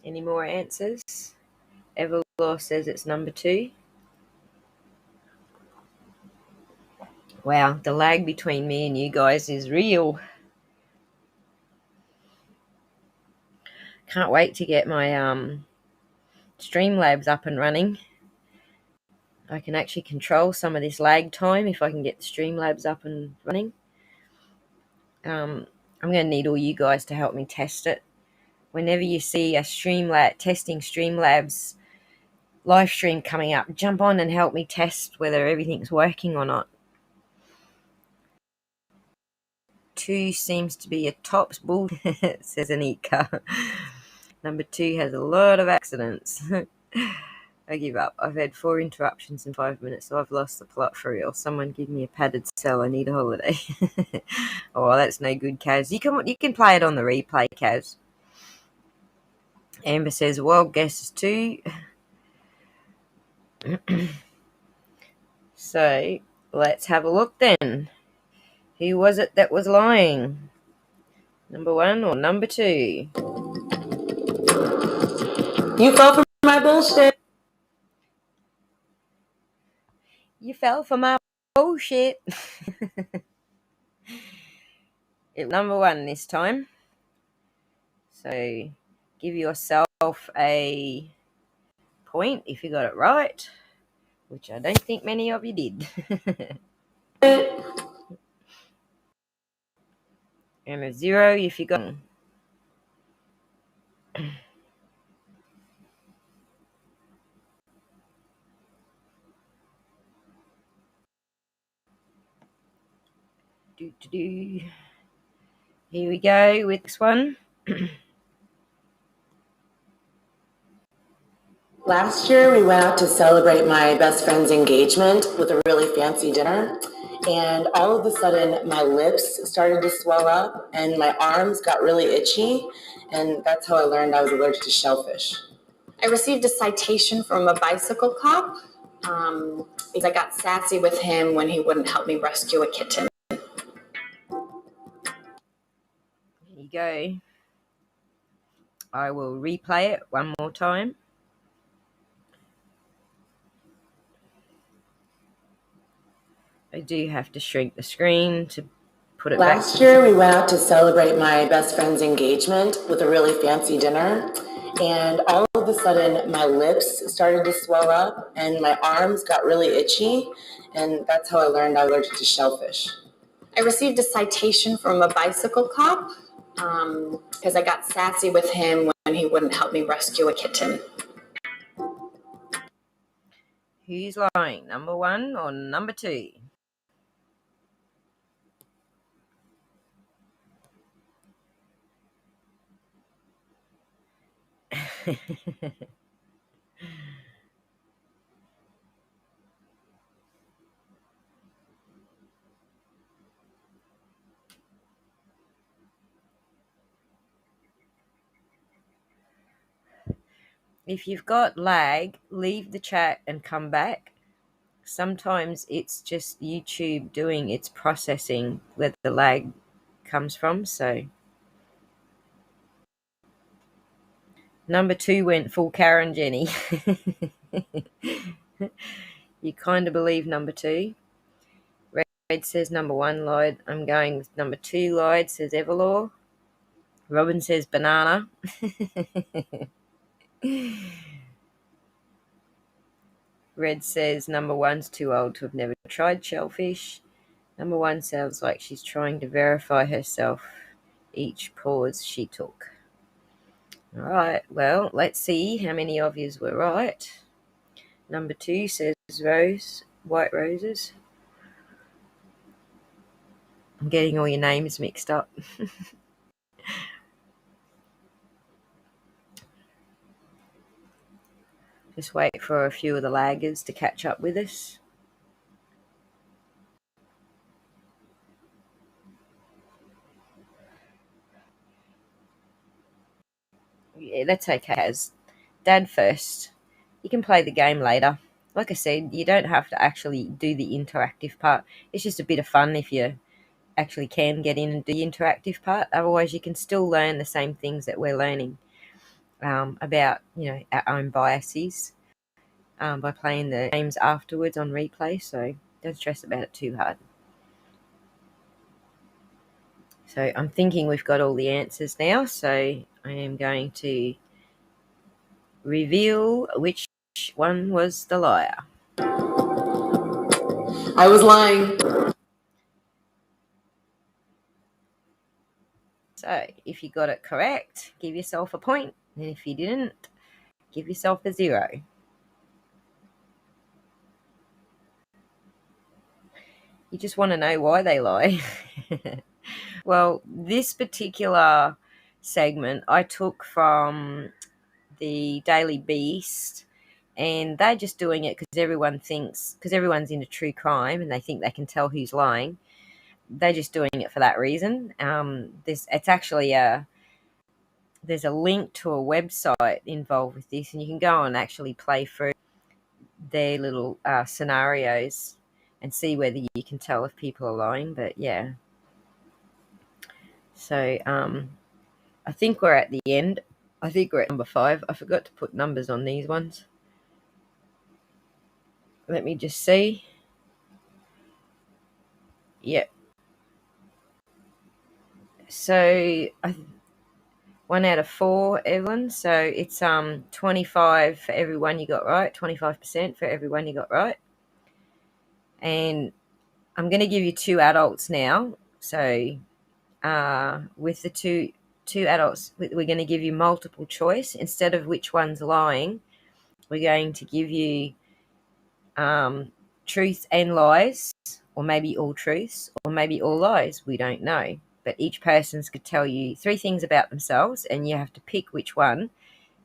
Any more answers? Everlaw says it's number 2. Wow, the lag between me and you guys is real. Can't wait to get my Streamlabs up and running. I can actually control some of this lag time if I can get the Streamlabs up and running. I'm going to need all you guys to help me test it. Whenever you see a testing Streamlabs live stream coming up, jump on and help me test whether everything's working or not. 2 seems to be a tops bull, says Anika. Number 2 has a lot of accidents. I give up. I've had 4 interruptions in 5 minutes, so I've lost the plot for real. Someone give me a padded cell. I need a holiday. Oh, that's no good, Kaz. You can play it on the replay, Kaz. Amber says wild guess is 2. So let's have a look then. Who was it that was lying? Number 1 or number 2? You fell for my bullshit. You fell for my bullshit. It was number 1 this time. So give yourself a point if you got it right, which I don't think many of you did. And a 0 if you got it. Here we go with this one. Last year, we went out to celebrate my best friend's engagement with a really fancy dinner. And all of a sudden, my lips started to swell up and my arms got really itchy. And that's how I learned I was allergic to shellfish. I received a citation from a bicycle cop because I got sassy with him when he wouldn't help me rescue a kitten. There you go. I will replay it one more time. I do have to shrink the screen to put it back. Last year, we went out to celebrate my best friend's engagement with a really fancy dinner. And all of a sudden, my lips started to swell up and my arms got really itchy. And that's how I learned I was allergic to shellfish. I received a citation from a bicycle cop because I got sassy with him when he wouldn't help me rescue a kitten. Who's lying, number 1 or number 2? If you've got lag, leave the chat and come back. Sometimes it's just YouTube doing its processing where the lag comes from. So number 2 went full Karen Jenny. You kind of believe number 2. Red says number 1 lied. I'm going with number 2 lied, says Everlaw. Robin says banana. Red says number 1's too old to have never tried shellfish. Number 1 sounds like she's trying to verify herself each pause she took. All right, well, let's see how many of yous were right. Number 2 says white roses. I'm getting all your names mixed up. Just wait for a few of the laggers to catch up with us. Yeah, that's okay. As Dad first. You can play the game later. Like I said, you don't have to actually do the interactive part. It's just a bit of fun if you actually can get in and do the interactive part. Otherwise, you can still learn the same things that we're learning about, our own biases by playing the games afterwards on replay. So don't stress about it too hard. So I'm thinking we've got all the answers now. So I am going to reveal which one was the liar. I was lying. So if you got it correct, give yourself a point. And if you didn't, give yourself a 0. You just want to know why they lie. Well, this particular segment I took from the Daily Beast, and they're just doing it because everyone's into true crime and they think they can tell who's lying. They're just doing it for that reason. It's actually there's a link to a website involved with this, and you can go and actually play through their little scenarios and see whether you can tell if people are lying. But yeah, so I think we're at the end. I think we're at number 5. I forgot to put numbers on these ones. Let me just see. Yep. So 1 out of 4, Evelyn. So it's 25 for everyone you got right, 25% for everyone you got right. And I'm going to give you 2 adults now. So with the two adults, we're going to give you multiple choice. Instead of which one's lying, we're going to give you truth and lies, or maybe all truths, or maybe all lies. We don't know. But each person's could tell you 3 things about themselves, and you have to pick which one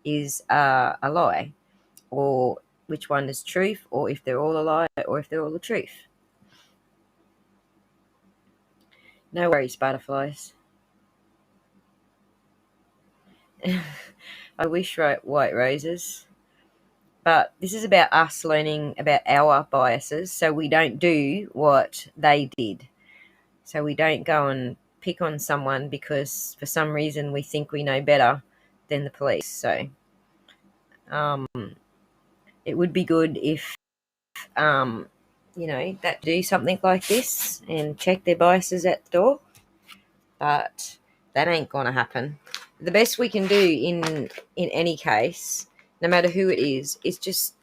is a lie, or which one is truth, or if they're all a lie, or if they're all the truth. No worries, butterflies. I wish wrote white roses. But this is about us learning about our biases, so we don't do what they did. So we don't go and pick on someone because for some reason we think we know better than the police. So it would be good if that do something like this and check their biases at the door, but that ain't gonna happen. The best we can do in any case, no matter who it is just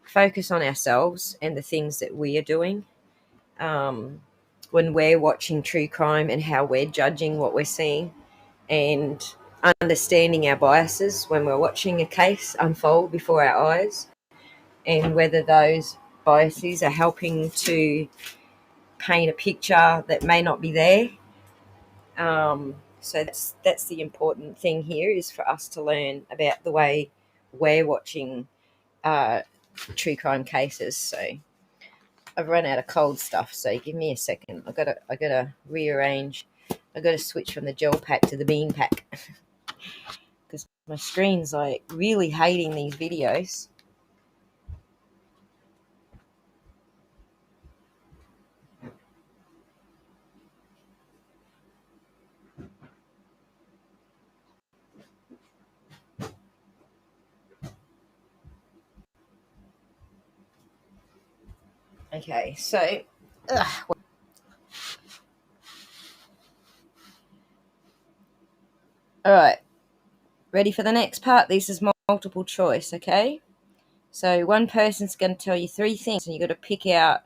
focus on ourselves and the things that we are doing when we're watching true crime, and how we're judging what we're seeing, and understanding our biases when we're watching a case unfold before our eyes, and whether those biases are helping to paint a picture that may not be there. So that's the important thing here, is for us to learn about the way we're watching true crime cases. So I've run out of cold stuff, so give me a second. I gotta rearrange. I gotta switch from the gel pack to the bean pack because my screen's like really hating these videos. Okay, so all right, ready for the next part? This is multiple choice, okay? So one person's going to tell you 3 things, and you've got to pick out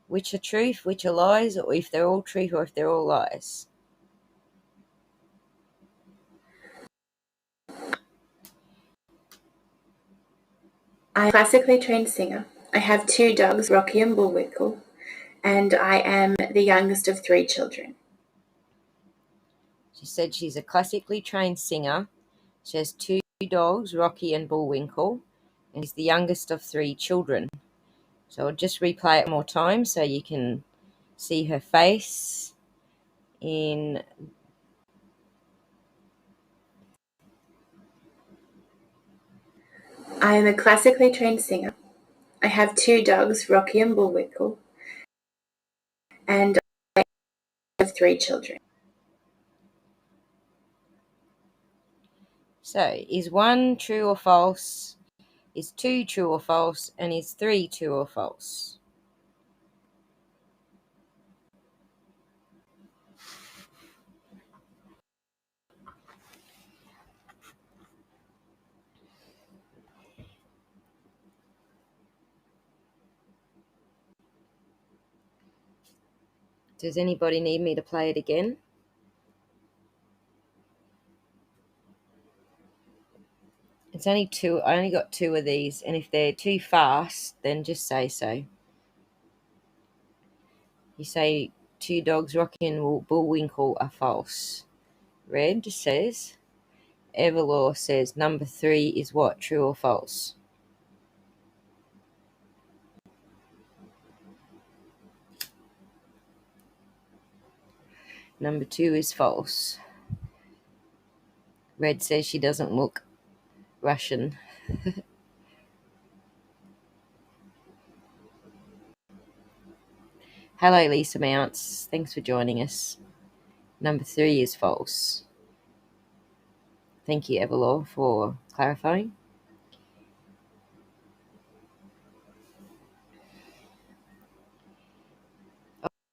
which are truth, which are lies, or if they're all truth or if they're all lies. I'm a classically trained singer. I have 2 dogs, Rocky and Bullwinkle, and I am the youngest of 3 children. She said she's a classically trained singer. She has 2 dogs, Rocky and Bullwinkle, and is the youngest of 3 children. So I'll just replay it one more time so you can see her face in... I am a classically trained singer. I have 2 dogs, Rocky and Bullwinkle, and I have 3 children. So, is 1 true or false? Is 2 true or false? And is 3 true or false? Does anybody need me to play it again? It's only 2. I only got 2 of these, and if they're too fast, then just say so. You say 2 dogs, Rocky and Bullwinkle, are false. Red says, Everlaw says number 3 is what, true or false? Number 2 is false. Red says she doesn't look Russian. Hello, Lisa Mounts. Thanks for joining us. Number 3 is false. Thank you, Everlaw, for clarifying.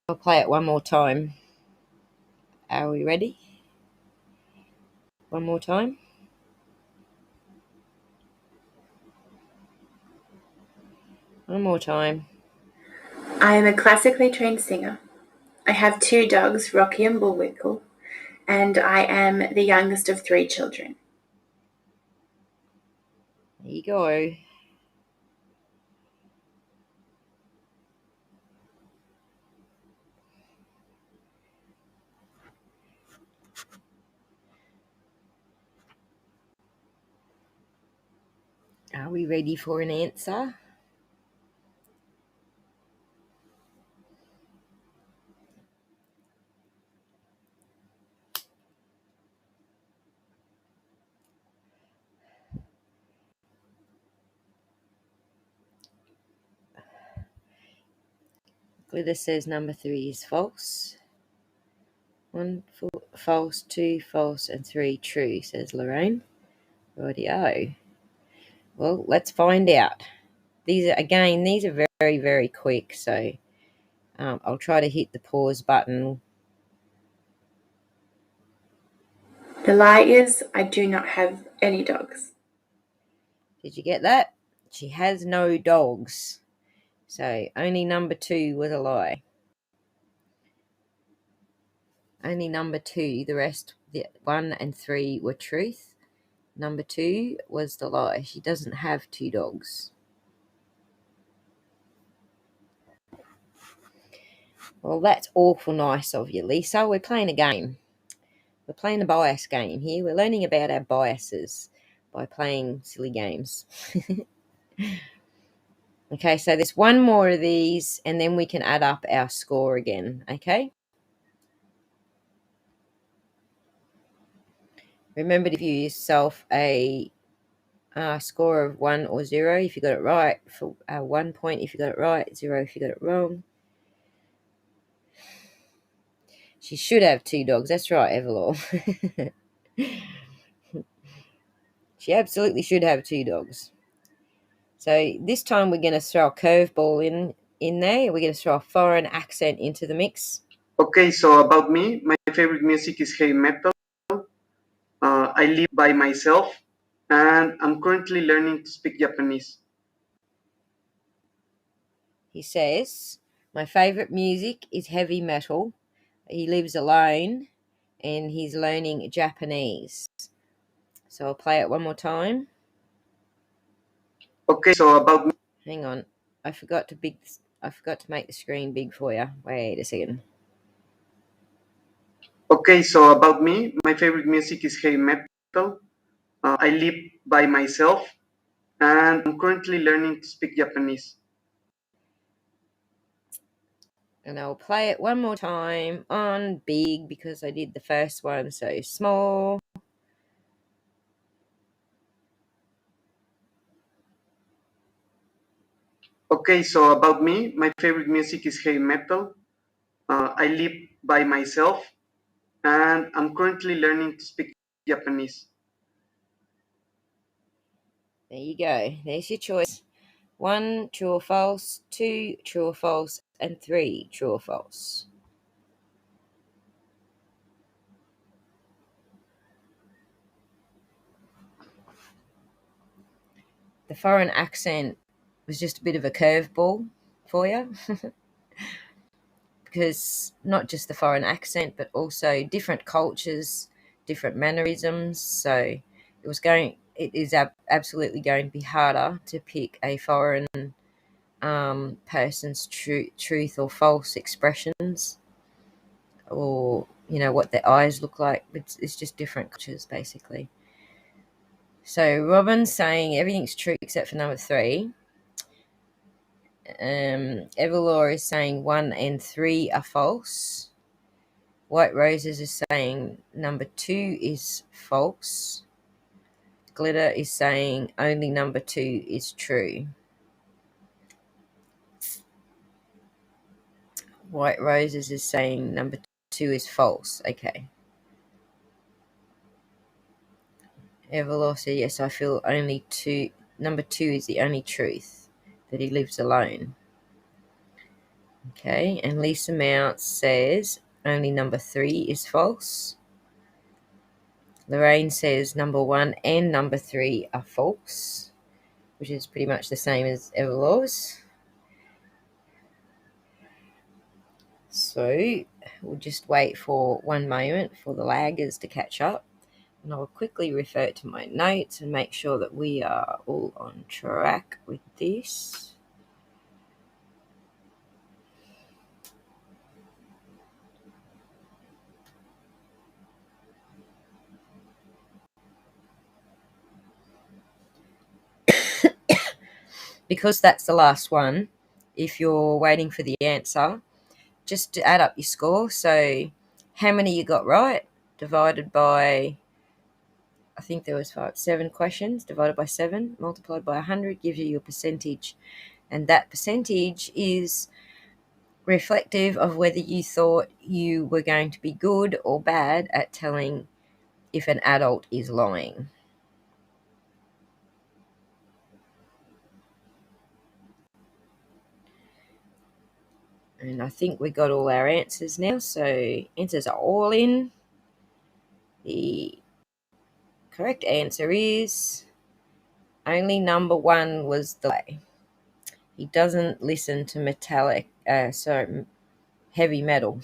I'll play it one more time. Are we ready? One more time. One more time. I am a classically trained singer. I have 2 dogs, Rocky and Bullwinkle, and I am the youngest of 3 children. There you go. Are we ready for an answer? Glitter says number 3 is false. 1 false, 2 false, and 3 true, says Lorraine. Rightio. Well, let's find out. These are very, very quick, so I'll try to hit the pause button. The lie is I do not have any dogs. Did you get that? She has no dogs. So only number 2 was a lie. Only number 2. The rest, 1 and 3 were truth. Number 2 was the lie. She doesn't have 2 dogs. Well, that's awful nice of you, Lisa. We're playing a game. We're playing a bias game here. We're learning about our biases by playing silly games. Okay, so there's 1 more of these, and then we can add up our score again, okay? Remember to give yourself a score of 1 or 0 if you got it right, for 1 point if you got it right, 0 if you got it wrong. She should have 2 dogs. That's right, Everlaw. She absolutely should have 2 dogs. So this time we're going to throw a curveball in there. We're going to throw a foreign accent into the mix. Okay, so about me, my favorite music is heavy metal. I live by myself, and I'm currently learning to speak Japanese. He says, my favourite music is heavy metal. He lives alone and he's learning Japanese. So I'll play it one more time. Okay, so about me. Hang on. I forgot to make the screen big for you. Wait a second. Okay, so about me, my favorite music is heavy metal. I live by myself, and I'm currently learning to speak Japanese. And I'll play it one more time on big because I did the first one so small. Okay, so about me, my favorite music is heavy metal. I live by myself, and I'm currently learning to speak Japanese. There you go. There's your choice. 1, true or false. 2, true or false. And 3, true or false. The foreign accent was just a bit of a curveball for you. Because not just the foreign accent, but also different cultures, different mannerisms. So it is absolutely going to be harder to pick a foreign person's truth or false expressions, or what their eyes look like. It's just different cultures basically. So Robin's saying everything's true except for number 3. Everlaw is saying 1 and 3 are false. White Roses is saying number 2 is false. Glitter is saying only number 2 is true. White Roses is saying number 2 is false. Okay. Everlaw said, yes, I feel number 2 is the only truth, that he lives alone. Okay, and Lisa Mount says only number 3 is false. Lorraine says number 1 and number 3 are false, which is pretty much the same as Everlaw's. So we'll just wait for one moment for the laggers to catch up, and I'll quickly refer to my notes and make sure that we are all on track with this. Because that's the last one, if you're waiting for the answer, just to add up your score. So how many you got right divided by, I think there was 7 questions, divided by 7 multiplied by 100 gives you your percentage, and that percentage is reflective of whether you thought you were going to be good or bad at telling if an adult is lying. And I think we got all our answers now. So answers are all in. The correct answer is only number 1 was the lie. He doesn't listen to heavy metal.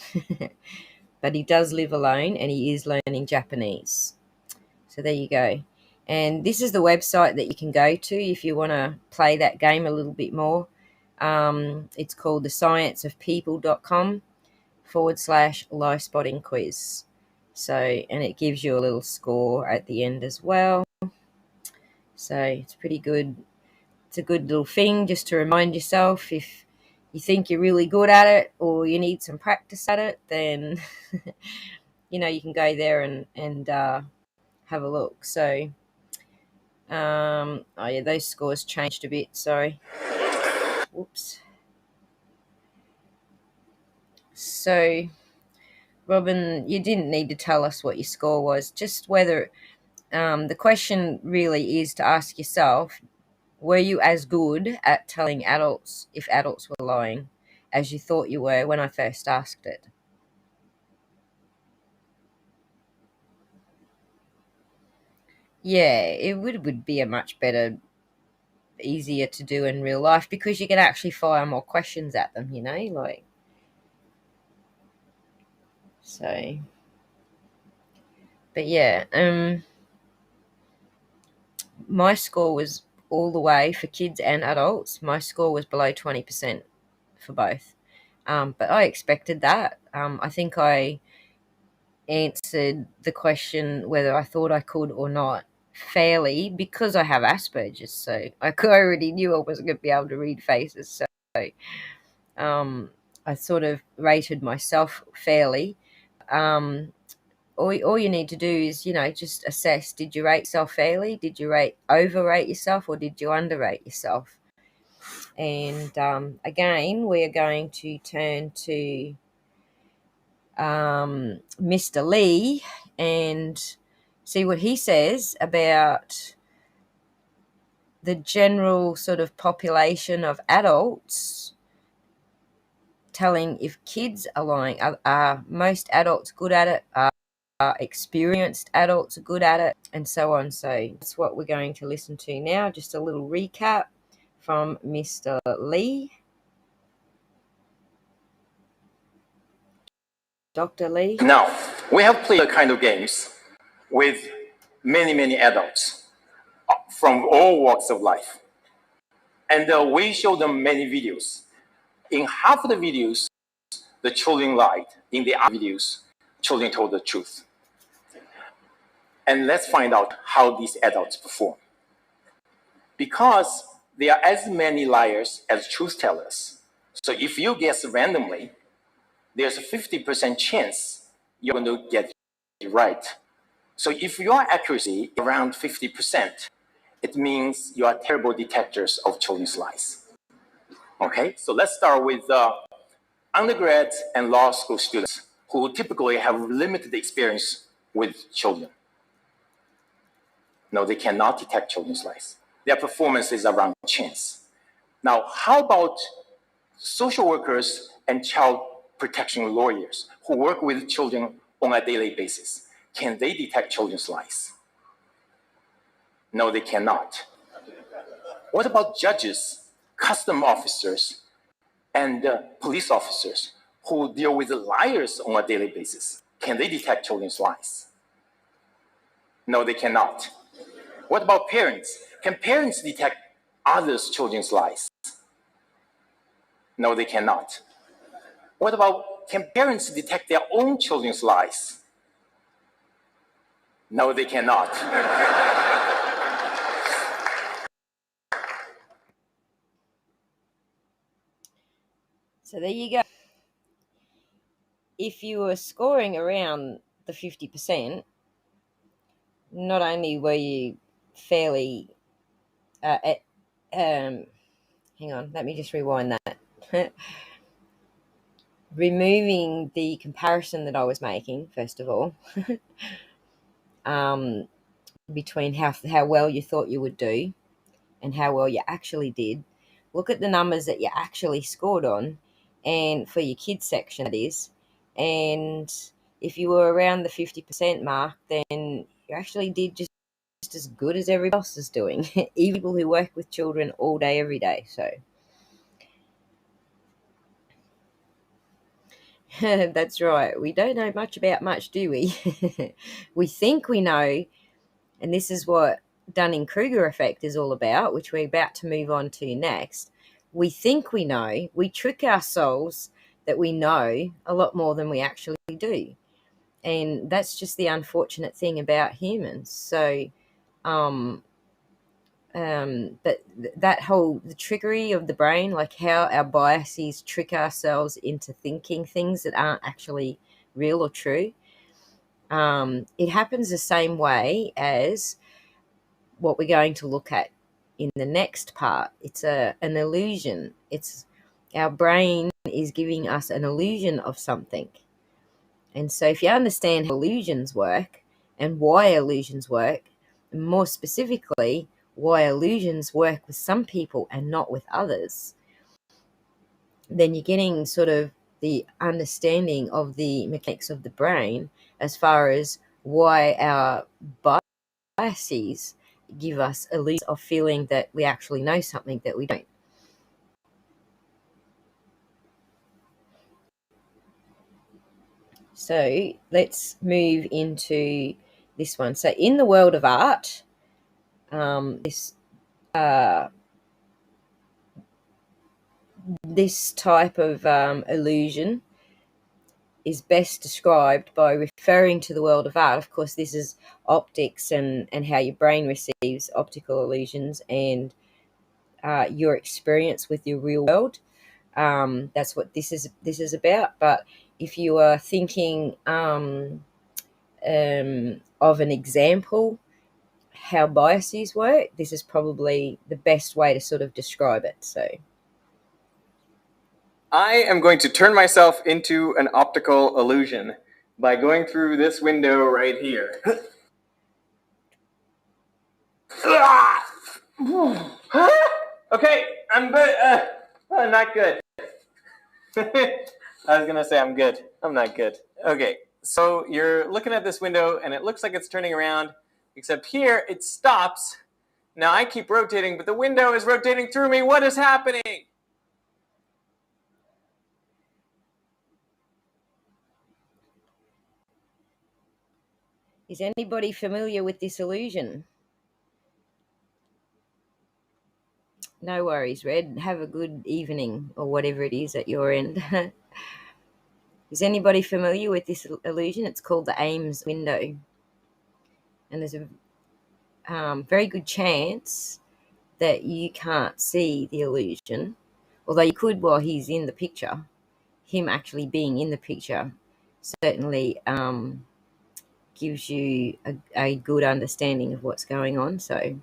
But he does live alone and he is learning Japanese. So there you go. And this is the website that you can go to if you want to play that game a little bit more. It's called thescienceofpeople.com/live spotting quiz. So, and it gives you a little score at the end as well. So it's pretty good. It's a good little thing just to remind yourself if you think you're really good at it or you need some practice at it, then you can go there and have a look. So oh yeah, those scores changed a bit, sorry. Whoops. So Robin, you didn't need to tell us what your score was, just whether the question really is to ask yourself, were you as good at telling adults if adults were lying as you thought you were when I first asked it? Yeah, it would be a much better easier to do in real life because you can actually fire more questions at them, like. So, but yeah, my score was all the way for kids and adults. My score was below 20% for both. But I expected that. I think I answered the question whether I thought I could or not fairly because I have Asperger's. So I already knew I wasn't going to be able to read faces. So I sort of rated myself fairly. All you need to do is, just assess, did you rate yourself fairly? Did you overrate yourself, or did you underrate yourself? And again, we are going to turn to Mr. Lee and see what he says about the general sort of population of adults, telling if kids are lying. Are most adults good at it? Experienced adults are good at it, and so on. So that's what we're going to listen to now. Just a little recap from Mr. Lee. Dr. Lee. Now, we have played a kind of games with many, many adults from all walks of life. And we show them many videos. In half of the videos, the children lied. In the other videos, children told the truth. And let's find out how these adults perform. Because there are as many liars as truth tellers. So if you guess randomly, there's a 50% chance you're going to get it right. So if your accuracy is around 50%, it means you are terrible detectors of children's lies. Okay, so let's start with undergrads and law school students who typically have limited experience with children. No, they cannot detect children's lies. Their performance is around chance. Now, how about social workers and child protection lawyers who work with children on a daily basis? Can they detect children's lies? No, they cannot. What about judges, custom officers, and police officers who deal with liars on a daily basis? Can they detect children's lies? No, they cannot. What about parents? Can parents detect others' children's lies? No, they cannot. What about, can parents detect their own children's lies? No, they cannot. So there you go. If you were scoring around the 50%, not only were you fairly hang on, let me just rewind that. Removing the comparison that I was making, first of all, between how well you thought you would do and how well you actually did. Look at the numbers that you actually scored on, and for your kids section, that is. And if you were around the 50% mark, then you actually did just as good as everybody else is doing, even people who work with children all day, every day. So that's right. We don't know much about much, do we? We think we know, and this is what Dunning-Kruger effect is all about, which we're about to move on to next. We think we know. We trick ourselves that we know a lot more than we actually do. And that's just the unfortunate thing about humans. So that whole the trickery of the brain, like how our biases trick ourselves into thinking things that aren't actually real or true, it happens the same way as what we're going to look at in the next part. It's an illusion. It's our brain is giving us an illusion of something. And so if you understand how illusions work and why illusions work, and more specifically, why illusions work with some people and not with others, then you're getting sort of the understanding of the mechanics of the brain as far as why our biases give us a illusion of feeling that we actually know something that we don't. So let's move into this one. So in the world of art, this type of illusion is best described by referring to the world of art. Of course, this is optics and how your brain receives optical illusions and your experience with your real world. That's what this is about. But if you are thinking of an example how biases work, this is probably the best way to sort of describe it. So I am going to turn myself into an optical illusion by going through this window right here. Okay, I'm good. Not good. I was gonna say I'm good. I'm not good. Okay, so you're looking at this window and it looks like it's turning around, except here it stops. Now I keep rotating, but the window is rotating through me. What is happening? is anybody familiar with this illusion? No worries, Red. Have a good evening or whatever it is at your end. Is anybody familiar with this illusion? It's called the Ames window. And there's a very good chance that you can't see the illusion, although you could while he's in the picture. Him actually being in the picture certainly gives you a good understanding of what's going on. So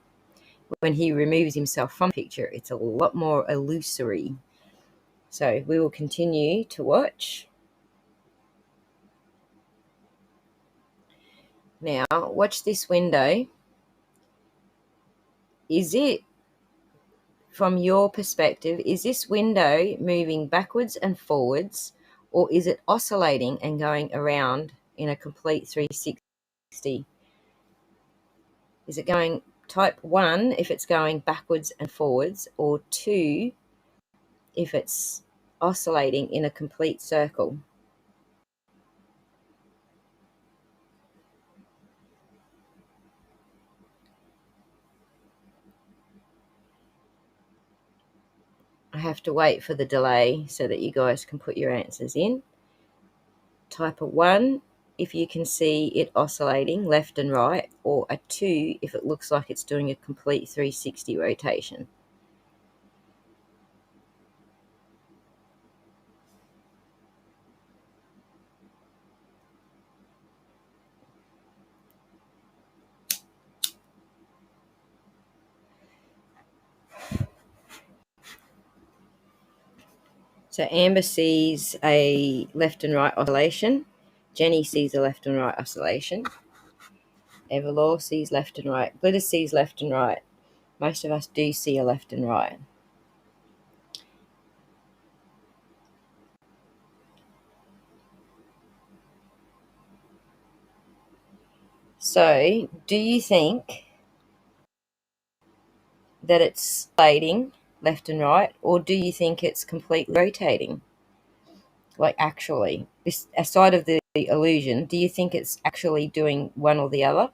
when he removes himself from the picture, it's a lot more illusory. So we will continue to watch. Now, watch this window. Is it, from your perspective, is this window moving backwards and forwards, or is it oscillating and going around in a complete 360? Is it going type 1 if it's going backwards and forwards, or 2 if it's oscillating in a complete circle? I have to wait for the delay so that you guys can put your answers in. Type a 1 if you can see it oscillating left and right, or a 2 if it looks like it's doing a complete 360 rotation. So Amber sees a left and right oscillation. Jenny sees a left and right oscillation. Everlaw sees left and right. Glitter sees left and right. Most of us do see a left and right. So, do you think that it's sliding left and right, or do you think it's completely rotating? Like actually, this aside of the illusion, do you think it's actually doing one or the other?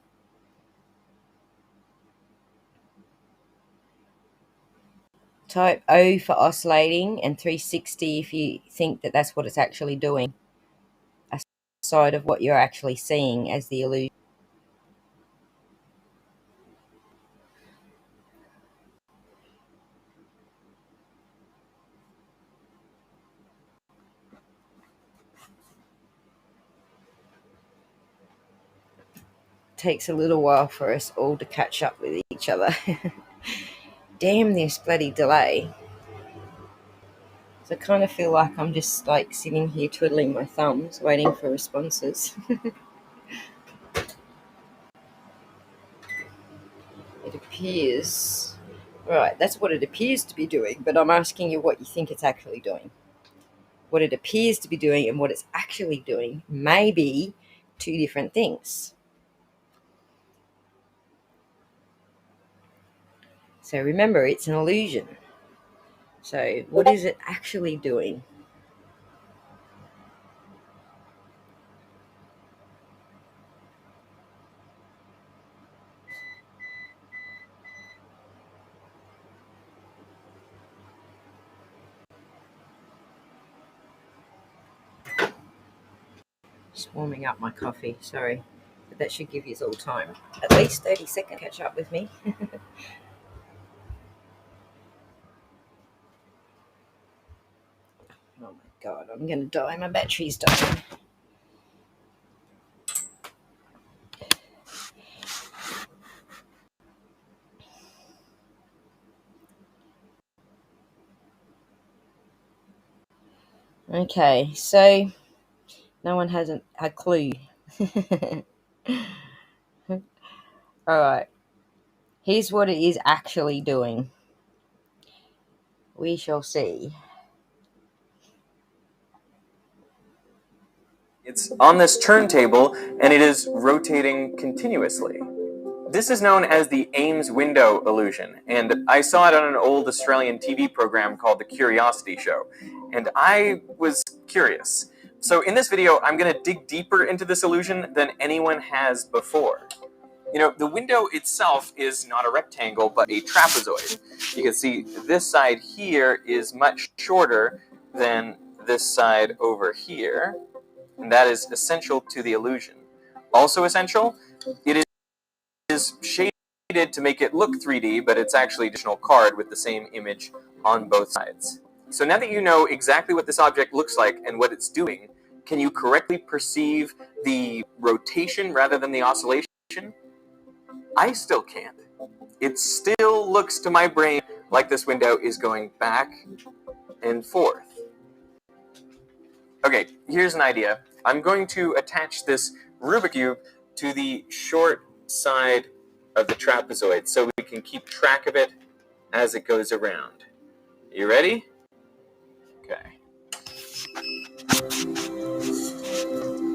Type O for oscillating and 360 if you think that that's what it's actually doing, aside of what you're actually seeing as the illusion. Takes a little while for us all to catch up with each other. Damn this bloody delay. So I kind of feel like I'm just like sitting here twiddling my thumbs waiting for responses. It appears, right, that's what it appears to be doing, but I'm asking you what you think it's actually doing. What it appears to be doing and what it's actually doing may be two different things. So remember, it's an illusion. So what is it actually doing? Just warming up my coffee, sorry. But that should give you all time. At least 30 seconds to catch up with me. Oh my god, I'm going to die. My battery's dying. Okay, so no one has a clue. Alright, here's what it is actually doing. We shall see. It's on this turntable, and it is rotating continuously. This is known as the Ames window illusion, and I saw it on an old Australian TV program called The Curiosity Show, and I was curious. So in this video, I'm going to dig deeper into this illusion than anyone has before. You know, the window itself is not a rectangle, but a trapezoid. You can see this side here is much shorter than this side over here, and that is essential to the illusion. Also essential, it is shaded to make it look 3D, but it's actually an additional card with the same image on both sides. So now that you know exactly what this object looks like and what it's doing, can you correctly perceive the rotation rather than the oscillation? I still can't. It still looks to my brain like this window is going back and forth. Okay, here's an idea. I'm going to attach this Rubik's Cube to the short side of the trapezoid so we can keep track of it as it goes around. You ready? Okay.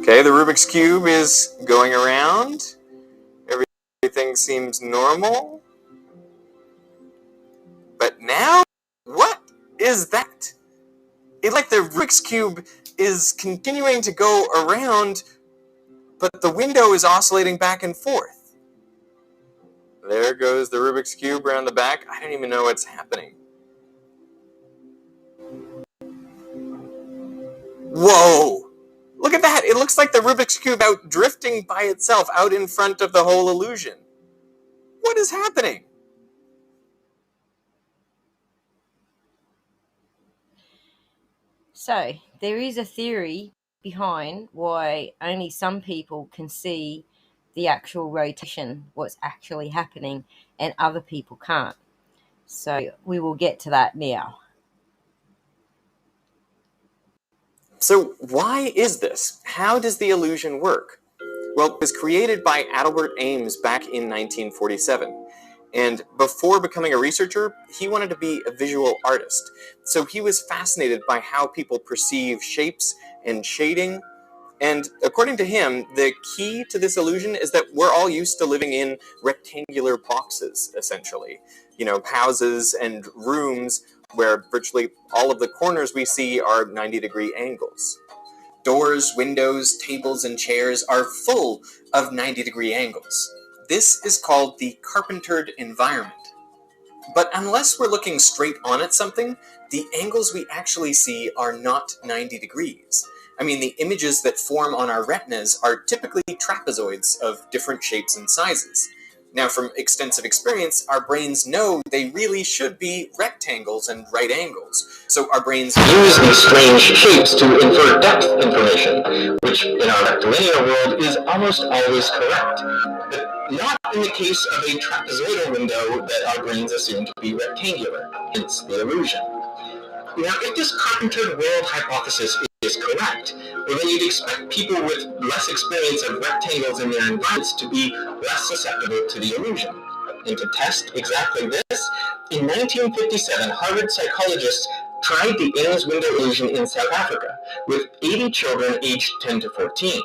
Okay, the Rubik's Cube is going around. Everything seems normal. But now, what is that? It's like the Rubik's Cube is continuing to go around, but the window is oscillating back and forth. There goes the Rubik's Cube around the back. I don't even know what's happening. Whoa! Look at that! It looks like the Rubik's Cube out drifting by itself out in front of the whole illusion. What is happening? So, there is a theory behind why only some people can see the actual rotation, what's actually happening, and other people can't. So, we will get to that now. So why is this? How does the illusion work? Well, it was created by Adelbert Ames back in 1947. And before becoming a researcher, he wanted to be a visual artist. So he was fascinated by how people perceive shapes and shading. And according to him, the key to this illusion is that we're all used to living in rectangular boxes, essentially. You know, houses and rooms where virtually all of the corners we see are 90-degree angles. Doors, windows, tables, and chairs are full of 90-degree angles. This is called the carpentered environment. But unless we're looking straight on at something, the angles we actually see are not 90 degrees. I mean, the images that form on our retinas are typically trapezoids of different shapes and sizes. Now, from extensive experience, our brains know they really should be rectangles and right angles. So our brains use these strange shapes to infer depth information, which in our rectilinear world is almost always correct. But not in the case of a trapezoidal window that our brains assume to be rectangular, hence the illusion. Now, if this carpentered world hypothesis is correct, well, then you'd expect people with less experience of rectangles in their environments to be less susceptible to the illusion. And to test exactly this, in 1957, Harvard psychologists tried the Ames window illusion in South Africa with 80 children aged 10 to 14.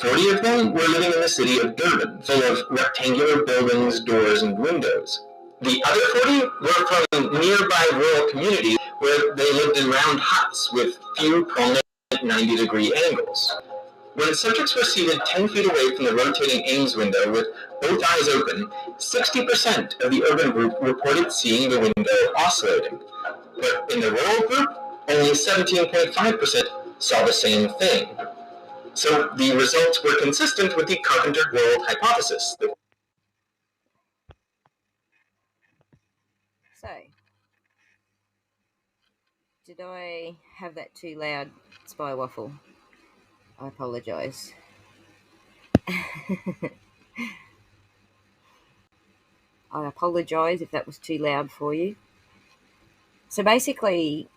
40 of them were living in the city of Durban, full of rectangular buildings, doors, and windows. The other 40 were from nearby rural communities where they lived in round huts with few prominent 90-degree angles. When subjects were seated 10 feet away from the rotating Ames window with both eyes open, 60% of the urban group reported seeing the window oscillating. But in the rural group, only 17.5% saw the same thing. So the results were consistent with the Carpenter world hypothesis. So, did I have that too loud, Spy Waffle? I apologise. I apologise if that was too loud for you. So basically,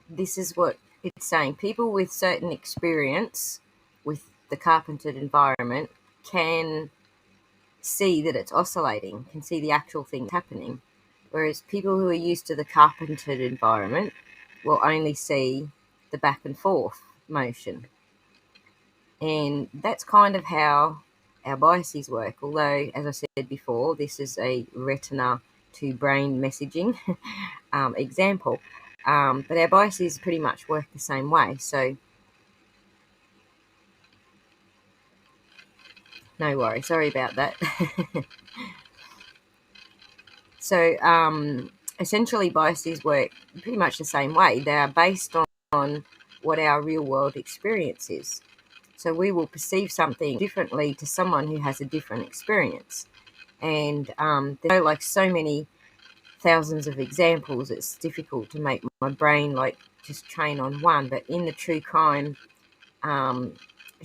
this is what it's saying. People with certain experience with the carpentered environment can see that it's oscillating, can see the actual thing happening, whereas people who are used to the carpentered environment will only see the back and forth motion. And that's kind of how our biases work, although, as I said before, this is a retina to brain messaging example, but our biases pretty much work the same way. So no worry, sorry about that. So essentially biases work pretty much the same way. They are based on what our real world experience is. So we will perceive something differently to someone who has a different experience. And there are like so many thousands of examples, it's difficult to make my brain like just train on one. But in the true crime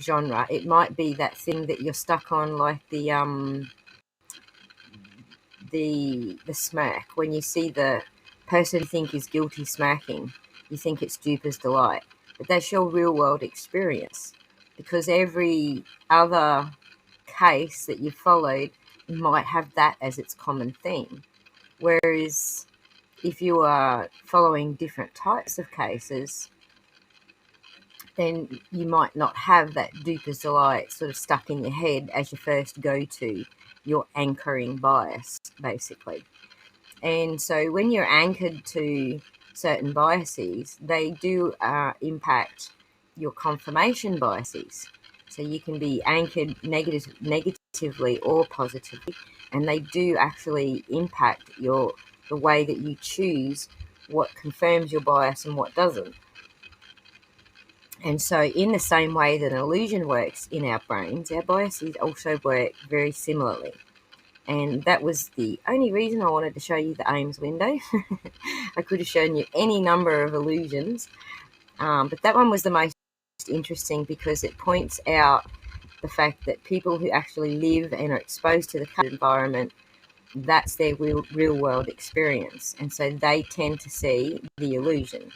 genre, it might be that thing that you're stuck on, like the smirk. When you see the person you think is guilty smirking, you think it's dupe as delight, but that's your real world experience, because every other case that you followed might have that as its common theme. Whereas if you are following different types of cases, then you might not have that dupe as delight sort of stuck in your head as your first go-to, your anchoring bias, basically. And so when you're anchored to certain biases, they do impact your confirmation biases. So you can be anchored negatively or positively, and they do actually impact the way that you choose what confirms your bias and what doesn't. And so in the same way that an illusion works in our brains, our biases also work very similarly. And that was the only reason I wanted to show you the Ames window. I could have shown you any number of illusions, but that one was the most interesting because it points out the fact that people who actually live and are exposed to the environment, that's their real world experience. And so they tend to see the illusion,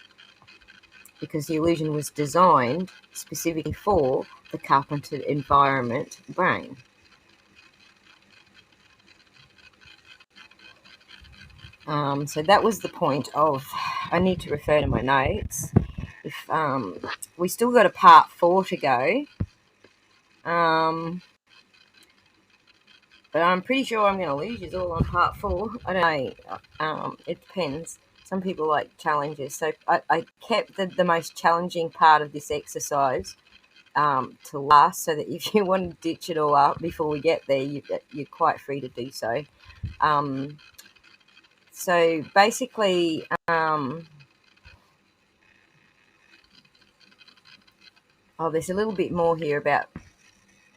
because the illusion was designed specifically for the carpentered environment brain. So that was the point of, I need to refer to my notes. If we still got a part 4 to go, but I'm pretty sure I'm going to lose you all on part 4. I don't know. It depends. Some people like challenges, so I kept the most challenging part of this exercise to last, so that if you want to ditch it all up before we get there, you're quite free to do so. So basically, there's a little bit more here about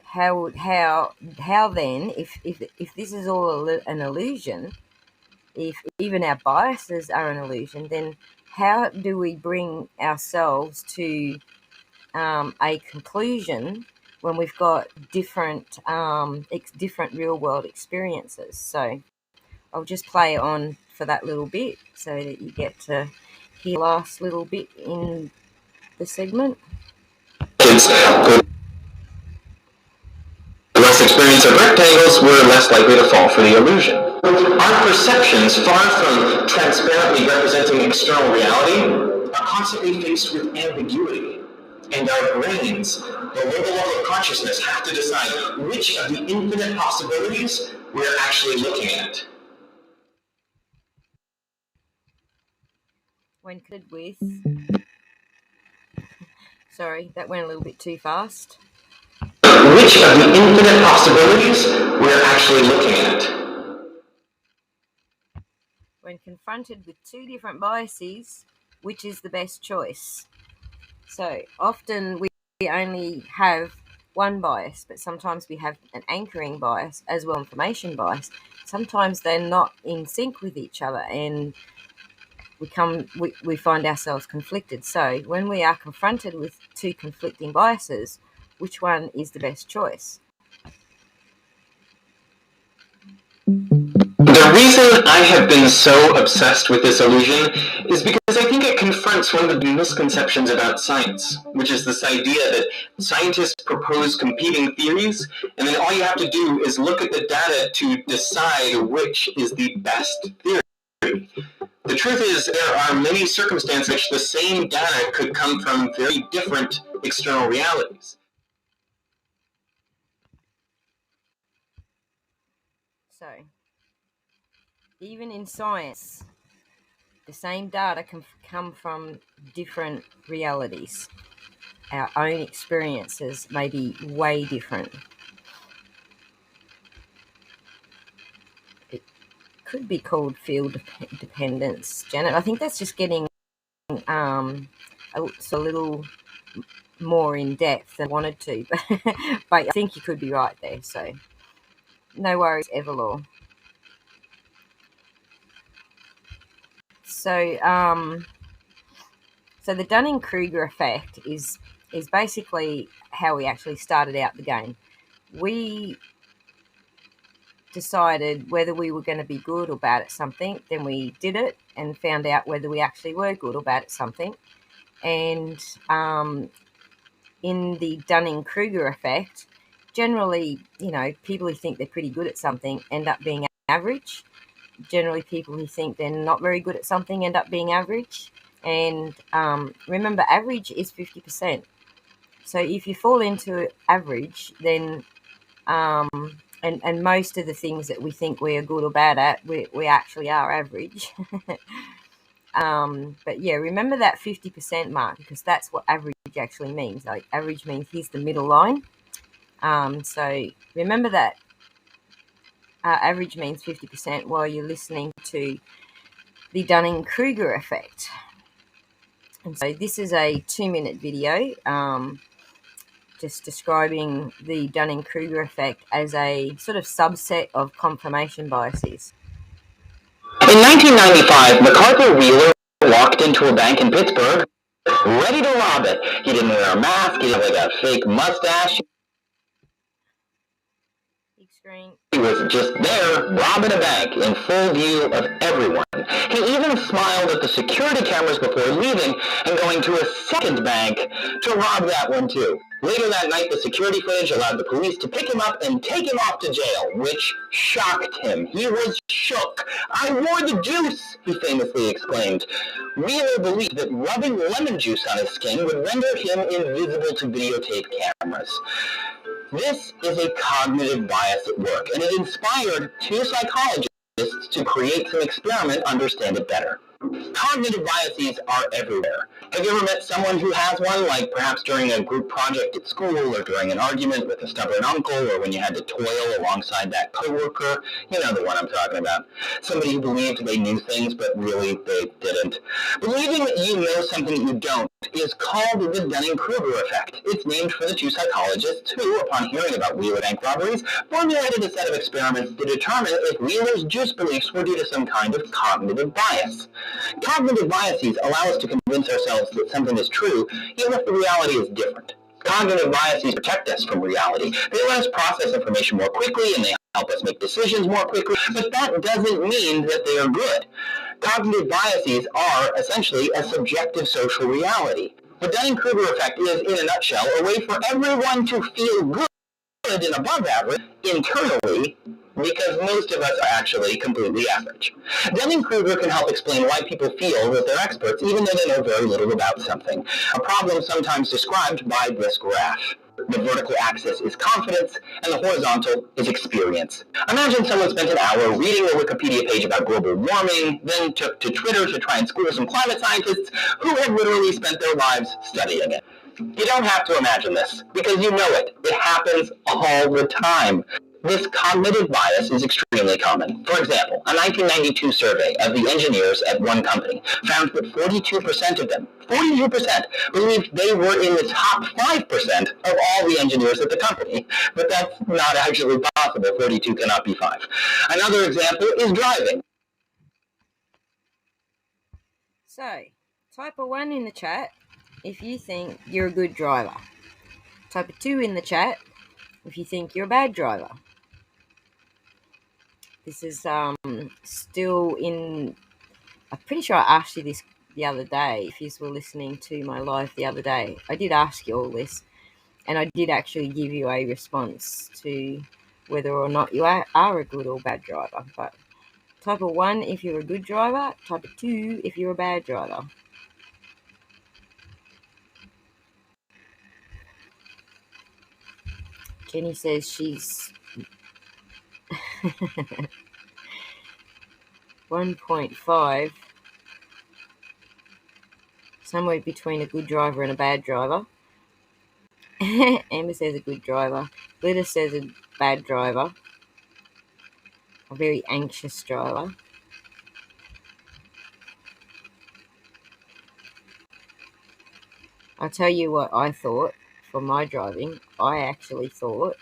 how then, if this is all an illusion, if even our biases are an illusion, then how do we bring ourselves to a conclusion when we've got different real world experiences? So I'll just play it on for that little bit so that you get to hear the last little bit in the segment. Less experience of rectangles were less likely to fall for the illusion. Our perceptions, far from transparently representing external reality, are constantly faced with ambiguity. And our brains, below the level of consciousness, have to decide which of the infinite possibilities we're actually looking at. When could with... Sorry, that went a little bit too fast. Which of the infinite possibilities we're actually looking at? When confronted with two different biases, which is the best choice? So often we only have one bias, but sometimes we have an anchoring bias as well, information bias. Sometimes they're not in sync with each other, and we find ourselves conflicted. So when we are confronted with two conflicting biases, which one is the best choice? The reason I have been so obsessed with this illusion is because I think it confronts one of the misconceptions about science, which is this idea that scientists propose competing theories, and then all you have to do is look at the data to decide which is the best theory. The truth is, there are many circumstances in which the same data could come from very different external realities. So, even in science, the same data can come from different realities. Our own experiences may be way different. It could be called field dependence, Janet. I think that's just getting a little more in depth than I wanted to, but I think you could be right there. So, no worries, Everlaw. So, so the Dunning-Kruger effect is basically how we actually started out the game. We decided whether we were going to be good or bad at something, then we did it and found out whether we actually were good or bad at something. And in the Dunning-Kruger effect, generally, people who think they're pretty good at something end up being average. Generally, people who think they're not very good at something end up being average. And remember, average is 50%. So if you fall into average, then and most of the things that we think we are good or bad at, we actually are average. But yeah, remember that 50% mark, because that's what average actually means. Like, average means here's the middle line. So remember that average means 50% while you're listening to the Dunning-Kruger effect. And so this is a 2-minute video just describing the Dunning-Kruger effect as a sort of subset of confirmation biases. In 1995, MacArthur Wheeler walked into a bank in Pittsburgh ready to rob it. He didn't wear a mask, he didn't have like a fake mustache. He was just there, robbing a bank, in full view of everyone. He even smiled at the security cameras before leaving and going to a second bank to rob that one too. Later that night, the security footage allowed the police to pick him up and take him off to jail, which shocked him. He was shook. "I wore the juice," he famously exclaimed. Wheeler believed that rubbing lemon juice on his skin would render him invisible to videotape cameras. This is a cognitive bias at work, and it inspired 2 psychologists to create some experiment to understand it better. Cognitive biases are everywhere. Have you ever met someone who has one, like perhaps during a group project at school, or during an argument with a stubborn uncle, or when you had to toil alongside that coworker? You know the one I'm talking about. Somebody who believed they knew things, but really they didn't. Believing that you know something you don't is called the Dunning-Kruger effect. It's named for the 2 psychologists who, upon hearing about Wheeler bank robberies, formulated a set of experiments to determine if Wheeler's juice beliefs were due to some kind of cognitive bias. Cognitive biases allow us to convince ourselves that something is true, even if the reality is different. Cognitive biases protect us from reality. They let us process information more quickly, and they help us make decisions more quickly, but that doesn't mean that they are good. Cognitive biases are essentially a subjective social reality. The Dunning-Kruger effect is, in a nutshell, a way for everyone to feel good and above average internally, because most of us are actually completely average. Dunning-Kruger can help explain why people feel that they're experts even though they know very little about something, a problem sometimes described by this graph. The vertical axis is confidence, and the horizontal is experience. Imagine someone spent an hour reading a Wikipedia page about global warming, then took to Twitter to try and school some climate scientists who had literally spent their lives studying it. You don't have to imagine this, because you know it. It happens all the time. This cognitive bias is extremely common. For example, a 1992 survey of the engineers at one company found that 42% of them, 42%, believed they were in the top 5% of all the engineers at the company. But that's not actually possible. 42 cannot be 5. Another example is driving. So, type a 1 in the chat if you think you're a good driver. Type a 2 in the chat if you think you're a bad driver. This is still in... I'm pretty sure I asked you this the other day, if you were listening to my live the other day. I did ask you all this, and I did actually give you a response to whether or not you are a good or bad driver. But type a 1 if you're a good driver, type a 2 if you're a bad driver. Jenny says she's 1.5, somewhere between a good driver and a bad driver. Amber says a good driver. Glitter says a bad driver. A very anxious driver. I'll tell you what I thought from my driving. I actually thought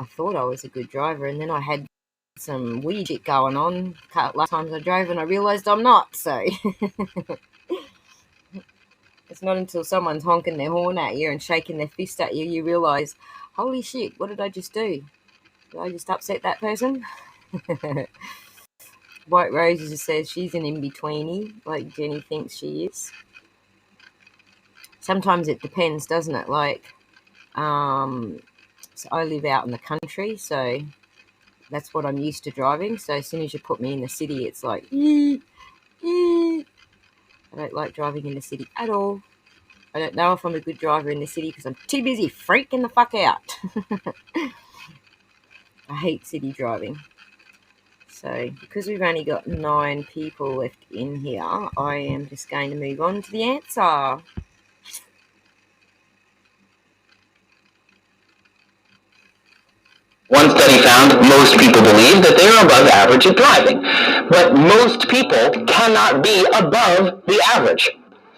I was a good driver, and then I had some weird shit going on last times I drove, and I realised I'm not, so... It's not until someone's honking their horn at you and shaking their fist at you, you realise, holy shit, what did I just do? Did I just upset that person? White Rose just says she's an in-betweenie, like Jenny thinks she is. Sometimes it depends, doesn't it? Like, so I live out in the country, so that's what I'm used to driving. So as soon as you put me in the city, it's like, I don't like driving in the city at all. I don't know if I'm a good driver in the city because I'm too busy freaking the fuck out. I hate city driving. So because we've only got 9 people left in here, I am just going to move on to the answer. One study found most people believe that they are above average at driving, but most people cannot be above the average.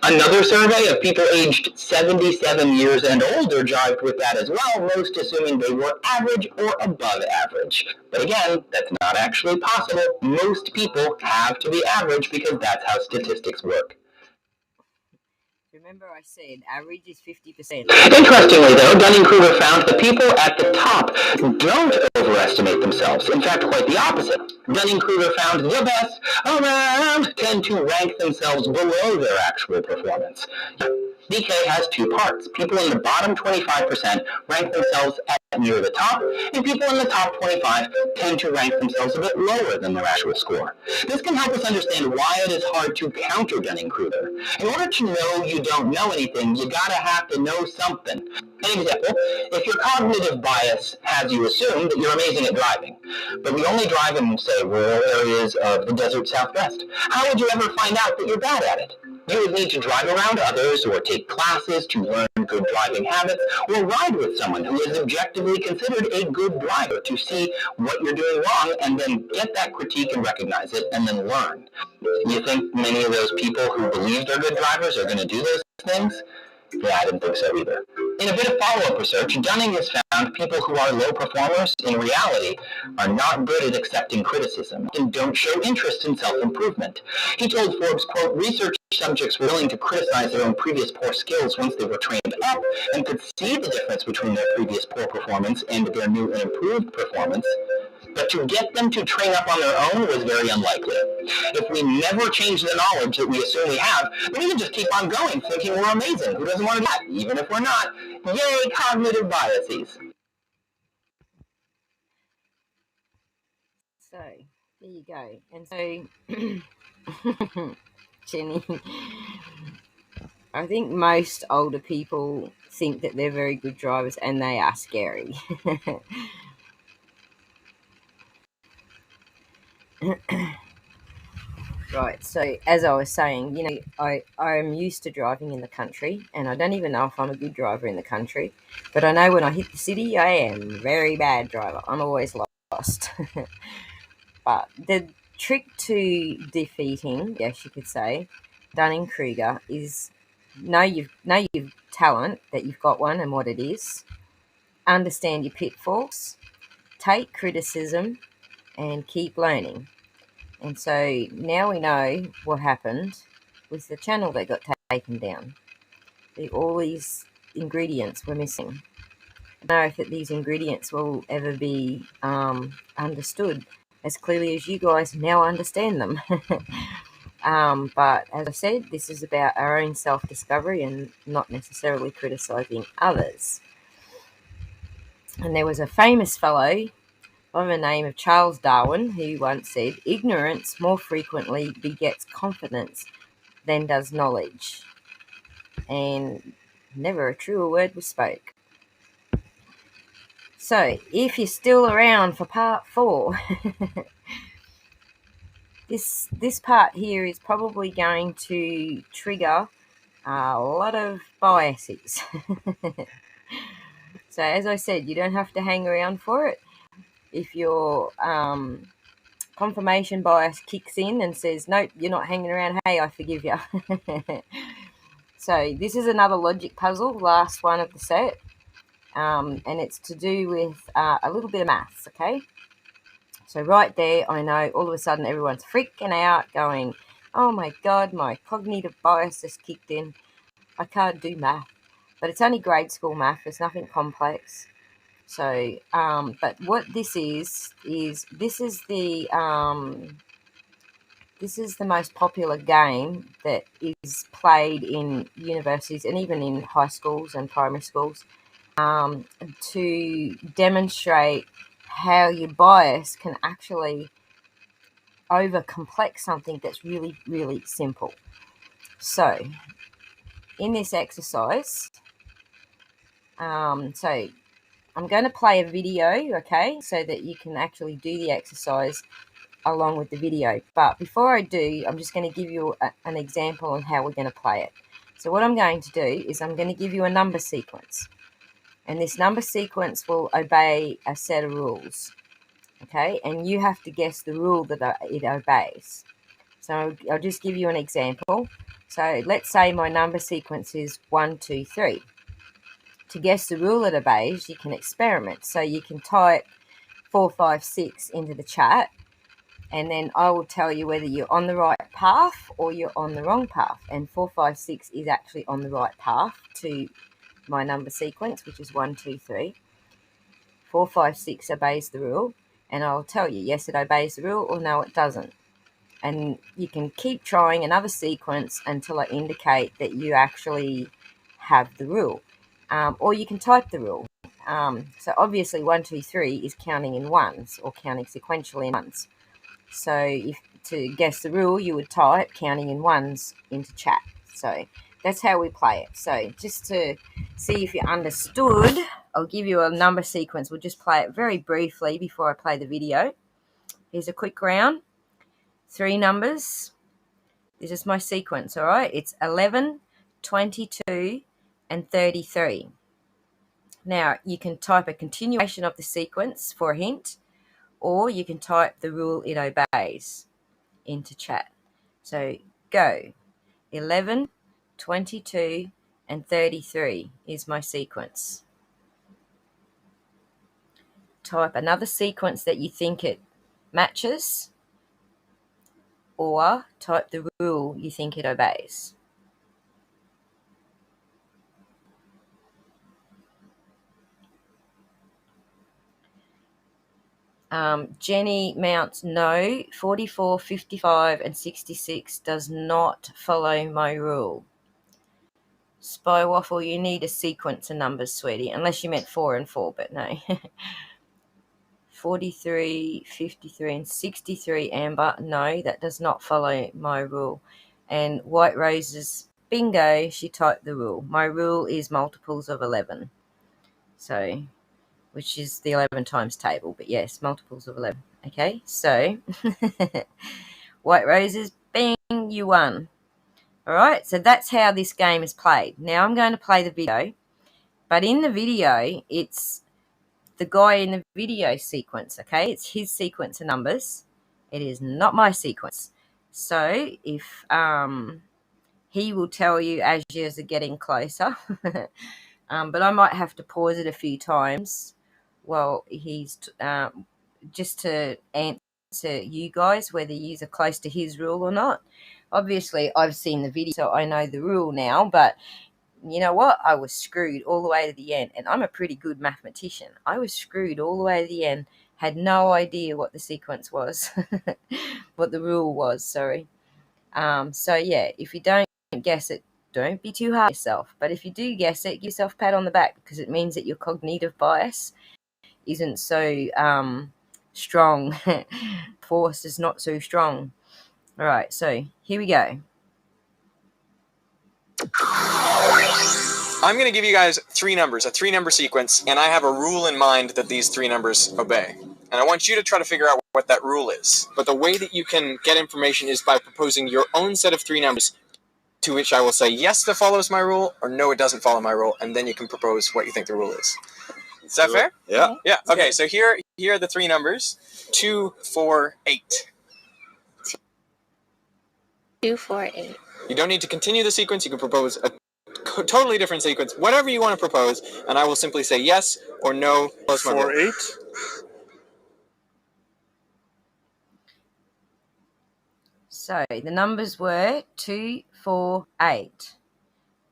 Another survey of people aged 77 years and older jived with that as well, most assuming they were average or above average. But again, that's not actually possible. Most people have to be average because that's how statistics work. Remember I said average is 50%. Interestingly, though, Dunning-Kruger found the people at the top don't overestimate themselves. In fact, quite the opposite. Dunning-Kruger found the best around tend to rank themselves below their actual performance. DK has 2 parts. People in the bottom 25% rank themselves at near the top, and people in the top 25 tend to rank themselves a bit lower than their actual score. This can help us understand why it is hard to counter Dunning-Kruger. In order to know you don't know anything, you gotta have to know something. An example, if your cognitive bias has you assume that you're amazing at driving, but we only drive in, say, rural areas of the desert Southwest, how would you ever find out that you're bad at it? You would need to drive around others or take classes to learn good driving habits, or ride with someone who is objectively considered a good driver to see what you're doing wrong and then get that critique and recognize it and then learn. You think many of those people who believe they're good drivers are going to do those things? Yeah, I didn't think so either. In a bit of follow-up research, Dunning has found people who are low performers, in reality, are not good at accepting criticism and don't show interest in self-improvement. He told Forbes, quote, research subjects were willing to criticize their own previous poor skills once they were trained up and could see the difference between their previous poor performance and their new and improved performance. But to get them to train up on their own was very unlikely. If we never change the knowledge that we assume we have, then we can just keep on going thinking we're amazing. Who doesn't want to do that? Even if we're not. Yay, cognitive biases. So, there you go. And so, Jenny, I think most older people think that they're very good drivers, and they are scary. Right, so as I was saying, I'm used to driving in the country, and I don't even know if I'm a good driver in the country, but I know when I hit the city, I am a very bad driver. I'm always lost. But the trick to defeating, yes, you could say, Dunning-Kruger is know your talent, that you've got one and what it is, understand your pitfalls, take criticism, and keep learning. And so now we know what happened with the channel that got taken down. All these ingredients were missing. I don't know if these ingredients will ever be understood as clearly as you guys now understand them. But as I said, this is about our own self-discovery and not necessarily criticising others. And there was a famous fellow by the name of Charles Darwin who once said, "Ignorance more frequently begets confidence than does knowledge." And never a truer word was spoke. So, if you're still around for part 4, this part here is probably going to trigger a lot of biases. So, as I said, you don't have to hang around for it. If your confirmation bias kicks in and says, "Nope, you're not hanging around, hey, I forgive you." So, this is another logic puzzle, last one of the set. And it's to do with a little bit of maths, okay? So right there, I know all of a sudden everyone's freaking out, going, "Oh my God, my cognitive bias has kicked in. I can't do math." But it's only grade school math. It's nothing complex. So, but what this is this is the most popular game that is played in universities and even in high schools and primary schools, to demonstrate how your bias can actually over-complex something that's really, really simple. So, in this exercise, so I'm going to play a video, okay, so that you can actually do the exercise along with the video. But before I do, I'm just going to give you an example on how we're going to play it. So what I'm going to do is I'm going to give you a number sequence. And this number sequence will obey a set of rules, okay? And you have to guess the rule that it obeys. So I'll just give you an example. So let's say my number sequence is 1, 2, 3. To guess the rule it obeys, you can experiment. So you can type 4, 5, 6 into the chat, and then I will tell you whether you're on the right path or you're on the wrong path. And 4, 5, 6 is actually on the right path to my number sequence, which is 1, 2, 3. 4, 5, 6 obeys the rule, and I'll tell you, yes, it obeys the rule, or no, it doesn't. And you can keep trying another sequence until I indicate that you actually have the rule. Or you can type the rule. So obviously 1, 2, 3 is counting in ones, or counting sequentially in ones. So to guess the rule, you would type counting in ones into chat. So that's how we play it. So just to see if you understood, I'll give you a number sequence. We'll just play it very briefly before I play the video. Here's a quick round. 3 numbers. This is my sequence, all right? It's 11, 22, and 33. Now, you can type a continuation of the sequence for a hint, or you can type the rule it obeys into chat. So go. 11, 22, and 33 is my sequence. Type another sequence that you think it matches, or type the rule you think it obeys. Jenny Mounts, no, 44, 55, and 66 does not follow my rule. Spy Waffle, you need a sequence of numbers, sweetie, unless you meant 4 and 4, but no. 43, 53, and 63, Amber, no, that does not follow my rule. And White Roses, bingo, she typed the rule. My rule is multiples of 11. So, which is the 11 times table. But yes, multiples of 11. Okay, so White Roses, bing, you won. All right, so that's how this game is played. Now I'm going to play the video. But in the video, it's the guy in the video sequence, okay? It's his sequence of numbers. It is not my sequence. So if he will tell you as you're getting closer, but I might have to pause it a few times while he's just to answer you guys whether you are close to his rule or not. Obviously, I've seen the video, so I know the rule now, but you know what? I was screwed all the way to the end, and I'm a pretty good mathematician. I was screwed all the way to the end, had no idea what the sequence was, what the rule was, sorry. So yeah, if you don't guess it, don't be too hard on yourself. But if you do guess it, give yourself a pat on the back, because it means that your cognitive bias isn't so strong. Force is not so strong. All right, so here we go. I'm going to give you guys three numbers, a three-number sequence, and I have a rule in mind that these three numbers obey. And I want you to try to figure out what that rule is. But the way that you can get information is by proposing your own set of three numbers, to which I will say, yes, that follows my rule, or no, it doesn't follow my rule, and then you can propose what you think the rule is. Is that fair? Yeah. Yeah, okay, so here are the three numbers, 2, 4, 8. 2, 4, 8. You don't need to continue the sequence, you can propose a totally different sequence, whatever you want to propose, and I will simply say yes or no. 4, 8. So the numbers were 2, 4, 8.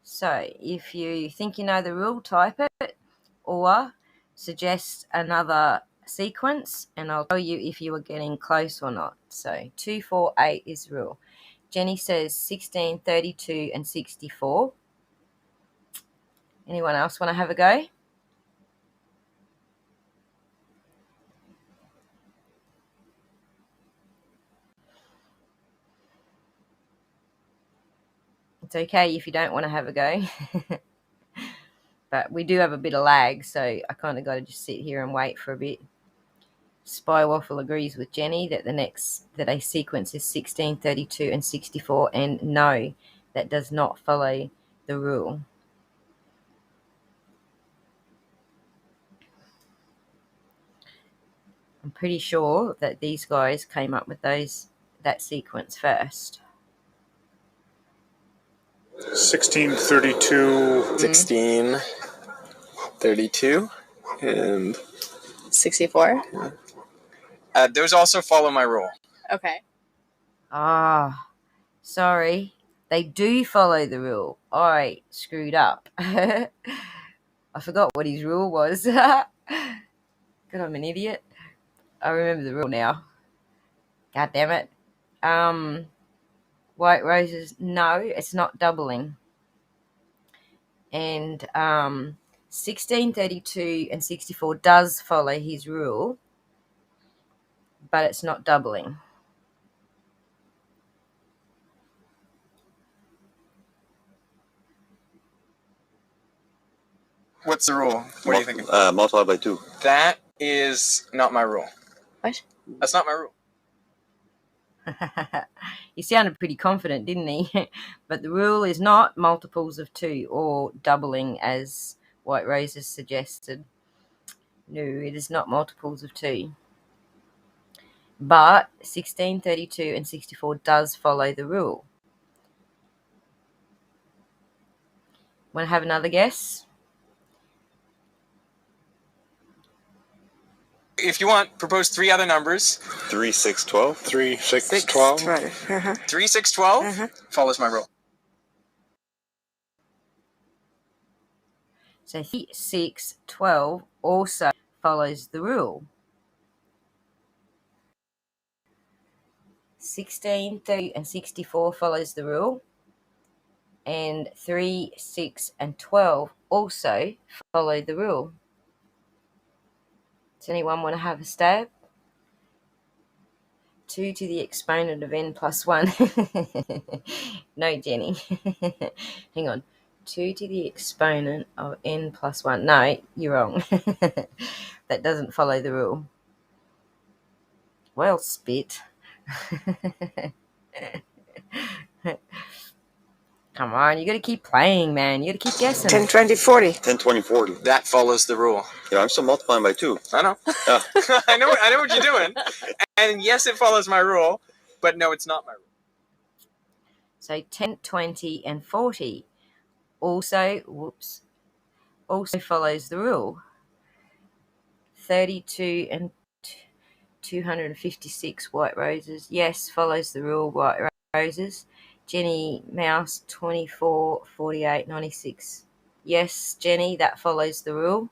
So if you think you know the rule, type it or suggest another sequence, and I'll tell you if you are getting close or not. So 2, 4, 8 is the rule. Jenny says 16, 32, and 64. Anyone else want to have a go? It's okay if you don't want to have a go. But we do have a bit of lag, so I kind of got to just sit here and wait for a bit. Spy Waffle agrees with Jenny that that a sequence is 16, 32, and 64, and no, that does not follow the rule. I'm pretty sure that these guys came up with that sequence first. 16, 32. 16, 32, and 64. Those also follow my rule. Okay. Sorry. They do follow the rule. I screwed up. I forgot what his rule was. God, I'm an idiot. I remember the rule now. God damn it. White Roses, no, it's not doubling. And 16, 32, and 64 does follow his rule, but it's not doubling. What's the rule? What are you thinking? Multiply by 2. That is not my rule. What? That's not my rule. He sounded pretty confident, didn't he? But the rule is not multiples of 2 or doubling as White Roses suggested. No, it is not multiples of 2. But 16, 32, and 64 does follow the rule. Want to have another guess? If you want, propose three other numbers. 3, 6, 12. 3, 6, 12. 12. 3, 6, 12 follows my rule. So 3, 6, 12 also follows the rule. 16, 30, and 64 follows the rule. And 3, 6, and 12 also follow the rule. Does anyone want to have a stab? 2 to the exponent of n plus 1. No, Jenny. Hang on. 2 to the exponent of n plus 1. No, you're wrong. That doesn't follow the rule. Well, spit. Come on, you got to keep playing, man. You got to keep guessing. 10, 20, 40. 10, 20, 40. That follows the rule. Yeah, I'm still multiplying by 2. I know. Yeah. I know what you're doing. And yes, it follows my rule, but no, it's not my rule. So 10, 20, and 40 also follows the rule. 32 and 256 white roses. Yes, follows the rule, white roses. Jenny Mouse, 24, 48, 96. Yes, Jenny, that follows the rule.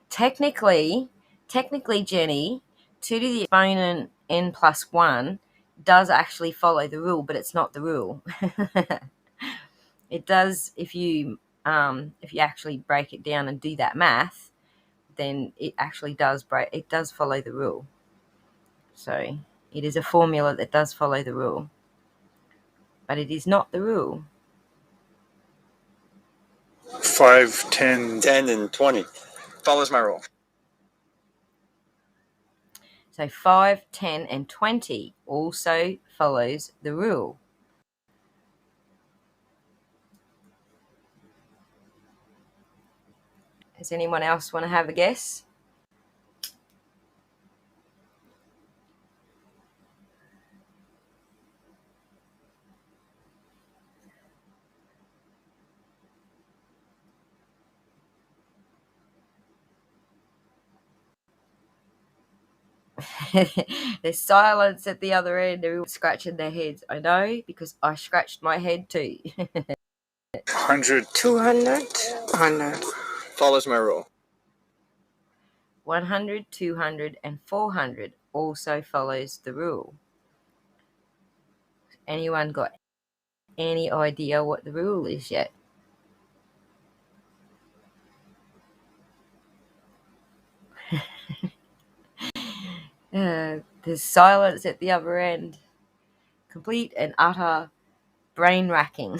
Technically, Jenny, 2 to the exponent n plus 1 does actually follow the rule, but it's not the rule. It does if you actually break it down and do that math, then it actually does follow the rule. So it is a formula that does follow the rule, but it is not the rule. 5, 10, 10, and 20. Follows my rule. So 5, 10, and 20 also follows the rule. Does anyone else want to have a guess? There's silence at the other end. Everyone's scratching their heads. I know, because I scratched my head too. 100. 200, 100. Follows my rule. 100, 200, and 400 also follows the rule. Anyone got any idea what the rule is yet? There's silence at the other end. Complete and utter brain racking.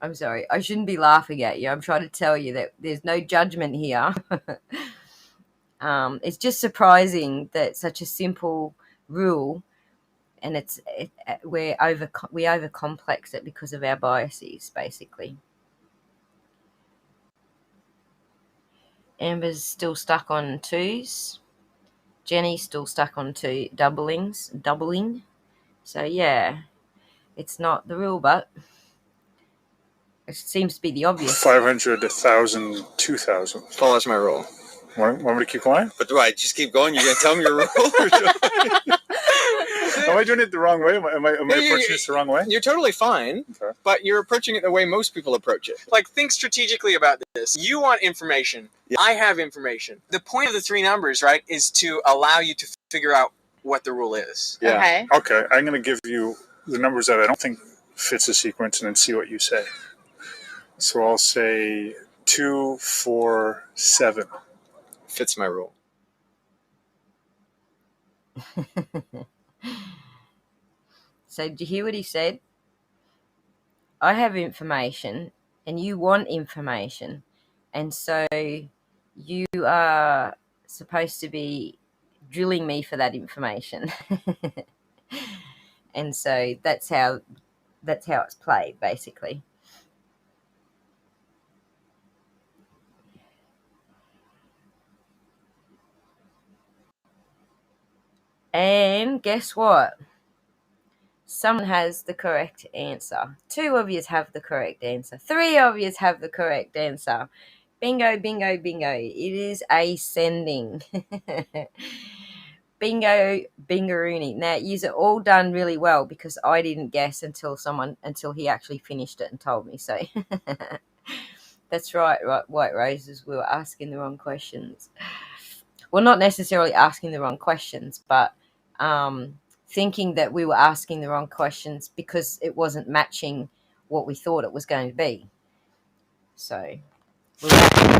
I'm sorry. I shouldn't be laughing at you. I'm trying to tell you that there's no judgment here. It's just surprising that such a simple rule, and we overcomplex it because of our biases, basically. Amber's still stuck on 2s. Jenny's still stuck on 2 doubling. So yeah, it's not the rule, but it seems to be the obvious. 500, 1,000, 2,000. Follows my rule. Want me to keep going? But right, just keep going. You're going to tell me your rule? Am I doing it the wrong way? Am I approaching this the wrong way? You're totally fine, Okay. but you're approaching it the way most people approach it. Like, think strategically about this. You want information. Yeah. I have information. The point of the 3 numbers, right, is to allow you to figure out what the rule is. Yeah. Okay. I'm going to give you the numbers that I don't think fits the sequence and then see what you say. So I'll say 2, 4, 7. Fits my rule. So did you hear what he said? I have information and you want information. And so you are supposed to be drilling me for that information. And so that's how it's played, basically. And guess what? Someone has the correct answer. 2 of you have the correct answer. 3 of you have the correct answer. Bingo, bingo, bingo. It is ascending. Bingo, bingaroony. Now, you've all done really well because I didn't guess until he actually finished it and told me. So that's right, White Roses. We were asking the wrong questions. Well, not necessarily asking the wrong questions, but thinking that we were asking the wrong questions because it wasn't matching what we thought it was going to be. So we were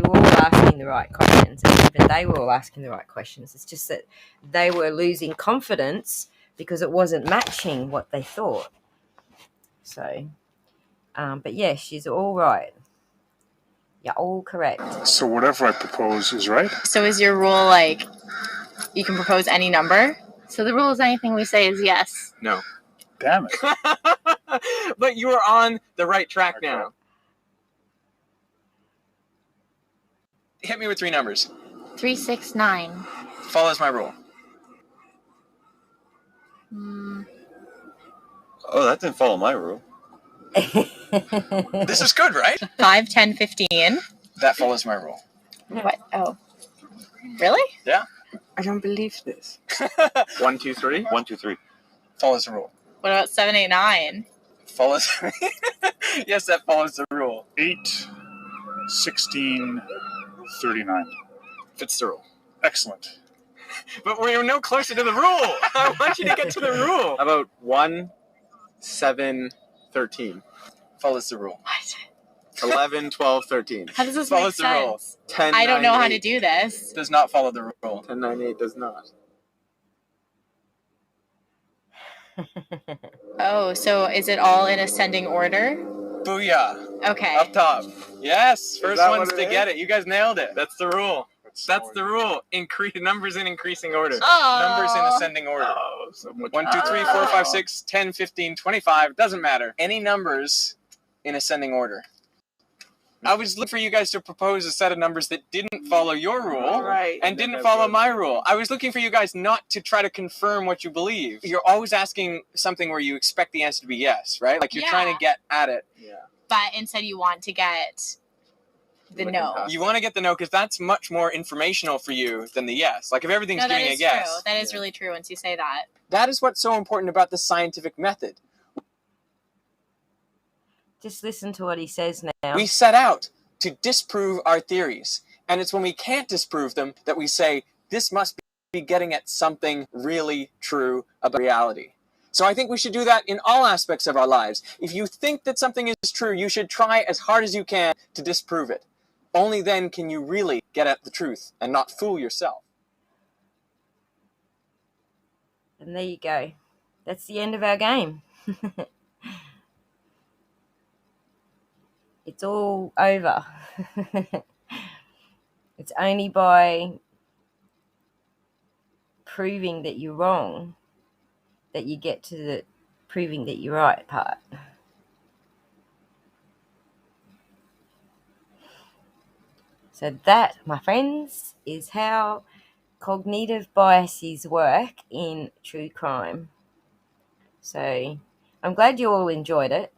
all asking the right questions, and even they were all asking the right questions. It's just that they were losing confidence because it wasn't matching what they thought. So, but yeah, she's all right. You're all correct. So whatever I propose is right? So is your rule like you can propose any number? So the rule is anything we say is yes. No. Damn it. But you are on the right track now. Hit me with 3 numbers. 3, 6, 9. Follows my rule. Oh, that didn't follow my rule. This is good, right? 5, 10, 15. That follows my rule. What? Oh. Really? Yeah. I don't believe this. 1, 2, 3. 1, 2, 3. Follows the rule. What about 7, 8, 9? Follows. Yes, that follows the rule. 8, 16, 39. Fits the rule. Excellent. But we're no closer to the rule. I want you to get to the rule. How about 1, 7, 13? Follows the rule. What? 11, 12, 13. How does this Follows make the rule. sense? 10, I don't 9, know how 8. to do this. Does not follow the rule. 10, 9, 8 does not. Oh, so is it all in ascending order? Booyah. Okay. Up top. Yes. First that ones what to it get it. You guys nailed it. That's the rule. That's the rule. Increase numbers in increasing order. Numbers in ascending order. Oh, so much. 1, 2, 3, 4, 5, 6, 10, 15, 25. Doesn't matter. Any numbers in ascending order. I was looking for you guys to propose a set of numbers that didn't follow your rule and didn't follow my rule. I was looking for you guys not to try to confirm what you believe. You're always asking something where you expect the answer to be yes, right? Like you're trying to get at it. Yeah. But instead you want to get the no. You want to get the no because that's much more informational for you than the yes. Like if everything's giving a yes. True. That is really true once you say that. That is what's so important about the scientific method. Just listen to what he says now. We set out to disprove our theories. And it's when we can't disprove them that we say, this must be getting at something really true about reality. So I think we should do that in all aspects of our lives. If you think that something is true, you should try as hard as you can to disprove it. Only then can you really get at the truth and not fool yourself. And there you go. That's the end of our game. It's all over. It's only by proving that you're wrong that you get to the proving that you're right part. So that, my friends, is how cognitive biases work in true crime. So I'm glad you all enjoyed it.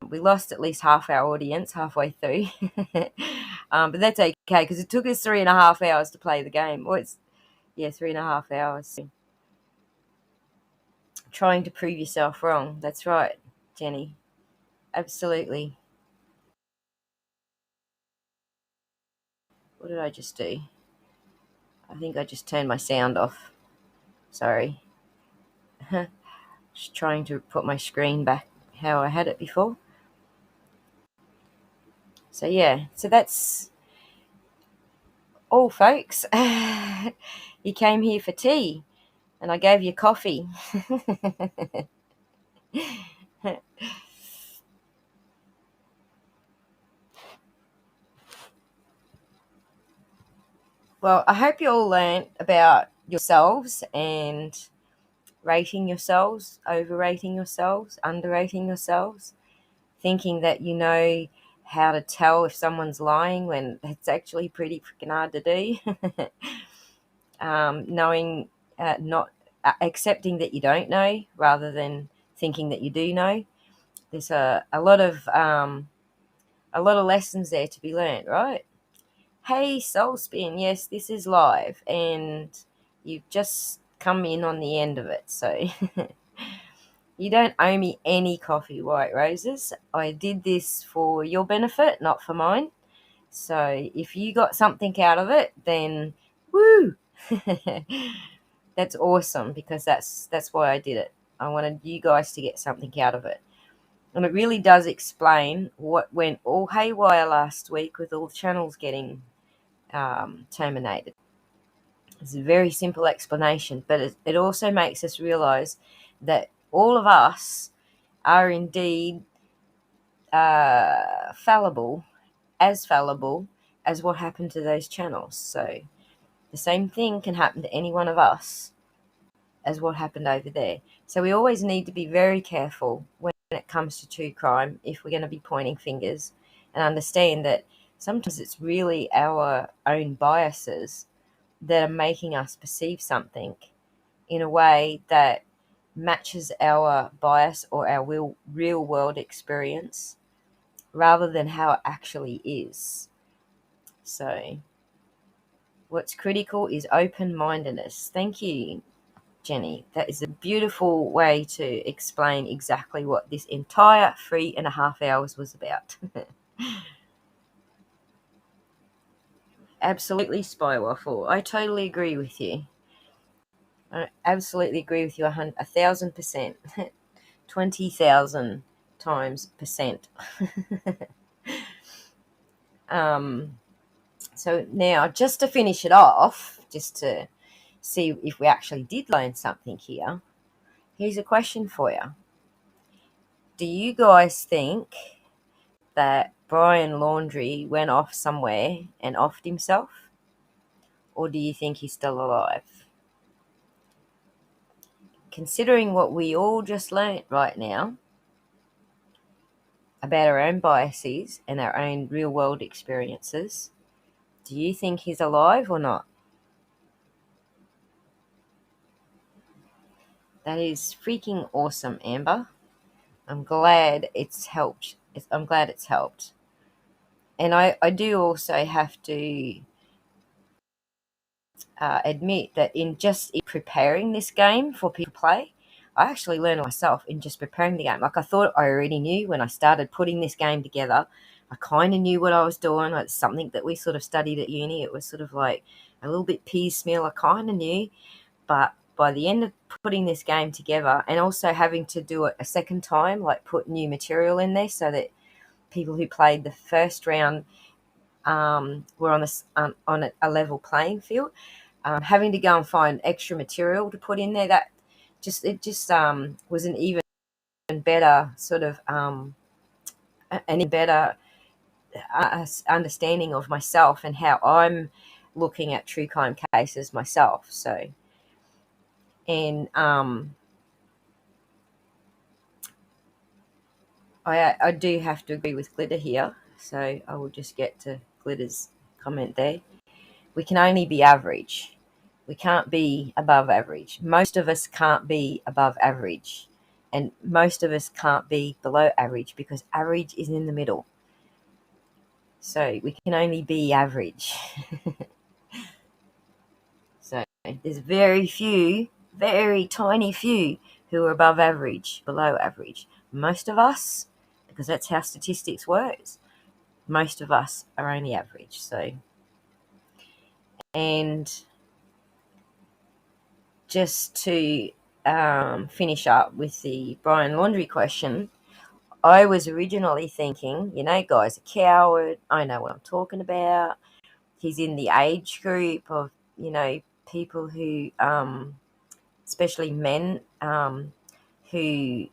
We lost at least half our audience halfway through. But that's okay because it took us 3.5 hours to play the game. Well, 3.5 hours. Trying to prove yourself wrong. That's right, Jenny. Absolutely. What did I just do? I think I just turned my sound off. Sorry. Just trying to put my screen back how I had it before. So yeah, so that's all, folks. You came here for tea and I gave you coffee. Well, I hope you all learned about yourselves and rating yourselves, overrating yourselves, underrating yourselves, thinking that you know how to tell if someone's lying when it's actually pretty freaking hard to do. Not accepting that you don't know rather than thinking that you do know. There's a lot of lessons there to be learned, right? Hey, Soul Spin, yes, this is live, and you've just come in on the end of it, so you don't owe me any coffee, White Roses. I did this for your benefit, not for mine. So if you got something out of it, then woo! That's awesome because that's why I did it. I wanted you guys to get something out of it. And it really does explain what went all haywire last week with all the channels getting terminated. It's a very simple explanation, but it also makes us realize that all of us are indeed fallible as what happened to those channels. So the same thing can happen to any one of us as what happened over there. So we always need to be very careful when it comes to true crime if we're going to be pointing fingers, and understand that sometimes it's really our own biases that are making us perceive something in a way that matches our bias or our real world experience rather than how it actually is. So what's critical is open-mindedness. Thank you, Jenny. That is a beautiful way to explain exactly what this entire 3.5 hours was about. Absolutely, Spy Waffle. I totally agree with you. I absolutely agree with you 1,000%. 20,000 times percent. So now, just to finish it off, just to see if we actually did learn something here, here's a question for you. Do you guys think that Brian Laundrie went off somewhere and offed himself? Or do you think he's still alive? Considering what we all just learnt right now about our own biases and our own real world experiences, do you think he's alive or not? That is freaking awesome, Amber. I'm glad it's helped. I'm glad it's helped. And I do also have to admit that in preparing this game for people to play, I actually learned myself in just preparing the game. Like, I thought I already knew when I started putting this game together. I kind of knew what I was doing. It's something that we sort of studied at uni. It was sort of like a little bit piecemeal. I kind of knew. But by the end of putting this game together, and also having to do it a second time, like put new material in there so that people who played the first round were on a level playing field, having to go and find extra material to put in there, that just was an even better sort of an even better understanding of myself and how I'm looking at true crime cases myself. So, and I do have to agree with Glitter here, so I will just get to Glitter's comment there. We can only be average. We can't be above average. Most of us can't be above average, and most of us can't be below average, because average is in the middle. So we can only be average. So there's very few, very tiny few who are above average, below average. Most of us, because that's how statistics works, most of us are only average. So, and just to finish up with the Brian Laundrie question, I was originally thinking, guy's a coward. I know what I'm talking about. He's in the age group of, people who, especially men, who,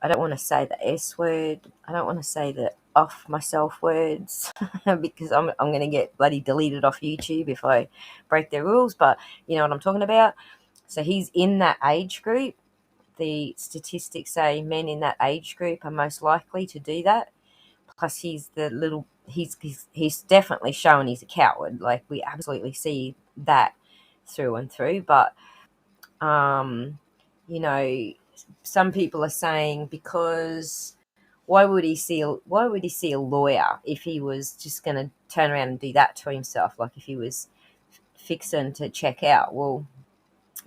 I don't want to say the S word. I don't want to say the off myself words because I'm going to get bloody deleted off YouTube if I break their rules. But you know what I'm talking about. So he's in that age group. The statistics say men in that age group are most likely to do that. Plus, he's definitely shown he's a coward. Like, we absolutely see that through and through. But some people are saying, because why would he see a lawyer if he was just going to turn around and do that to himself? Like, if he was fixing to check out, well,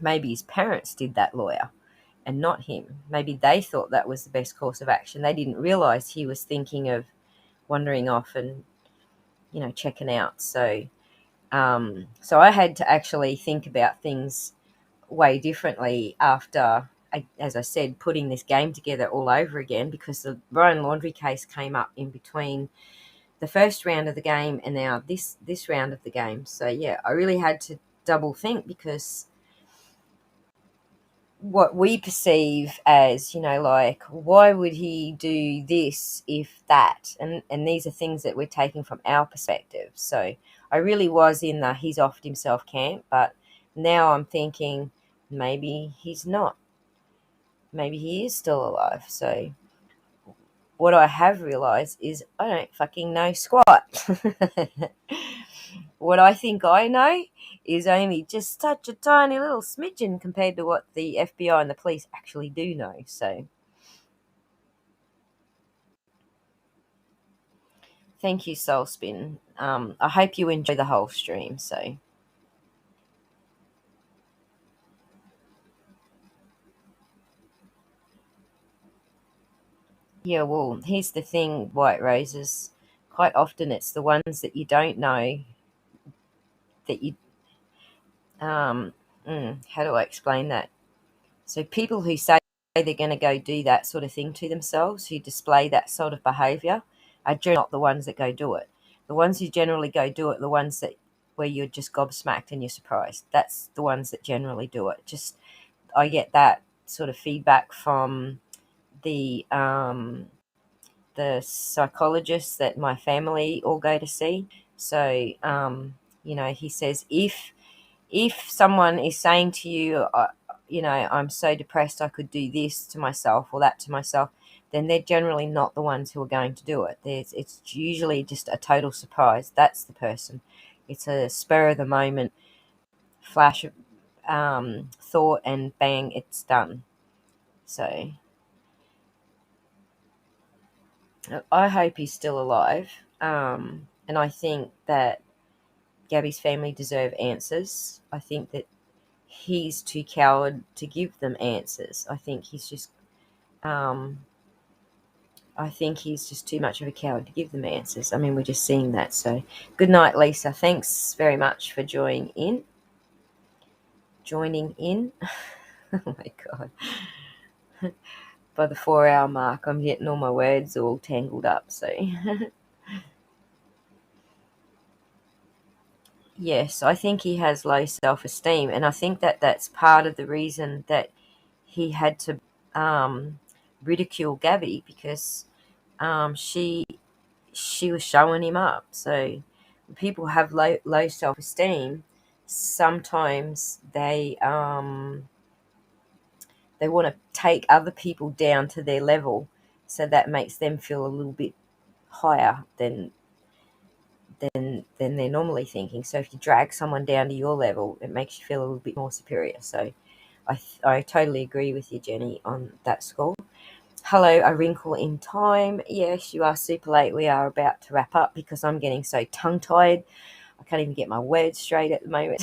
maybe his parents did that lawyer and not him. Maybe they thought that was the best course of action. They didn't realize he was thinking of wandering off and checking out. So I had to actually think about things way differently after as I said, putting this game together all over again, because the Ryan Laundrie case came up in between the first round of the game and now this round of the game. So yeah, I really had to double think, because what we perceive as, like, why would he do this if that? And these are things that we're taking from our perspective. So I really was in the he's offed himself camp, but now I'm thinking maybe he's not. Maybe he is still alive. So what I have realised is I don't fucking know squat. What I think I know is only just such a tiny little smidgen compared to what the FBI and the police actually do know. So thank you, Soulspin. I hope you enjoy the whole stream. So yeah, well, here's the thing, White Roses. Quite often it's the ones that you don't know that you how do I explain that? So people who say they're going to go do that sort of thing to themselves, who display that sort of behaviour, are generally not the ones that go do it. The ones who generally go do it, the ones that where you're just gobsmacked and you're surprised. That's the ones that generally do it. Just I get that sort of feedback from the psychologists that my family all go to see. So he says if someone is saying to you, I'm so depressed I could do this to myself or that to myself, then they're generally not the ones who are going to do it. It's usually just a total surprise. That's the person. It's a spur of the moment flash of thought and bang, it's done. So I hope he's still alive. And I think that Gabby's family deserve answers. I think that he's too coward to give them answers. I think he's just too much of a coward to give them answers. I mean, we're just seeing that. So good night, Lisa. Thanks very much for joining in. Oh my God. By the 4-hour mark, I'm getting all my words all tangled up. So yes, I think he has low self-esteem, and I think that that's part of the reason that he had to ridicule Gabby, because she was showing him up. So when people have low self-esteem, sometimes they want to take other people down to their level, so that makes them feel a little bit higher than they're normally thinking. So if you drag someone down to your level, it makes you feel a little bit more superior. So I totally agree with you, Jenny, on that score. Hello, A Wrinkle in Time. Yes, you are super late. We are about to wrap up because I'm getting so tongue-tied. I can't even get my words straight at the moment.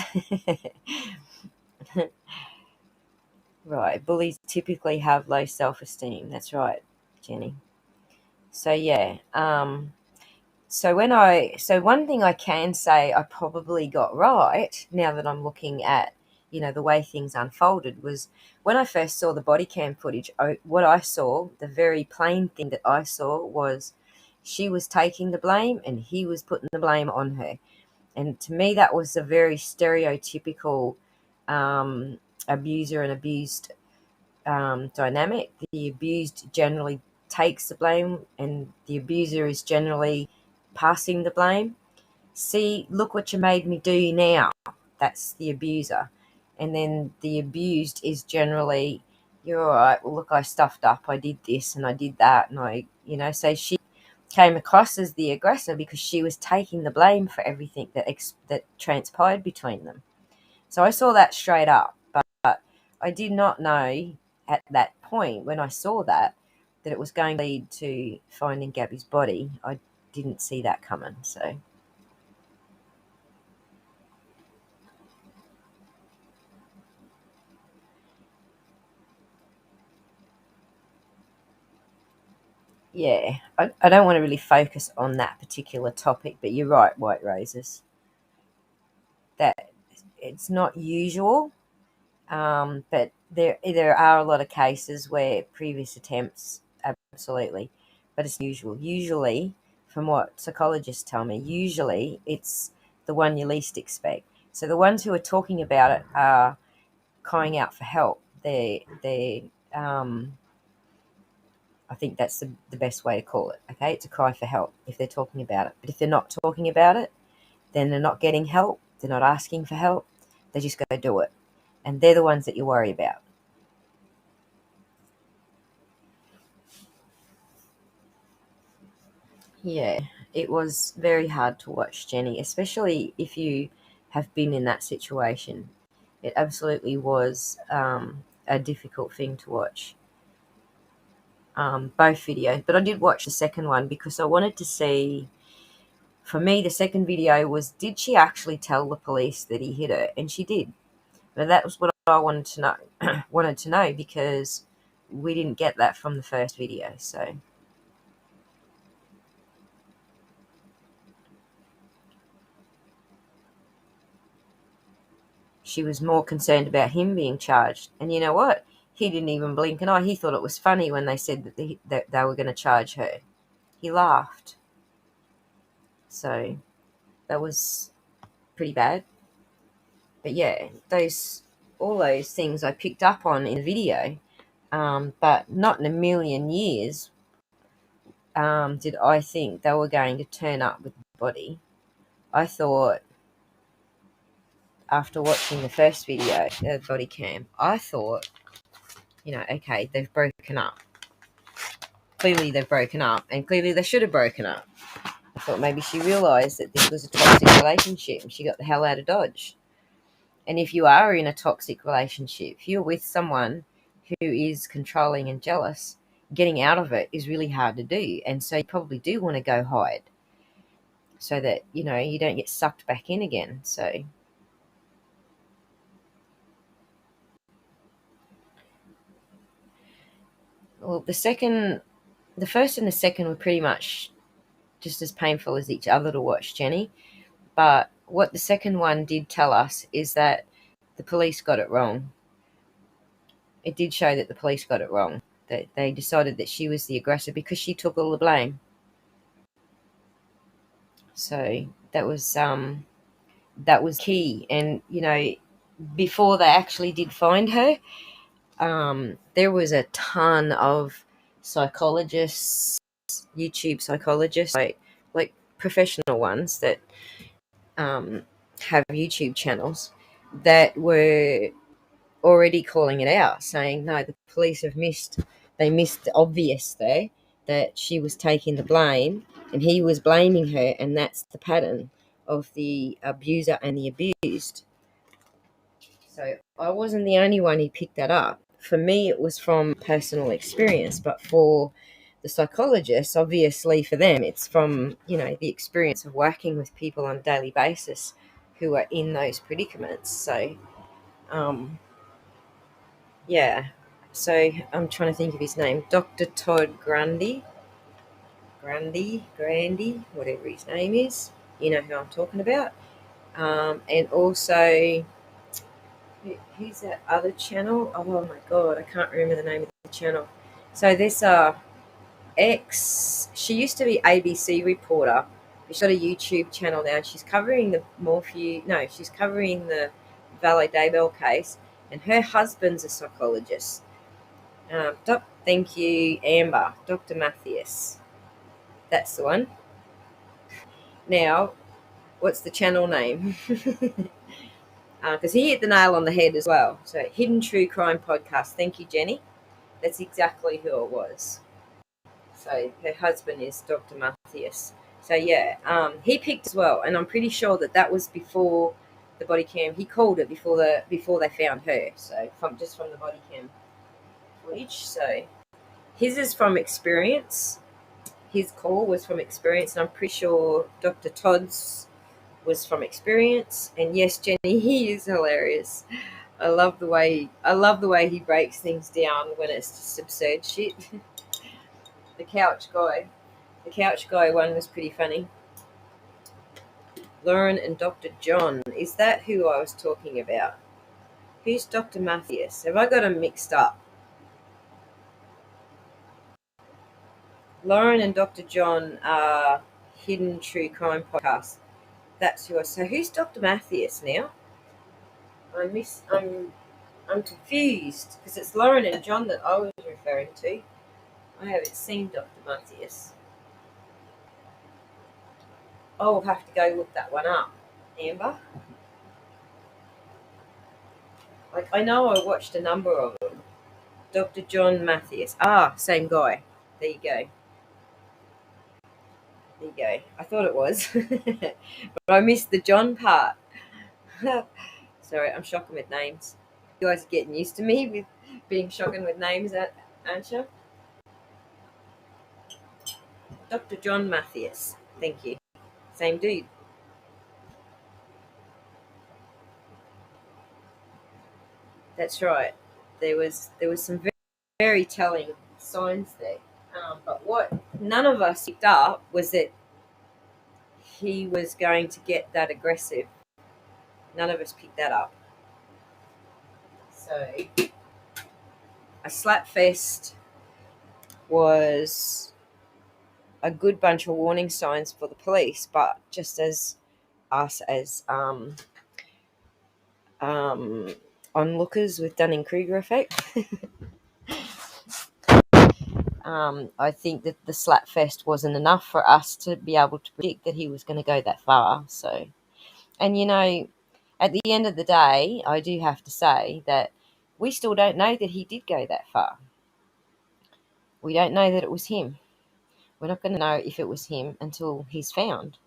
Right, bullies typically have low self-esteem. That's right, Jenny. So yeah, so one thing I can say I probably got right, now that I'm looking at, the way things unfolded, was when I first saw the body cam footage, what I saw, the very plain thing that I saw, was she was taking the blame and he was putting the blame on her. And to me, that was a very stereotypical abuser and abused dynamic. The abused generally takes the blame and the abuser is generally passing the blame. See, look what you made me do now. That's the abuser. And then the abused is generally, you're all right, well, look, I stuffed up, I did this and I did that, and so she came across as the aggressor because she was taking the blame for everything that transpired between them. So I saw that straight up, but I did not know at that point, when I saw that it was going to lead to finding Gabby's body. I didn't see that coming. So yeah, I don't want to really focus on that particular topic, but you're right, White Roses, that it's not usual But there are a lot of cases where previous attempts, absolutely, but it's usual. Usually, from what psychologists tell me, usually it's the one you least expect. So the ones who are talking about it are crying out for help. I think that's the best way to call it. Okay, it's a cry for help if they're talking about it. But if they're not talking about it, then they're not getting help. They're not asking for help. They just go do it, and they're the ones that you worry about. Yeah, it was very hard to watch, Jenny, especially if you have been in that situation. It absolutely was a difficult thing to watch. Both videos, but I did watch the second one because I wanted to see. For me, the second video was, did she actually tell the police that he hit her? And she did. But that was what I wanted to know. Wanted to know because we didn't get that from the first video. So she was more concerned about him being charged. And you know what? He didn't even blink an eye. He thought it was funny when they said that they were going to charge her. He laughed. So that was pretty bad. But yeah, all those things I picked up on in the video, but not in a million years did I think they were going to turn up with the body. I thought, after watching the first video, the body cam, I thought, okay, they've broken up. Clearly they've broken up, and clearly they should have broken up. I thought maybe she realised that this was a toxic relationship and she got the hell out of Dodge. And if you are in a toxic relationship, if you're with someone who is controlling and jealous, getting out of it is really hard to do. And so you probably do want to go hide so that, you don't get sucked back in again. So well, the first and the second were pretty much just as painful as each other to watch, Jenny. But what the second one did tell us is that the police got it wrong. It did show that the police got it wrong. That they decided that she was the aggressor because she took all the blame. So that was key. And before they actually did find her, there was a ton of psychologists, YouTube psychologists, like professional ones that have YouTube channels that were already calling it out, saying, no, the police missed the obvious there, that she was taking the blame and he was blaming her, and that's the pattern of the abuser and the abused. So I wasn't the only one who picked that up. For me, it was from personal experience, but for the psychologists, obviously for them, it's from, the experience of working with people on a daily basis who are in those predicaments. So, yeah. So I'm trying to think of his name. Dr. Todd Grundy, whatever his name is. You know who I'm talking about. And also, who's that other channel? Oh my God, I can't remember the name of the channel. So this she used to be ABC reporter. She's got a YouTube channel now. She's covering she's covering the Valet Daybell case, and her husband's a psychologist. Thank you, Amber. Dr. Mathias. That's the one. Now, what's the channel name? Because he hit the nail on the head as well. So, Hidden True Crime Podcast. Thank you, Jenny. That's exactly who it was. So, her husband is Dr. Mathias. So, yeah, he picked as well. And I'm pretty sure that was before the body cam. He called it before they found her. So, from the body cam footage. So, his is from experience. His call was from experience. And I'm pretty sure Dr. Todd's was from experience. And yes, Jenny, he is hilarious. I love the way he breaks things down when it's just absurd shit. The couch guy one was pretty funny. Lauren and Dr. John, is that who I was talking about? Who's Dr. Mathias? Have I got them mixed up? Lauren and Dr. John are Hidden True Crime podcast. That's who I. So who's Dr. Mathias now? I'm confused because it's Lauren and John that I was referring to. I haven't seen Dr. Mathias. I'll have to go look that one up, Amber. Like, I know I watched a number of them. Dr. John Mathias. Ah, same guy. There you go. There you go. I thought it was. But I missed the John part. Sorry, I'm shocking with names. You guys are getting used to me with being shocking with names, aren't you? Dr. John Mathias. Thank you. Same dude. That's right. There was some very, very telling signs there. But what none of us picked up was that he was going to get that aggressive. None of us picked that up. So a slap fest was a good bunch of warning signs for the police, but just as us as onlookers with Dunning-Kruger effect, I think that the slap fest wasn't enough for us to be able to predict that he was going to go that far. So, and you know, at the end of the day, I do have to say that we still don't know that he did go that far. We don't know that it was him. We're not going to know if it was him until he's found.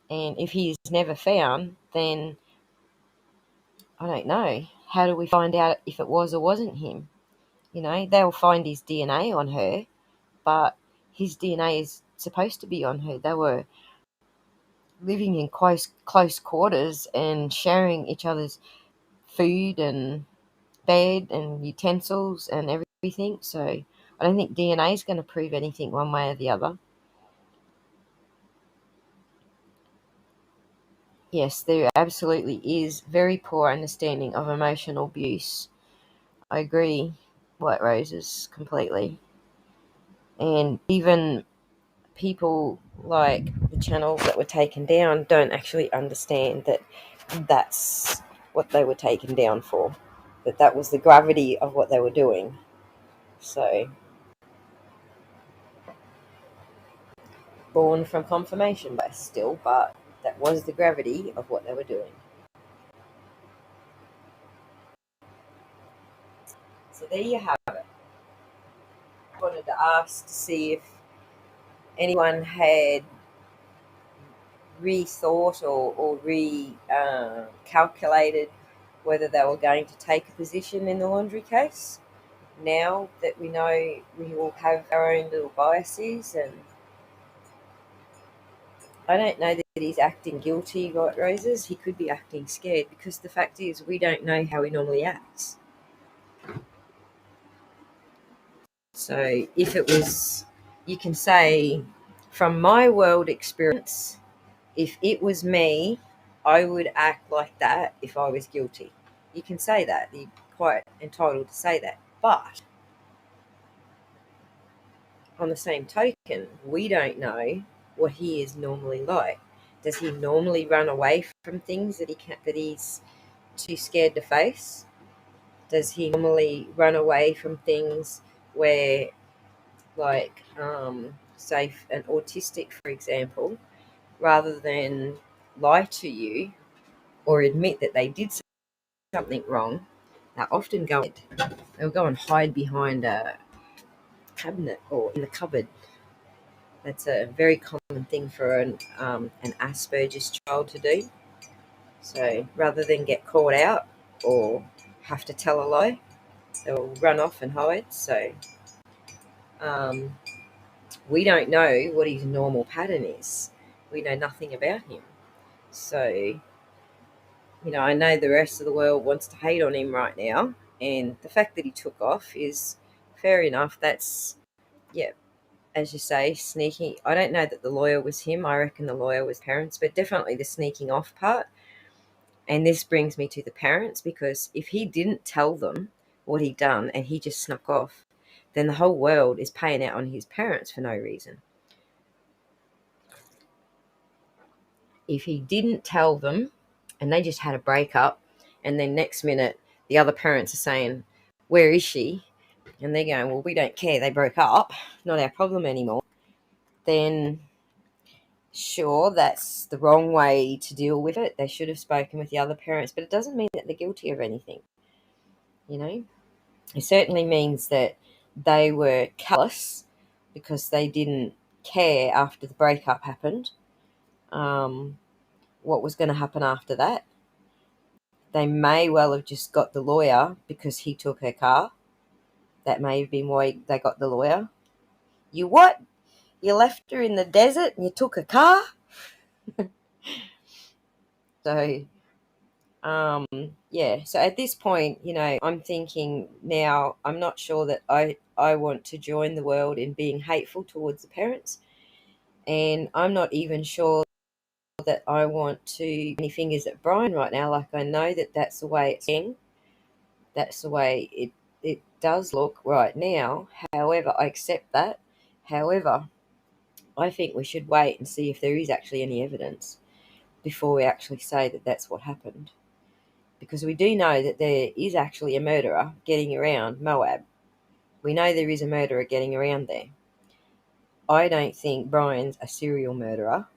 And if he's never found, then I don't know. How do we find out if it was or wasn't him? You know, they'll find his DNA on her, but his DNA is supposed to be on her. They were living in close quarters and sharing each other's food and bed and utensils and everything. So I don't think DNA is going to prove anything one way or the other. Yes, there absolutely is very poor understanding of emotional abuse. I agree, White Roses, completely. And even people like the channels that were taken down don't actually understand that that's what they were taken down for, that was the gravity of what they were doing. So, born from confirmation bias still, but that was the gravity of what they were doing. So there you have it. I wanted to ask to see if anyone had rethought or calculated whether they were going to take a position in the Laundrie case. Now that we know we all have our own little biases, and I don't know that he's acting guilty, White Roses. He could be acting scared, because the fact is we don't know how he normally acts. So if it was, you can say, from my world experience, if it was me, I would act like that if I was guilty. You can say that. You're quite entitled to say that. But on the same token, we don't know what he is normally like. Does he normally run away from things that he's too scared to face? Does he normally run away from things where, like, say, an autistic, for example, rather than lie to you or admit that they did something wrong, they'll often they'll go and hide behind a cabinet or in the cupboard. That's a very common thing for an Asperger's child to do. So rather than get caught out or have to tell a lie, they'll run off and hide. So we don't know what his normal pattern is. We know nothing about him. So, you know, I know the rest of the world wants to hate on him right now, and the fact that he took off is fair enough. That's, yeah, as you say, sneaking. I don't know that the lawyer was him. I reckon the lawyer was parents, but definitely the sneaking off part. And this brings me to the parents, because if he didn't tell them what he'd done and he just snuck off, then the whole world is paying out on his parents for no reason. If he didn't tell them and they just had a breakup, and then next minute the other parents are saying, where is she? And they're going, well, we don't care, they broke up, not our problem anymore. Then sure, that's the wrong way to deal with it. They should have spoken with the other parents, but it doesn't mean that they're guilty of anything. You know, it certainly means that they were callous because they didn't care after the breakup happened, what was going to happen after that. They may well have just got the lawyer because he took her car. That may have been why they got the lawyer. You what? You left her in the desert and you took a car? So, yeah. So at this point, you know, I'm thinking now, I'm not sure that I want to join the world in being hateful towards the parents. And I'm not even sure that I want to point any fingers at Brian right now. Like, I know that that's the way it's being. That's the way it does look right now. However, I accept that. However, I think we should wait and see if there is actually any evidence before we actually say that that's what happened. Because we do know that there is actually a murderer getting around Moab. We know there is a murderer getting around there. I don't think Brian's a serial murderer.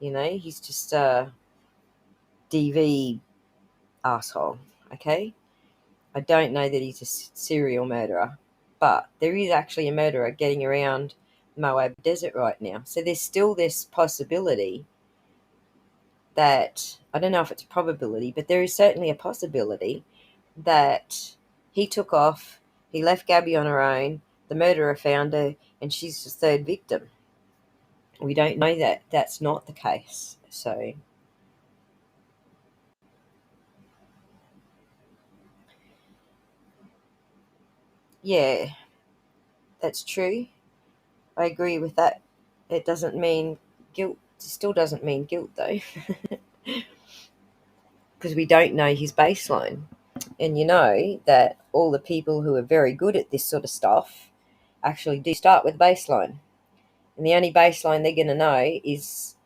You know, he's just a DV asshole, okay? I don't know that he's a serial murderer. But there is actually a murderer getting around Moab Desert right now. So there's still this possibility that, I don't know if it's a probability, but there is certainly a possibility that he took off, he left Gabby on her own, the murderer found her, and she's the third victim. We don't know that that's not the case. So, yeah, that's true. I agree with that. It doesn't mean guilt. It still doesn't mean guilt, though. Because we don't know his baseline. And you know that all the people who are very good at this sort of stuff actually do start with baseline. And the only baseline they're going to know is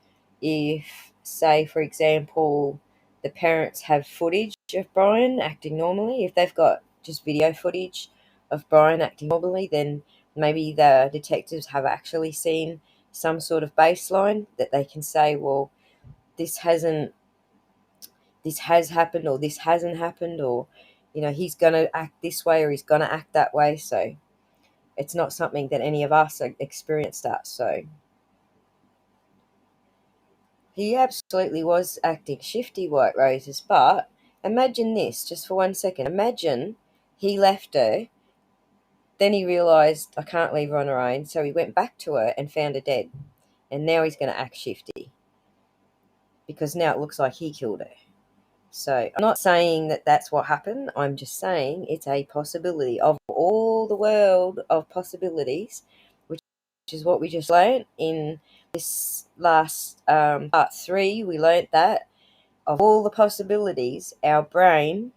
if, say, for example, the parents have footage of Brian acting normally. If they've got just video footage of Brian acting normally, then maybe the detectives have actually seen some sort of baseline that they can say, well, this has happened, or this hasn't happened, or, you know, he's going to act this way or he's going to act that way. So it's not something that any of us experienced that. So he absolutely was acting shifty, White Roses. But imagine this, just for 1 second. Imagine he left her, then he realised, I can't leave her on her own, so he went back to her and found her dead. And now he's going to act shifty because now it looks like he killed her. So I'm not saying that that's what happened. I'm just saying it's a possibility of all the world of possibilities, which is what we just learned in this last part 3. We learned that of all the possibilities, our brain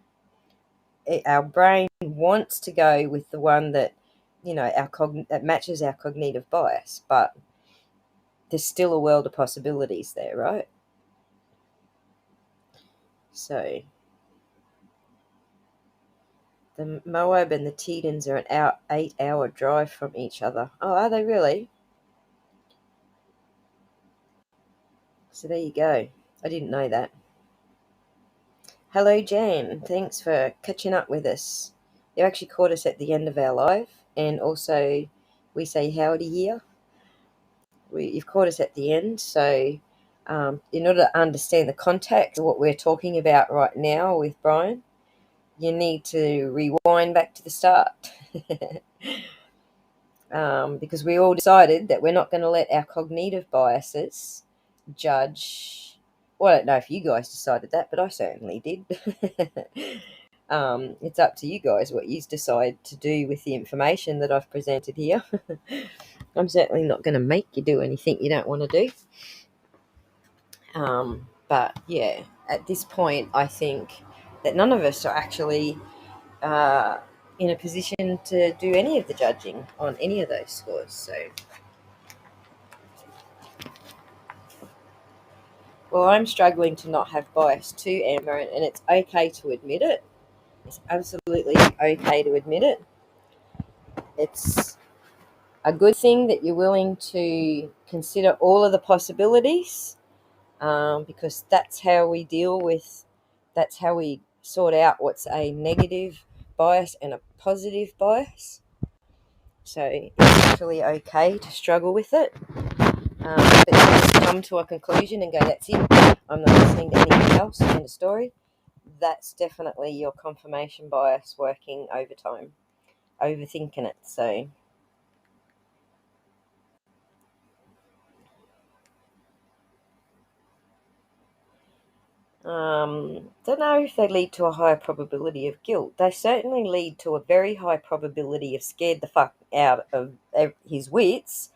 wants to go with the one that, you know, that matches our cognitive bias, but there's still a world of possibilities there, right? So the Moab and the Tedans are an 8-hour drive from each other. Oh, are they really? So there you go. I didn't know that. Hello, Jan. Thanks for catching up with us. You actually caught us at the end of our live, and also we say howdy here. You've caught us at the end, so in order to understand the context of what we're talking about right now with Brian, you need to rewind back to the start. Because we all decided that we're not going to let our cognitive biases judge. Well, I don't know if you guys decided that, but I certainly did. It's up to you guys what you decide to do with the information that I've presented here. I'm certainly not going to make you do anything you don't want to do. But yeah, at this point, I think that none of us are actually in a position to do any of the judging on any of those scores. So, well, I'm struggling to not have bias too, Amber, and it's okay to admit it. It's absolutely okay to admit it. It's a good thing that you're willing to consider all of the possibilities, because that's how we sort out what's a negative bias and a positive bias. So it's actually okay to struggle with it. But just come to a conclusion and go, that's it, I'm not listening to anything else in the story. That's definitely your confirmation bias working overtime, overthinking it. So don't know if they lead to a higher probability of guilt. They certainly lead to a very high probability of scared the fuck out of his wits.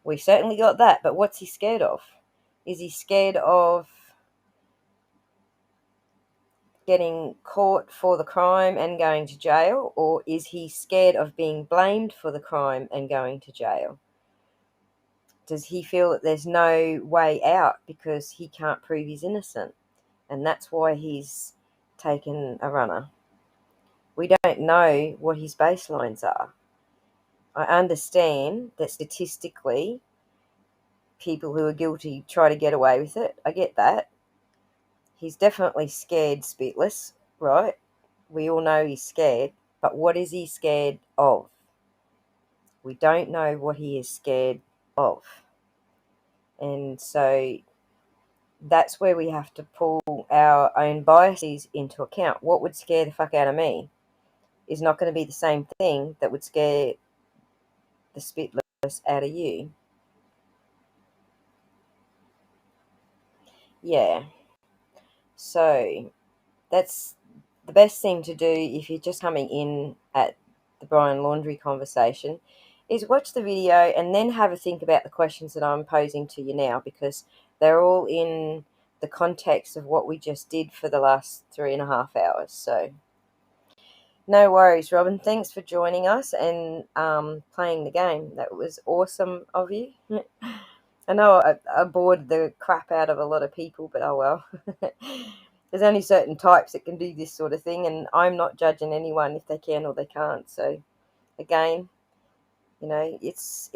We certainly got that, but what's he scared of? Is he scared of getting caught for the crime and going to jail, or is he scared of being blamed for the crime and going to jail? Does he feel that there's no way out because he can't prove he's innocent, and that's why he's taken a runner? We don't know what his baselines are. I understand that statistically people who are guilty try to get away with it. I get that. He's definitely scared spitless, right? We all know he's scared, but what is he scared of? We don't know what he is scared of. And so that's where we have to pull our own biases into account. What would scare the fuck out of me is not going to be the same thing that would scare the spitless out of you. Yeah. So that's the best thing to do if you're just coming in at the Brian Laundrie conversation is watch the video and then have a think about the questions that I'm posing to you now, because they're all in the context of what we just did for the last 3.5 hours. So no worries, Robin. Thanks for joining us and playing the game. That was awesome of you. I know I bored the crap out of a lot of people, but oh well. There's only certain types that can do this sort of thing, and I'm not judging anyone if they can or they can't. So again, it's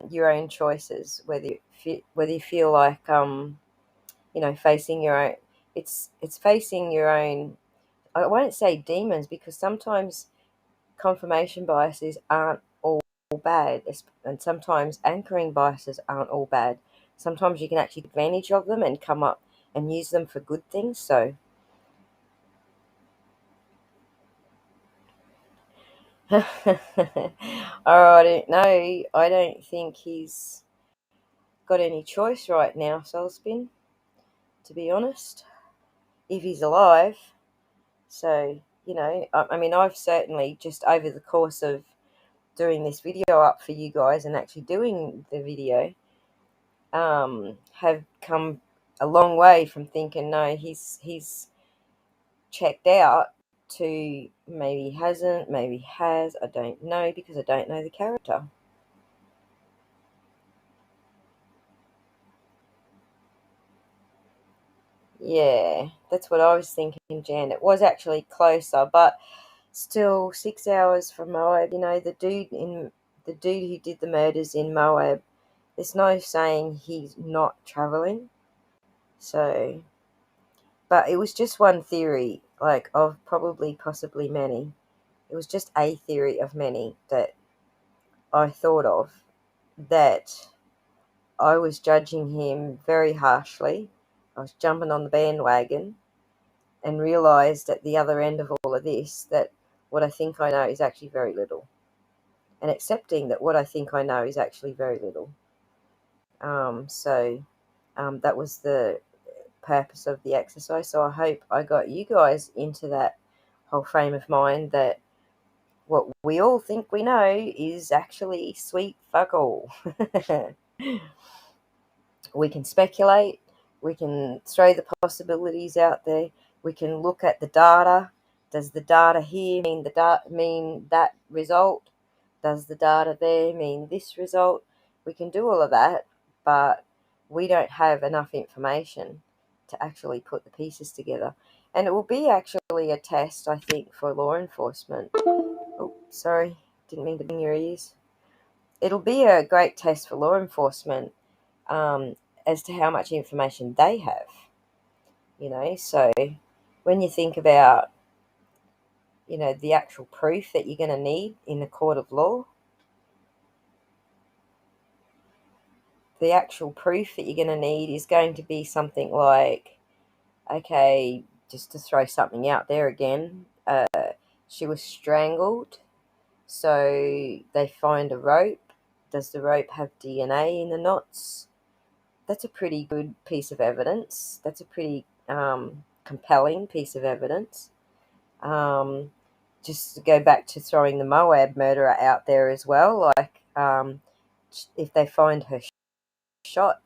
your own choices, whether you feel like facing your own. It's facing your own. I won't say demons, because sometimes confirmation biases aren't all bad, and sometimes anchoring biases aren't all bad. Sometimes you can actually take advantage of them and come up and use them for good things. So I don't think he's got any choice right now, Soulspin, to be honest, if he's alive. So I mean, I've certainly, just over the course of doing this video up for you guys and actually doing the video, have come a long way from thinking no, he's checked out, to maybe he hasn't, maybe he has. I don't know, because I don't know the character. Yeah, that's what I was thinking, Jan. It was actually closer, but still 6 hours from Moab. The dude who did the murders in Moab, there's no saying he's not traveling. So, but it was just one theory, like of possibly many. It was just a theory of many that I thought of, that I was judging him very harshly. I was jumping on the bandwagon and realised at the other end of all of this that what I think I know is actually very little, and accepting that what I think I know is actually very little. So that was the purpose of the exercise. So I hope I got you guys into that whole frame of mind that what we all think we know is actually sweet fuck all. We can speculate, We can throw the possibilities out there. We can look at the data. Does the data here mean that result? Does the data there mean this result? We can do all of that, but we don't have enough information to actually put the pieces together. And it will be actually a test, I think, for law enforcement. Oh, sorry, didn't mean to bring your ears. It'll be a great test for law enforcement as to how much information they have. So when you think about, the actual proof that you're going to need in a court of law, the actual proof that you're going to need is going to be something like, okay, just to throw something out there again, she was strangled, so they find a rope. Does the rope have DNA in the knots? That's a pretty good piece of evidence. That's a pretty compelling piece of evidence. Just to go back to throwing the Moab murderer out there as well, like if they find her shot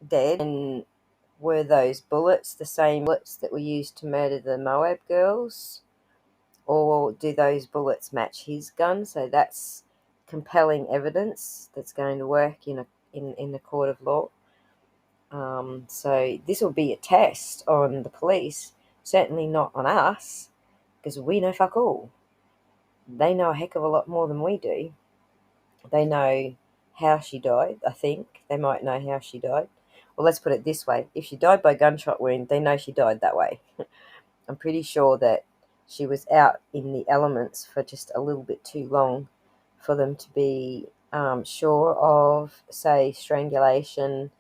dead, and were those bullets the same bullets that were used to murder the Moab girls, or do those bullets match his gun? So that's compelling evidence that's going to work in the court of law. So this will be a test on the police, certainly not on us, because we know fuck all. They know a heck of a lot more than we do. They know how she died, I think. They might know how she died. Well, let's put it this way. If she died by gunshot wound, they know she died that way. I'm pretty sure that she was out in the elements for just a little bit too long for them to be sure of, say, strangulation,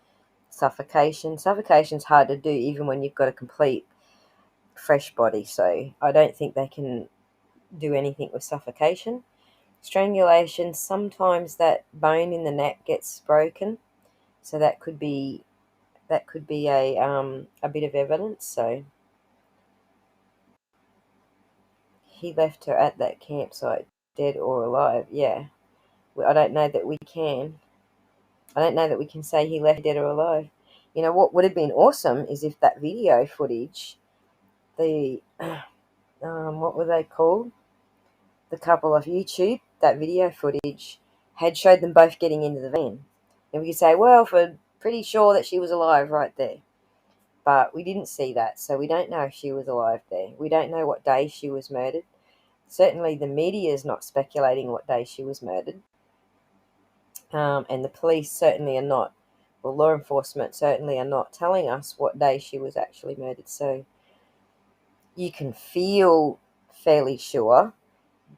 suffocation. Suffocation's hard to do even when you've got a complete fresh body, so I don't think they can do anything with suffocation. Strangulation, sometimes that bone in the neck gets broken, so that could be a bit of evidence. So he left her at that campsite, dead or alive. Yeah, I don't know that we can. I don't know that we can say he left dead or alive. What would have been awesome is if that video footage, the what were they called? The couple of YouTube, that video footage had showed them both getting into the van. And we could say, well, we're pretty sure that she was alive right there. But we didn't see that, so we don't know if she was alive there. We don't know what day she was murdered. Certainly the media is not speculating what day she was murdered. And the police certainly are not, well, law enforcement certainly are not telling us what day she was actually murdered. So you can feel fairly sure,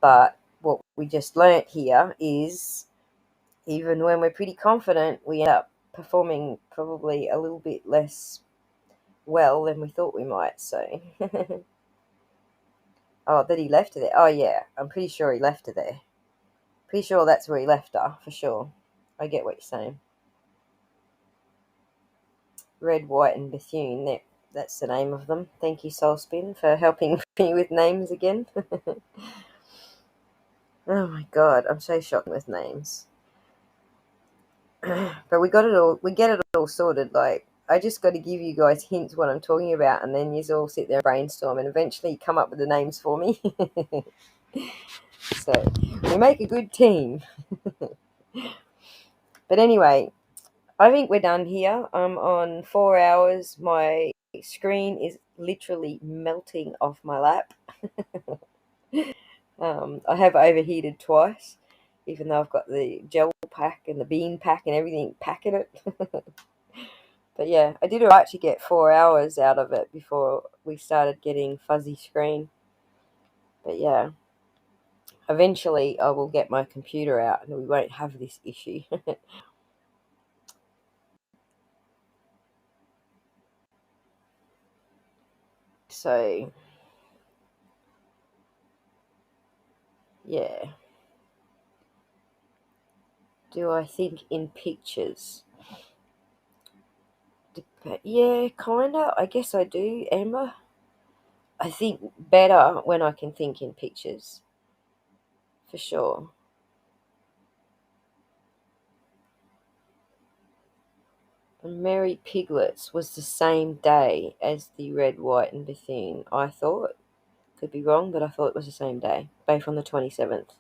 but what we just learnt here is even when we're pretty confident, we end up performing probably a little bit less well than we thought we might. So, oh, that he left her there. Oh, yeah, I'm pretty sure he left her there. Pretty sure that's where he left her, for sure. I get what you're saying. Red, White, and Bethune, that's the name of them. Thank you, Soulspin, for helping me with names again. Oh my god, I'm so shocked with names. But we get it all sorted. Like, I just got to give you guys hints what I'm talking about, and then you all sit there and brainstorm and eventually come up with the names for me. So we make a good team. But anyway, I think we're done here. I'm on 4 hours. My screen is literally melting off my lap. I have overheated twice, even though I've got the gel pack and the bean pack and everything packing it. But yeah, I did alright to get 4 hours out of it before we started getting fuzzy screen. But yeah, eventually I will get my computer out and we won't have this issue. So yeah. Do I think in pictures? Yeah, kinda. I guess I do, Amber. I think better when I can think in pictures. For sure. And Mary Piglets was the same day as the Red, White and Bethune. I thought. Could be wrong, but I thought it was the same day. Both on the 27th.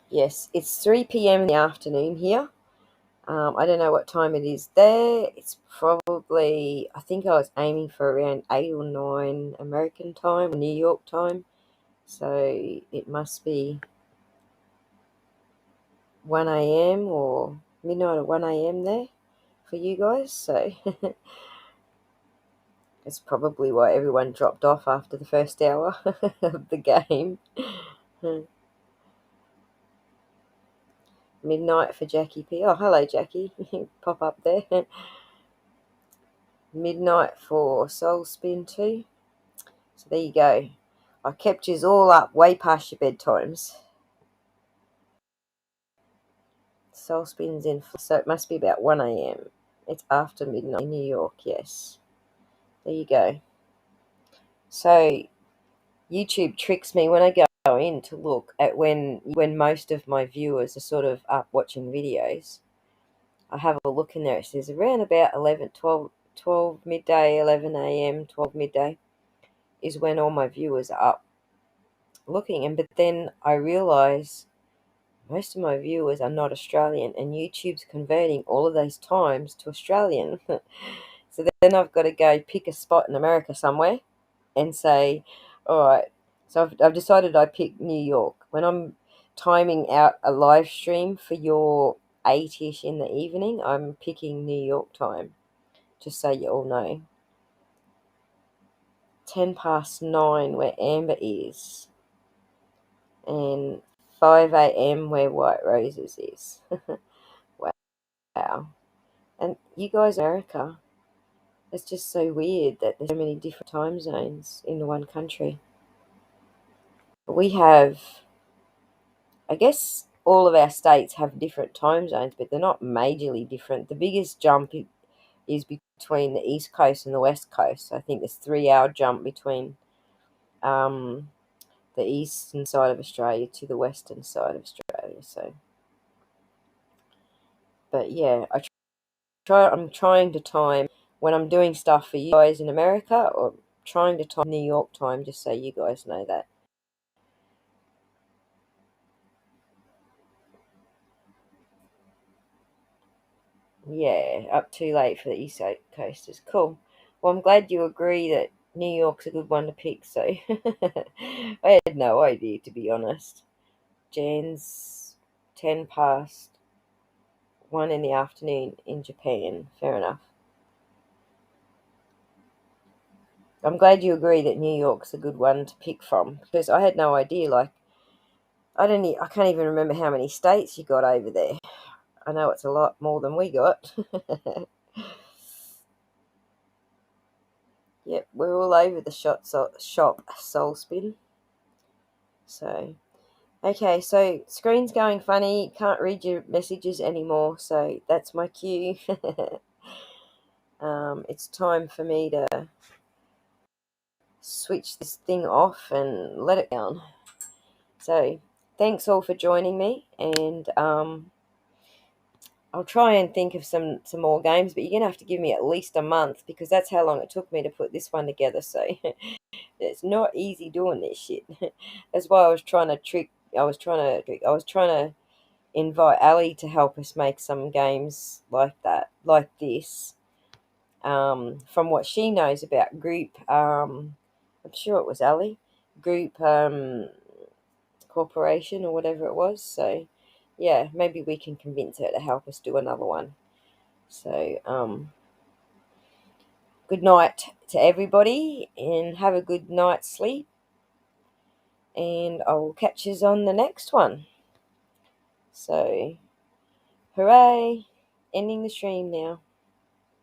Yes, it's 3 p.m. in the afternoon here. I don't know what time it is there. It's probably, I think I was aiming for around 8 or 9 American time, New York time. So it must be 1 a.m. or midnight or 1 a.m. there for you guys. So it's probably why everyone dropped off after the first hour of the game. Midnight for Jackie P. Oh, hello, Jackie. Pop up there. Midnight for Soul Spin too. So there you go. I kept yous all up way past your bedtimes. Soul Spin's in, so it must be about 1 a.m. It's after midnight in New York, yes. There you go. So YouTube tricks me when I go in to look at when most of my viewers are sort of up watching videos. I have a look in there. It says around about 12 midday, 11 a.m., 12 midday is when all my viewers are up looking. But then I realise most of my viewers are not Australian, and YouTube's converting all of those times to Australian. So then I've got to go pick a spot in America somewhere and say, all right, so I've decided I pick New York. When I'm timing out a live stream for your 8-ish in the evening, I'm picking New York time, just so you all know. 9:10 where Amber is, and 5 a.m. where White Roses is. Wow. And you guys, America, it's just so weird that there's so many different time zones in one country. We have, I guess all of our states have different time zones, but they're not majorly different. The biggest jump is between the East Coast and the West Coast. I think there's 3-hour jump between the eastern side of Australia to the western side of Australia. So, but yeah, I'm trying to time when I'm doing stuff for you guys in America, or trying to time New York time, just so you guys know that. Yeah, up too late for the East Coasters. Cool. Well, I'm glad you agree that New York's a good one to pick, so I had no idea, to be honest. Jan's 1:10 in the afternoon in Japan. Fair enough. I'm glad you agree that New York's a good one to pick from, because I had no idea. Like, I can't even remember how many states you got over there. I know it's a lot more than we got. Yep, we're all over the shop Soul Spin. So, okay, so screen's going funny. Can't read your messages anymore, so that's my cue. It's time for me to switch this thing off and let it down. So, thanks all for joining me, and I'll try and think of some more games, but you're going to have to give me at least a month, because that's how long it took me to put this one together. So it's not easy doing this shit. That's why I was trying to invite Ali to help us make some games like that, like this, from what she knows about group, I'm sure it was Ali, group corporation or whatever it was. So yeah, maybe we can convince her to help us do another one. So, good night to everybody, and have a good night's sleep. And I will catch you on the next one. So, hooray! Ending the stream now.